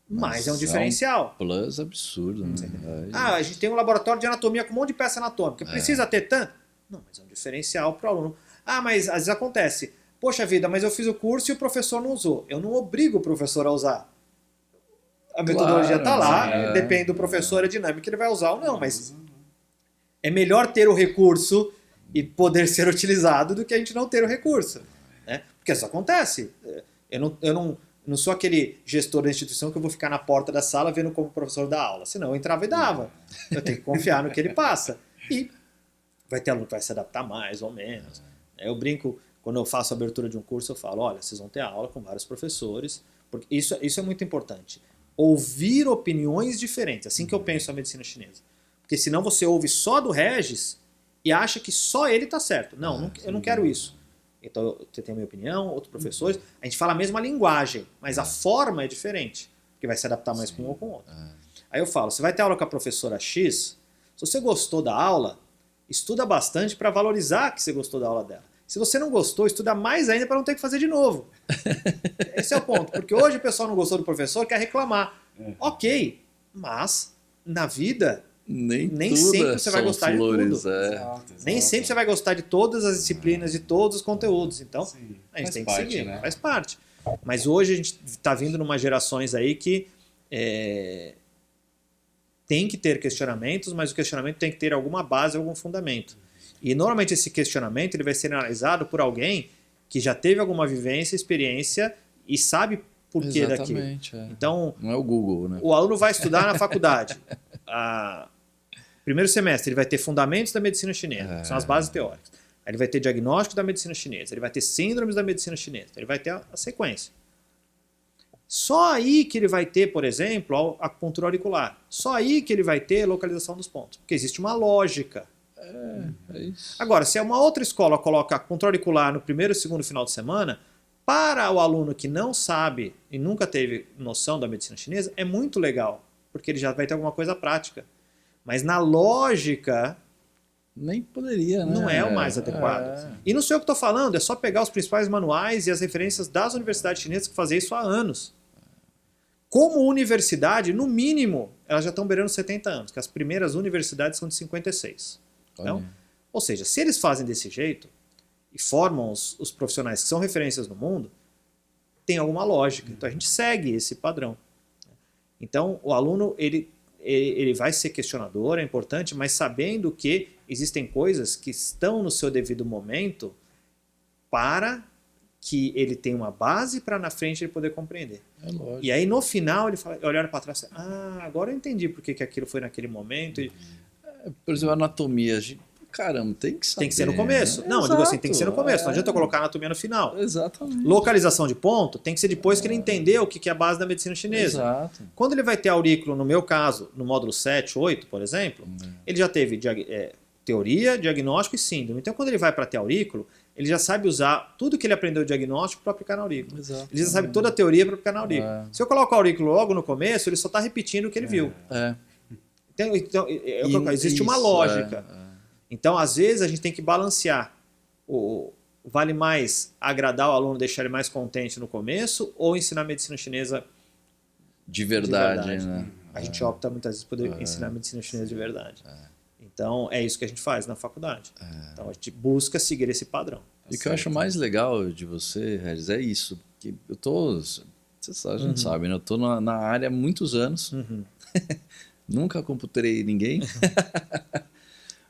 S4: Mas é um diferencial.
S1: É um plus absurdo. Né?
S4: A gente tem um laboratório de anatomia com um monte de peça anatômica. Precisa ter tanto? Não, mas é um diferencial para o aluno. Mas às vezes acontece. Poxa vida, mas eu fiz o curso e o professor não usou. Eu não obrigo o professor a usar. A metodologia está lá, depende do professor, a dinâmica que ele vai usar ou não, mas é melhor ter o recurso e poder ser utilizado do que a gente não ter o recurso. Né? Porque isso acontece. Eu não sou aquele gestor da instituição que eu vou ficar na porta da sala vendo como o professor dá aula. Senão eu entrava e dava. Eu tenho que confiar no que ele passa. E vai ter aluno que vai se adaptar mais ou menos. Eu brinco, quando eu faço a abertura de um curso, eu falo, olha, vocês vão ter aula com vários professores, porque isso é muito importante. Ouvir opiniões diferentes, assim que eu penso a medicina chinesa. Porque senão você ouve só do Regis e acha que só ele está certo. Não, eu não quero isso. Então eu tenho a minha opinião, outros professores, a gente fala a mesma linguagem, mas a forma é diferente, que vai se adaptar mais com um ou com o outro. Aí eu falo, você vai ter aula com a professora X, se você gostou da aula, estuda bastante para valorizar que você gostou da aula dela. Se você não gostou, estuda mais ainda para não ter que fazer de novo. Esse é o ponto. Porque hoje o pessoal não gostou do professor, quer reclamar. Ok, mas na vida
S1: Nem tudo
S4: sempre
S1: é
S4: você vai
S1: só
S4: gostar de
S1: flores,
S4: tudo.
S1: é.
S2: Exato,
S4: Nem
S2: exato.
S4: sempre você vai gostar de todas as disciplinas, de todos os conteúdos. Então,
S2: Sim,
S4: a gente
S2: faz
S4: tem que
S2: parte,
S4: seguir,
S2: né?
S4: faz parte. Mas hoje a gente está vindo numa gerações aí que tem que ter questionamentos, mas o questionamento tem que ter alguma base, algum fundamento. E normalmente esse questionamento ele vai ser analisado por alguém que já teve alguma vivência, experiência e sabe por que daquilo.
S1: Exatamente, é.
S4: Então,
S1: Não é o Google, né?
S4: o aluno vai estudar na faculdade. Primeiro semestre ele vai ter fundamentos da medicina chinesa, que são as bases teóricas. Aí ele vai ter diagnóstico da medicina chinesa, ele vai ter síndromes da medicina chinesa, ele vai ter a sequência. Só aí que ele vai ter, por exemplo, a acupuntura auricular. Só aí que ele vai ter localização dos pontos, porque existe uma lógica.
S1: É isso.
S4: Agora, se uma outra escola coloca acupuntura auricular no primeiro e segundo final de semana, para o aluno que não sabe e nunca teve noção da medicina chinesa, é muito legal, porque ele já vai ter alguma coisa prática. Mas na lógica,
S1: Nem poderia, né?
S4: não é o mais adequado. E não sei o que estou falando, é só pegar os principais manuais e as referências das universidades chinesas que fazem isso há anos. Como universidade, no mínimo, elas já estão beirando 70 anos, que as primeiras universidades são de 56. Então, ou seja, se eles fazem desse jeito e formam os profissionais que são referências no mundo, tem alguma lógica. Então a gente segue esse padrão. Então o aluno ele vai ser questionador, é importante, mas sabendo que existem coisas que estão no seu devido momento para que ele tenha uma base para na frente ele poder compreender.
S1: É lógico.
S4: E aí no final ele olha para trás, agora eu entendi por que aquilo foi naquele momento.
S1: Por exemplo, anatomia. Caramba, tem que saber.
S4: Tem que ser no começo.
S1: Né?
S4: Não, eu digo assim, tem que ser no começo. Não adianta eu colocar anatomia no final.
S1: Exatamente.
S4: Localização de ponto tem que ser depois que ele entender o que é a base da medicina chinesa.
S1: Exato.
S4: Quando ele vai ter aurículo, no meu caso, no módulo 7, 8, por exemplo, ele já teve teoria, diagnóstico e síndrome. Então, quando ele vai para ter aurículo, ele já sabe usar tudo que ele aprendeu de diagnóstico para aplicar na aurículo.
S1: Exato.
S4: Ele já sabe toda a teoria para aplicar na aurículo. Se eu coloco o aurículo logo no começo, ele só está repetindo o que ele viu. Então, existe uma lógica. Então, às vezes, a gente tem que balancear. Vale mais agradar o aluno, deixar ele mais contente no começo, ou ensinar medicina chinesa
S1: de verdade, né?
S4: A gente opta muitas vezes por ensinar medicina chinesa de verdade. Então, é isso que a gente faz na faculdade. Então, a gente busca seguir esse padrão.
S1: E o que eu acho mais legal de você, Regis, é isso. Que eu tô... A gente sabe, né? Eu tô na área há muitos anos. Nunca computerei ninguém.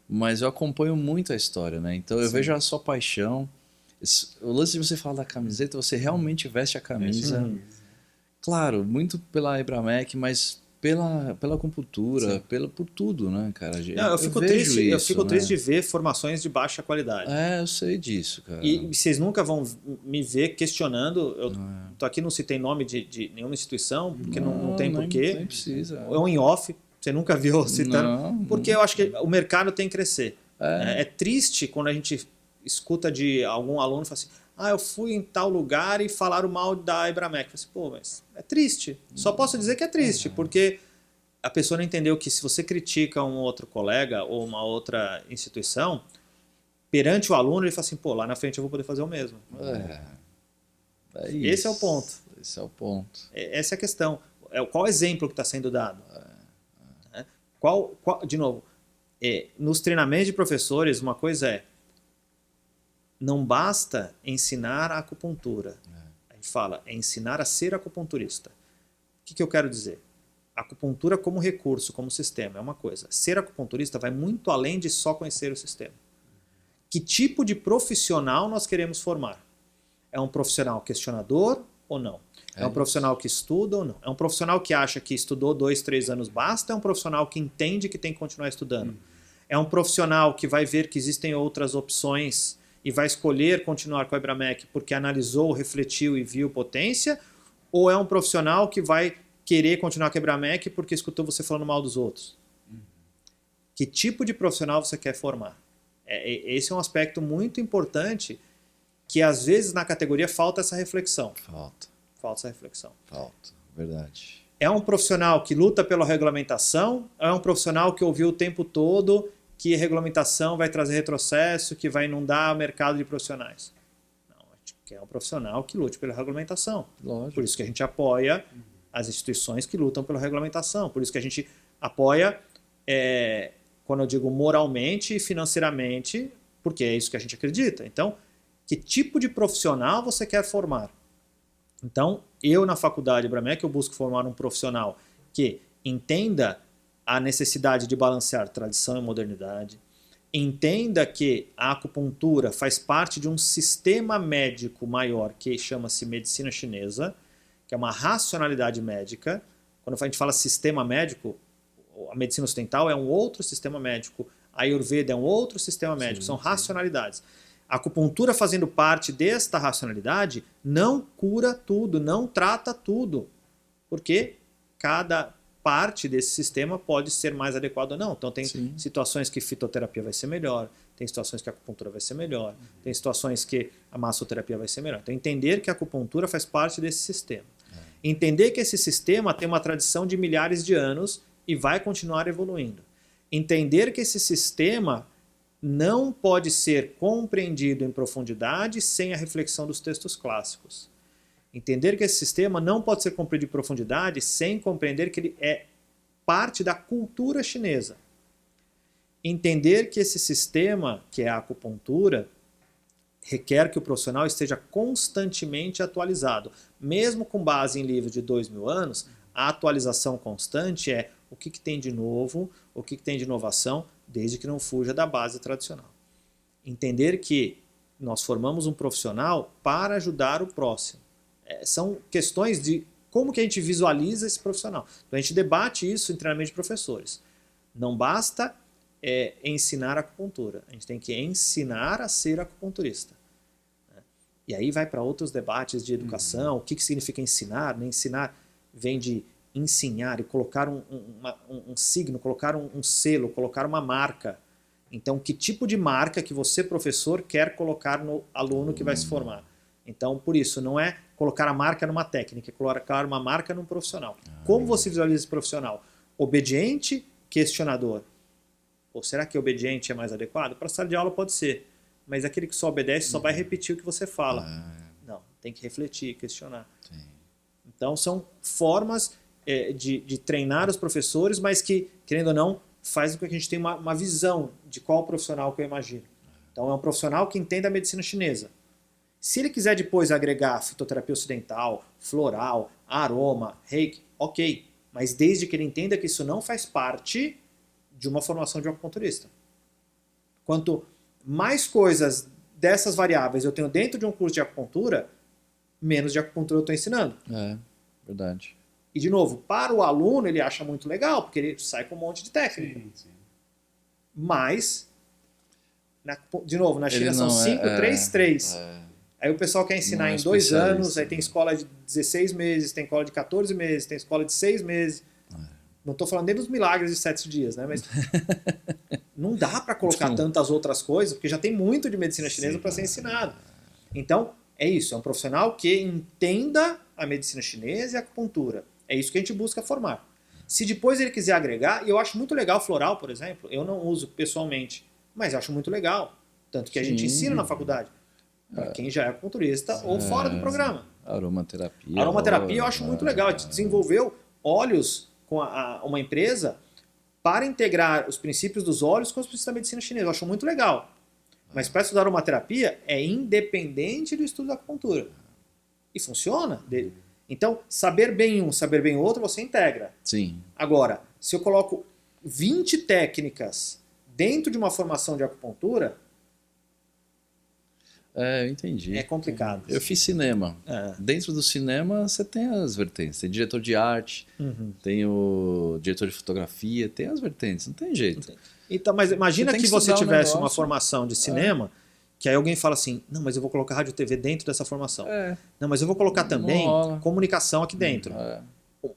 S1: Mas eu acompanho muito a história, né? Então eu vejo a sua paixão. O lance de você falar da camiseta, você realmente veste a camisa. Claro, muito pela Ibramec, mas pela acupuntura, por tudo, né, cara?
S4: Não, eu fico triste de ver formações de baixa qualidade.
S1: Eu sei disso, cara.
S4: E vocês nunca vão me ver questionando. Eu tô aqui, não citei nome de nenhuma instituição, porque não tem porquê.
S1: Nem precisa.
S4: É um in-off. Você nunca viu citando? Porque eu acho que o mercado tem que crescer. É triste quando a gente escuta de algum aluno e fala assim: eu fui em tal lugar e falaram mal da Ibramec. Eu falo assim, mas é triste. Só posso dizer que é triste, porque a pessoa não entendeu que se você critica um outro colega ou uma outra instituição, perante o aluno ele fala assim, lá na frente eu vou poder fazer o mesmo. Esse é o ponto.
S1: Esse é o ponto.
S4: Essa é a questão. Qual exemplo que está sendo dado? De novo, nos treinamentos de professores, uma coisa não basta ensinar a acupuntura. A gente fala, ensinar a ser acupunturista. O que eu quero dizer? Acupuntura como recurso, como sistema, é uma coisa. Ser acupunturista vai muito além de só conhecer o sistema. Que tipo de profissional nós queremos formar? É um profissional questionador ou não? É um profissional que estuda ou não? É um profissional que acha que estudou 2, 3 anos basta? É um profissional que entende que tem que continuar estudando? É um profissional que vai ver que existem outras opções e vai escolher continuar com a Ibramec porque analisou, refletiu e viu potência? Ou é um profissional que vai querer continuar com a Ibramec porque escutou você falando mal dos outros? Que tipo de profissional você quer formar? Esse é um aspecto muito importante que às vezes na categoria falta essa reflexão. Falta essa reflexão.
S1: Verdade.
S4: É um profissional que luta pela regulamentação? É um profissional que ouviu o tempo todo que a regulamentação vai trazer retrocesso, que vai inundar o mercado de profissionais? Não, a gente quer um profissional que lute pela regulamentação.
S1: Lógico.
S4: Por isso que a gente apoia as instituições que lutam pela regulamentação. Por isso que a gente apoia quando eu digo moralmente e financeiramente, porque é isso que a gente acredita. Então, que tipo de profissional você quer formar? Então, eu na faculdade Bramec, eu busco formar um profissional que entenda a necessidade de balancear tradição e modernidade, entenda que a acupuntura faz parte de um sistema médico maior que chama-se medicina chinesa, que é uma racionalidade médica. Quando a gente fala sistema médico, a medicina ocidental é um outro sistema médico, a Ayurveda é um outro sistema médico, são racionalidades. A acupuntura, fazendo parte desta racionalidade, não cura tudo, não trata tudo, porque cada parte desse sistema pode ser mais adequado ou não. Então tem situações que fitoterapia vai ser melhor, tem situações que a acupuntura vai ser melhor, tem situações que a massoterapia vai ser melhor. Então entender que a acupuntura faz parte desse sistema. Entender que esse sistema tem uma tradição de milhares de anos e vai continuar evoluindo. Entender que esse sistema não pode ser compreendido em profundidade sem a reflexão dos textos clássicos. Entender que esse sistema não pode ser compreendido em profundidade sem compreender que ele é parte da cultura chinesa. Entender que esse sistema, que é a acupuntura, requer que o profissional esteja constantemente atualizado. Mesmo com base em livros de 2000 anos, a atualização constante é o que tem de novo, o que tem de inovação, desde que não fuja da base tradicional. Entender que nós formamos um profissional para ajudar o próximo. São questões de como que a gente visualiza esse profissional. Então a gente debate isso em treinamento de professores. Não basta ensinar acupuntura, a gente tem que ensinar a ser acupunturista. E aí vai para outros debates de educação, o que significa ensinar, né? Ensinar vem de ensinar e colocar um signo, colocar um selo, colocar uma marca. Então, que tipo de marca que você, professor, quer colocar no aluno que vai se formar? Então, por isso, não é colocar a marca numa técnica, é colocar uma marca num profissional. Como você visualiza esse profissional? Obediente, questionador. Ou será que obediente é mais adequado? Para a sala de aula pode ser, mas aquele que só obedece só vai repetir o que você fala. Não, tem que refletir, questionar. Sim. Então, são formas de treinar os professores, mas que, querendo ou não, faz com que a gente tenha uma visão de qual profissional que eu imagino. Então, é um profissional que entende a medicina chinesa. Se ele quiser depois agregar fitoterapia ocidental, floral, aroma, reiki, ok. Mas desde que ele entenda que isso não faz parte de uma formação de um acupunturista. Quanto mais coisas dessas variáveis eu tenho dentro de um curso de acupuntura, menos de acupuntura eu estou ensinando.
S1: Verdade.
S4: E, de novo, para o aluno ele acha muito legal, porque ele sai com um monte de técnica. Sim. Mas, de novo, na China são 5, 3, 3. Aí o pessoal quer ensinar em 2 anos, aí tem escola de 16 meses, tem escola de 14 meses, tem escola de 6 meses. Não estou falando nem dos milagres de 7 dias, né? Mas não dá para colocar tantas outras coisas, porque já tem muito de medicina chinesa para ser ensinado. Então, é isso, é um profissional que entenda a medicina chinesa e a acupuntura. É isso que a gente busca formar. Se depois ele quiser agregar, e eu acho muito legal floral, por exemplo, eu não uso pessoalmente, mas eu acho muito legal. Tanto que a gente ensina na faculdade. Para quem já é acupunturista ou fora do programa.
S1: Aromaterapia.
S4: Aromaterapia eu acho muito legal. A gente desenvolveu óleos com uma empresa para integrar os princípios dos óleos com os princípios da medicina chinesa. Eu acho muito legal. Mas para estudar aromaterapia é independente do estudo da acupuntura. E funciona. Então, saber bem um, saber bem o outro, você integra.
S1: Sim.
S4: Agora, se eu coloco 20 técnicas dentro de uma formação de acupuntura,
S1: eu entendi.
S4: É complicado.
S1: Eu fiz cinema. Dentro do cinema você tem as vertentes. Tem diretor de arte, tem o diretor de fotografia, tem as vertentes, não tem jeito.
S4: Então, mas imagina que você tivesse uma formação de cinema, que aí alguém fala assim, não, mas eu vou colocar rádio e TV dentro dessa formação. Não, mas eu vou colocar também comunicação aqui dentro.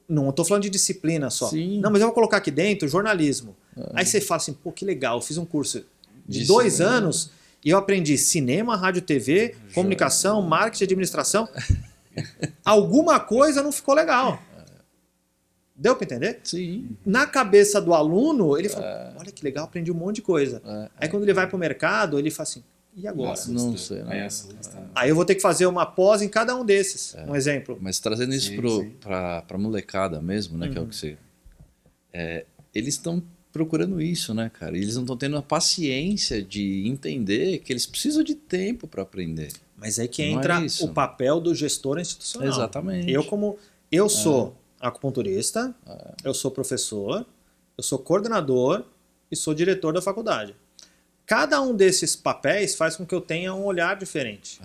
S4: Não estou falando de disciplina só.
S1: Sim.
S4: Não, mas eu vou colocar aqui dentro jornalismo. Aí você fala assim, pô, que legal, eu fiz um curso de 2 anos e eu aprendi cinema, rádio, TV, comunicação, marketing, administração. Alguma coisa não ficou legal. Deu para entender?
S1: Sim.
S4: Na cabeça do aluno, ele fala, olha que legal, aprendi um monte de coisa. Aí quando ele vai para o mercado, ele fala assim, e agora?
S1: Não sei.
S4: Aí eu vou ter que fazer uma pós em cada um desses, um exemplo.
S1: Mas trazendo isso para a molecada mesmo, né, que é o que você... eles estão procurando isso, né, cara? E eles não estão tendo a paciência de entender que eles precisam de tempo para aprender.
S4: Mas aí que
S1: Não é
S4: entra
S1: isso.
S4: o papel do gestor institucional.
S1: Exatamente.
S4: Eu sou acupunturista, eu sou professor, eu sou coordenador e sou diretor da faculdade. Cada um desses papéis faz com que eu tenha um olhar diferente.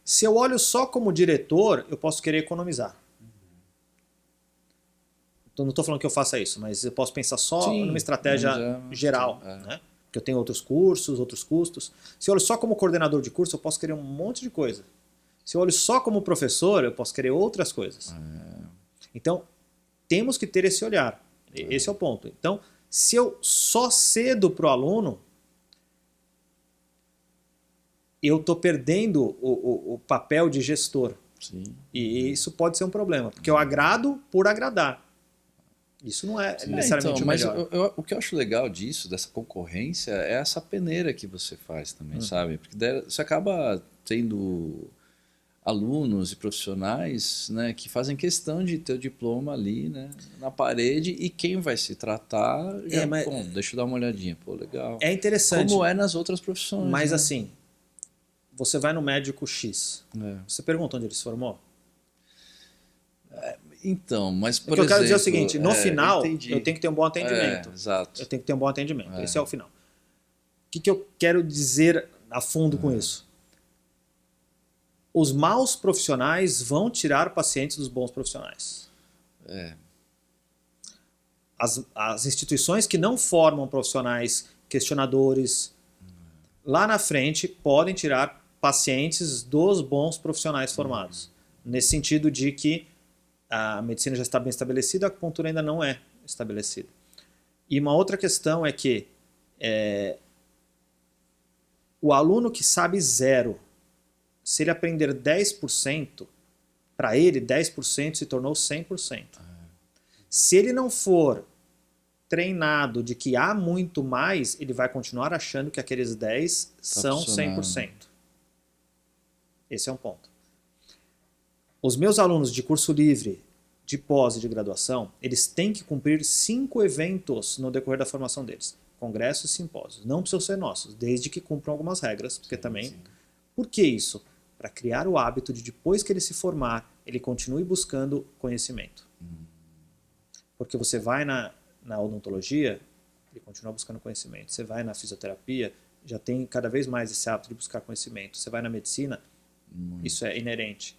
S4: Se eu olho só como diretor, eu posso querer economizar. Então, não estou falando que eu faça isso, mas eu posso pensar só
S1: Sim,
S4: numa estratégia geral, né? Porque eu tenho outros cursos, outros custos. Se eu olho só como coordenador de curso, eu posso querer um monte de coisa. Se eu olho só como professor, eu posso querer outras coisas. Então, temos que ter esse olhar. Esse é o ponto. Então, se eu só cedo para o aluno, eu estou perdendo o papel de gestor.
S1: Sim.
S4: E isso pode ser um problema, porque eu agrado por agradar. Isso não é necessariamente o melhor.
S1: Mas o que eu acho legal disso, dessa concorrência, é essa peneira que você faz também, sabe? Porque você acaba tendo alunos e profissionais, né, que fazem questão de ter o diploma ali, né, na parede, e quem vai se tratar, já, bom, deixa eu dar uma olhadinha, pô, legal.
S4: É interessante.
S1: Como é nas outras profissões.
S4: Mas
S1: né?
S4: assim, você vai no médico X, você pergunta onde ele se formou?
S1: Então, mas por
S4: o que eu quero dizer é o
S1: exemplo,
S4: seguinte, no final, eu tenho que ter um bom atendimento.
S1: Exato.
S4: Eu tenho que ter um bom atendimento, esse é o final. O que eu quero dizer a fundo com isso? Os maus profissionais vão tirar pacientes dos bons profissionais. As instituições que não formam profissionais questionadores, lá na frente, podem tirar pacientes dos bons profissionais formados. Nesse sentido de que a medicina já está bem estabelecida, a acupuntura ainda não é estabelecida. E uma outra questão é que o aluno que sabe 0, se ele aprender 10%, para ele 10% se tornou 100%. Se ele não for treinado de que há muito mais, ele vai continuar achando que aqueles 10 são 100%. Esse é um ponto. Os meus alunos de curso livre, de pós e de graduação, eles têm que cumprir 5 eventos no decorrer da formação deles. Congressos e simpósios. Não precisam ser nossos, desde que cumpram algumas regras, porque também... Por que isso? Para criar o hábito de, depois que ele se formar, ele continue buscando conhecimento. Porque você vai na odontologia, ele continua buscando conhecimento. Você vai na fisioterapia, já tem cada vez mais esse hábito de buscar conhecimento. Você vai na medicina, isso é inerente.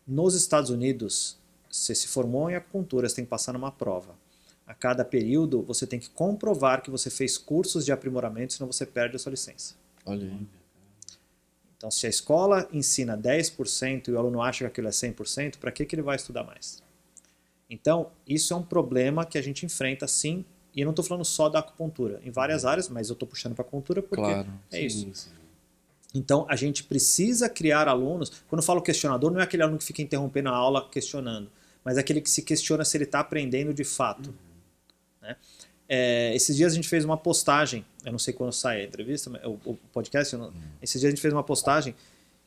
S4: Nos Estados Unidos, você se formou em acupuntura, você tem que passar numa prova. A cada período, você tem que comprovar que você fez cursos de aprimoramento, senão você perde a sua licença.
S1: Olha aí.
S4: Então, se a escola ensina 10% e o aluno acha que aquilo é 100%, para que ele vai estudar mais? Então, isso é um problema que a gente enfrenta, sim, e eu não estou falando só da acupuntura, em várias áreas, mas eu estou puxando para a acupuntura porque isso. Sim. Então, a gente precisa criar alunos. Quando eu falo questionador, não é aquele aluno que fica interrompendo a aula questionando, mas é aquele que se questiona se ele está aprendendo de fato. Né? Esses dias a gente fez uma postagem, eu não sei quando sai a entrevista, o podcast, esses dias a gente fez uma postagem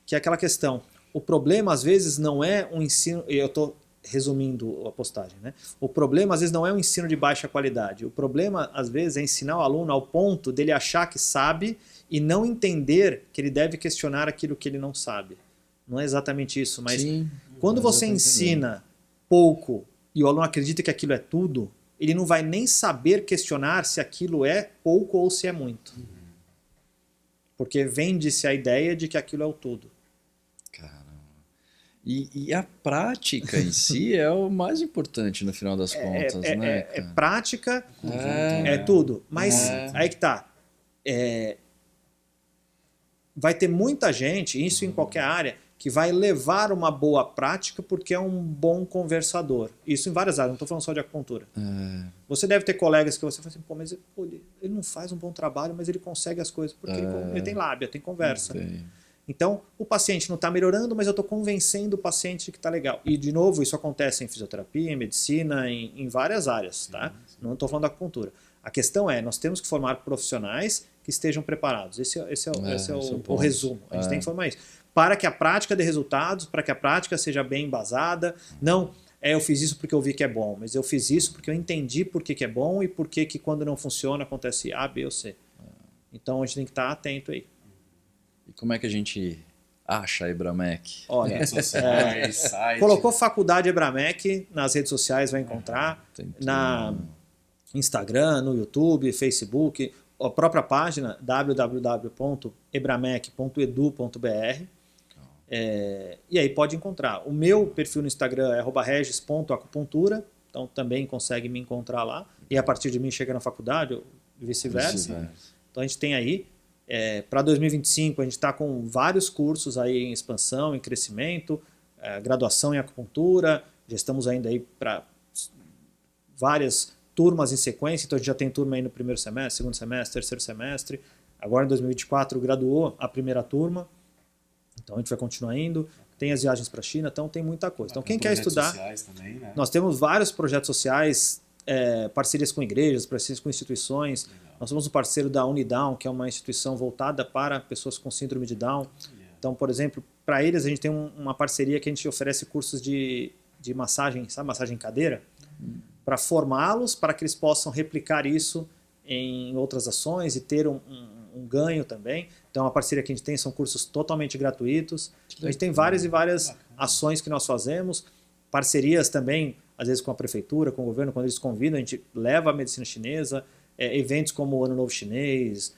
S4: que é aquela questão. O problema, às vezes, não é um ensino... Eu estou resumindo a postagem, né? O problema, às vezes, não é um ensino de baixa qualidade. O problema, às vezes, é ensinar o aluno ao ponto dele achar que sabe e não entender que ele deve questionar aquilo que ele não sabe. Não é exatamente isso, mas quando você ensina pouco e o aluno acredita que aquilo é tudo, ele não vai nem saber questionar se aquilo é pouco ou se é muito. Porque vende-se a ideia de que aquilo é o tudo.
S1: Caramba. E a prática em si é o mais importante no final das contas, né?
S4: É prática, é tudo. Mas aí que tá. Vai ter muita gente, isso em qualquer área, que vai levar uma boa prática porque é um bom conversador. Isso em várias áreas, não estou falando só de acupuntura. Você deve ter colegas que você fala assim, pô, mas ele não faz um bom trabalho, mas ele consegue as coisas, porque ele tem lábia, tem conversa. Então, o paciente não está melhorando, mas eu estou convencendo o paciente que está legal. E, de novo, isso acontece em fisioterapia, em medicina, em várias áreas. Tá? Não estou falando da acupuntura. A questão é, nós temos que formar profissionais que estejam preparados. Esse é o resumo. A gente tem que formar isso. Para que a prática dê resultados, para que a prática seja bem embasada. Não, eu fiz isso porque eu vi que é bom, mas eu fiz isso porque eu entendi por que é bom e por que quando não funciona acontece A, B ou C. Então a gente tem que estar atento aí.
S1: E como é que a gente acha a Ebramec?
S4: Olha,
S2: Redes sociais, site.
S4: colocou Faculdade Ebramec nas redes sociais, vai encontrar.
S1: Tem tudo.
S4: Na Instagram, no YouTube, Facebook, a própria página www.ebramec.edu.br. E aí pode encontrar. O meu perfil no Instagram é @regis.acupuntura, então também consegue me encontrar lá. E a partir de mim chega na faculdade, ou vice-versa. Então a gente tem aí. Para 2025 a gente está com vários cursos aí em expansão, em crescimento, graduação em acupuntura, já estamos ainda aí para várias turmas em sequência, então a gente já tem turma aí no primeiro semestre, segundo semestre, terceiro semestre. Agora em 2024 graduou a primeira turma, então a gente vai continuar indo. Tem as viagens para a China, então tem muita coisa. Então quem quer estudar,
S2: também, né?
S4: nós temos vários projetos sociais, parcerias com igrejas, parcerias com instituições.
S2: Legal.
S4: Nós somos um parceiro da Unidown, que é uma instituição voltada para pessoas com síndrome de Down. Então, por exemplo, para eles a gente tem uma parceria que a gente oferece cursos de massagem, sabe, massagem em cadeira, para formá-los, para que eles possam replicar isso em outras ações e ter um ganho também. Então, a parceria que a gente tem são cursos totalmente gratuitos. A gente tem várias e várias ações que nós fazemos, parcerias também, às vezes com a prefeitura, com o governo, quando eles convidam, a gente leva a medicina chinesa, eventos como o Ano Novo Chinês,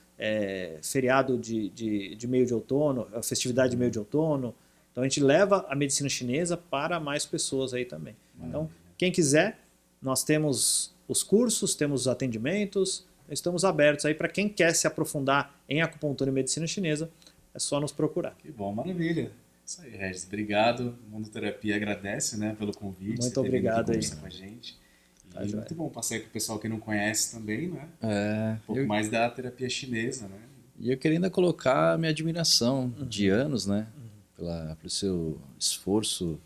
S4: feriado de meio de outono, festividade de meio de outono. Então a gente leva a medicina chinesa para mais pessoas aí também. Então, quem quiser, nós temos os cursos, temos os atendimentos, estamos abertos aí para quem quer se aprofundar em acupuntura e medicina chinesa, é só nos procurar.
S2: Que bom, maravilha. Isso aí, Regis. Obrigado. O Mundo Terapia agradece, né, pelo convite.
S4: Muito obrigado aí.
S2: Com a gente. E muito bom passar aí para o pessoal que não conhece também, né? Um pouco
S1: eu,
S2: mais da terapia chinesa, né?
S1: E eu queria ainda colocar a minha admiração de anos, né? Pelo seu esforço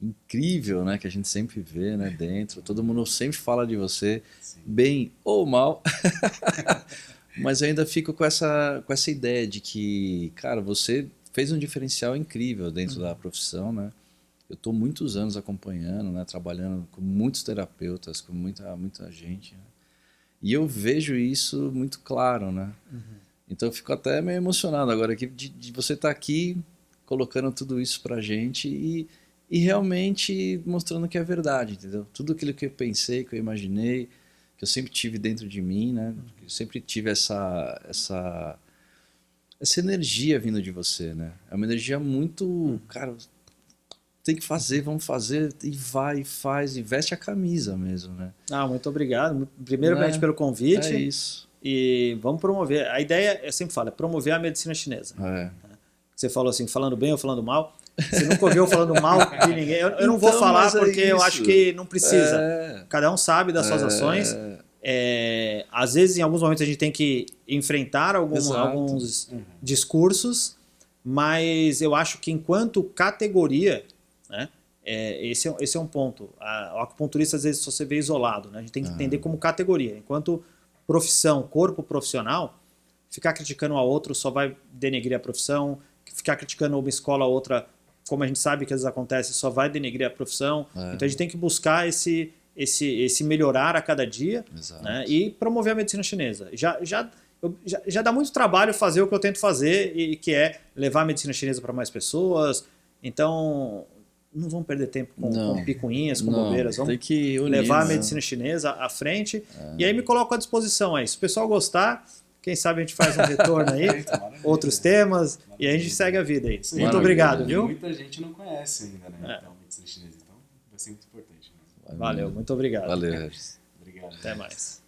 S1: incrível, né? Que a gente sempre vê, né? Dentro. Todo mundo sempre fala de você, bem ou mal. Mas eu ainda fico com essa ideia de que, cara, você fez um diferencial incrível dentro da profissão, né? Eu estou muitos anos acompanhando, né? Trabalhando com muitos terapeutas, com muita gente. Né? E eu vejo isso muito claro, né? Então eu fico até meio emocionado agora aqui de você estar aqui colocando tudo isso pra gente e realmente mostrando que é verdade, entendeu? Tudo aquilo que eu pensei, que eu imaginei, que eu sempre tive dentro de mim, né? Eu sempre tive essa energia vindo de você, né? É uma energia muito, cara, tem que fazer, vamos fazer, e vai, e faz, e veste a camisa mesmo, né?
S4: Muito obrigado. Primeiramente pelo convite.
S1: É isso.
S4: E vamos promover. A ideia, eu sempre falo, é promover a medicina chinesa. Você falou assim, falando bem ou falando mal. Você nunca ouviu falando mal de ninguém. Eu não vou falar porque eu acho que não precisa. Cada um sabe das suas ações. Às vezes, em alguns momentos, a gente tem que enfrentar alguns discursos, mas eu acho que enquanto categoria, né, esse é um ponto. O acupunturista, às vezes, só você vê isolado. Né? A gente tem que entender como categoria. Enquanto profissão, corpo profissional, ficar criticando a outro só vai denegrir a profissão, ficar criticando uma escola ou outra, como a gente sabe que às vezes acontece, só vai denegrir a profissão. Então a gente tem que buscar esse melhorar a cada dia, né, e promover a medicina chinesa. Já dá muito trabalho fazer o que eu tento fazer, e que é levar a medicina chinesa para mais pessoas. Então não vamos perder tempo com picuinhas, com bobeiras. Vamos levar a medicina chinesa à frente. E aí me coloco à disposição aí. Se o pessoal gostar, quem sabe a gente faz um retorno aí, outros temas, e a gente segue a vida aí. Muito obrigado, viu?
S2: Muita gente não conhece ainda, né? Então, medicina chinesa. Então, vai ser muito importante.
S4: Valeu, muito obrigado.
S1: Valeu, Regis.
S2: Obrigado.
S4: Até mais.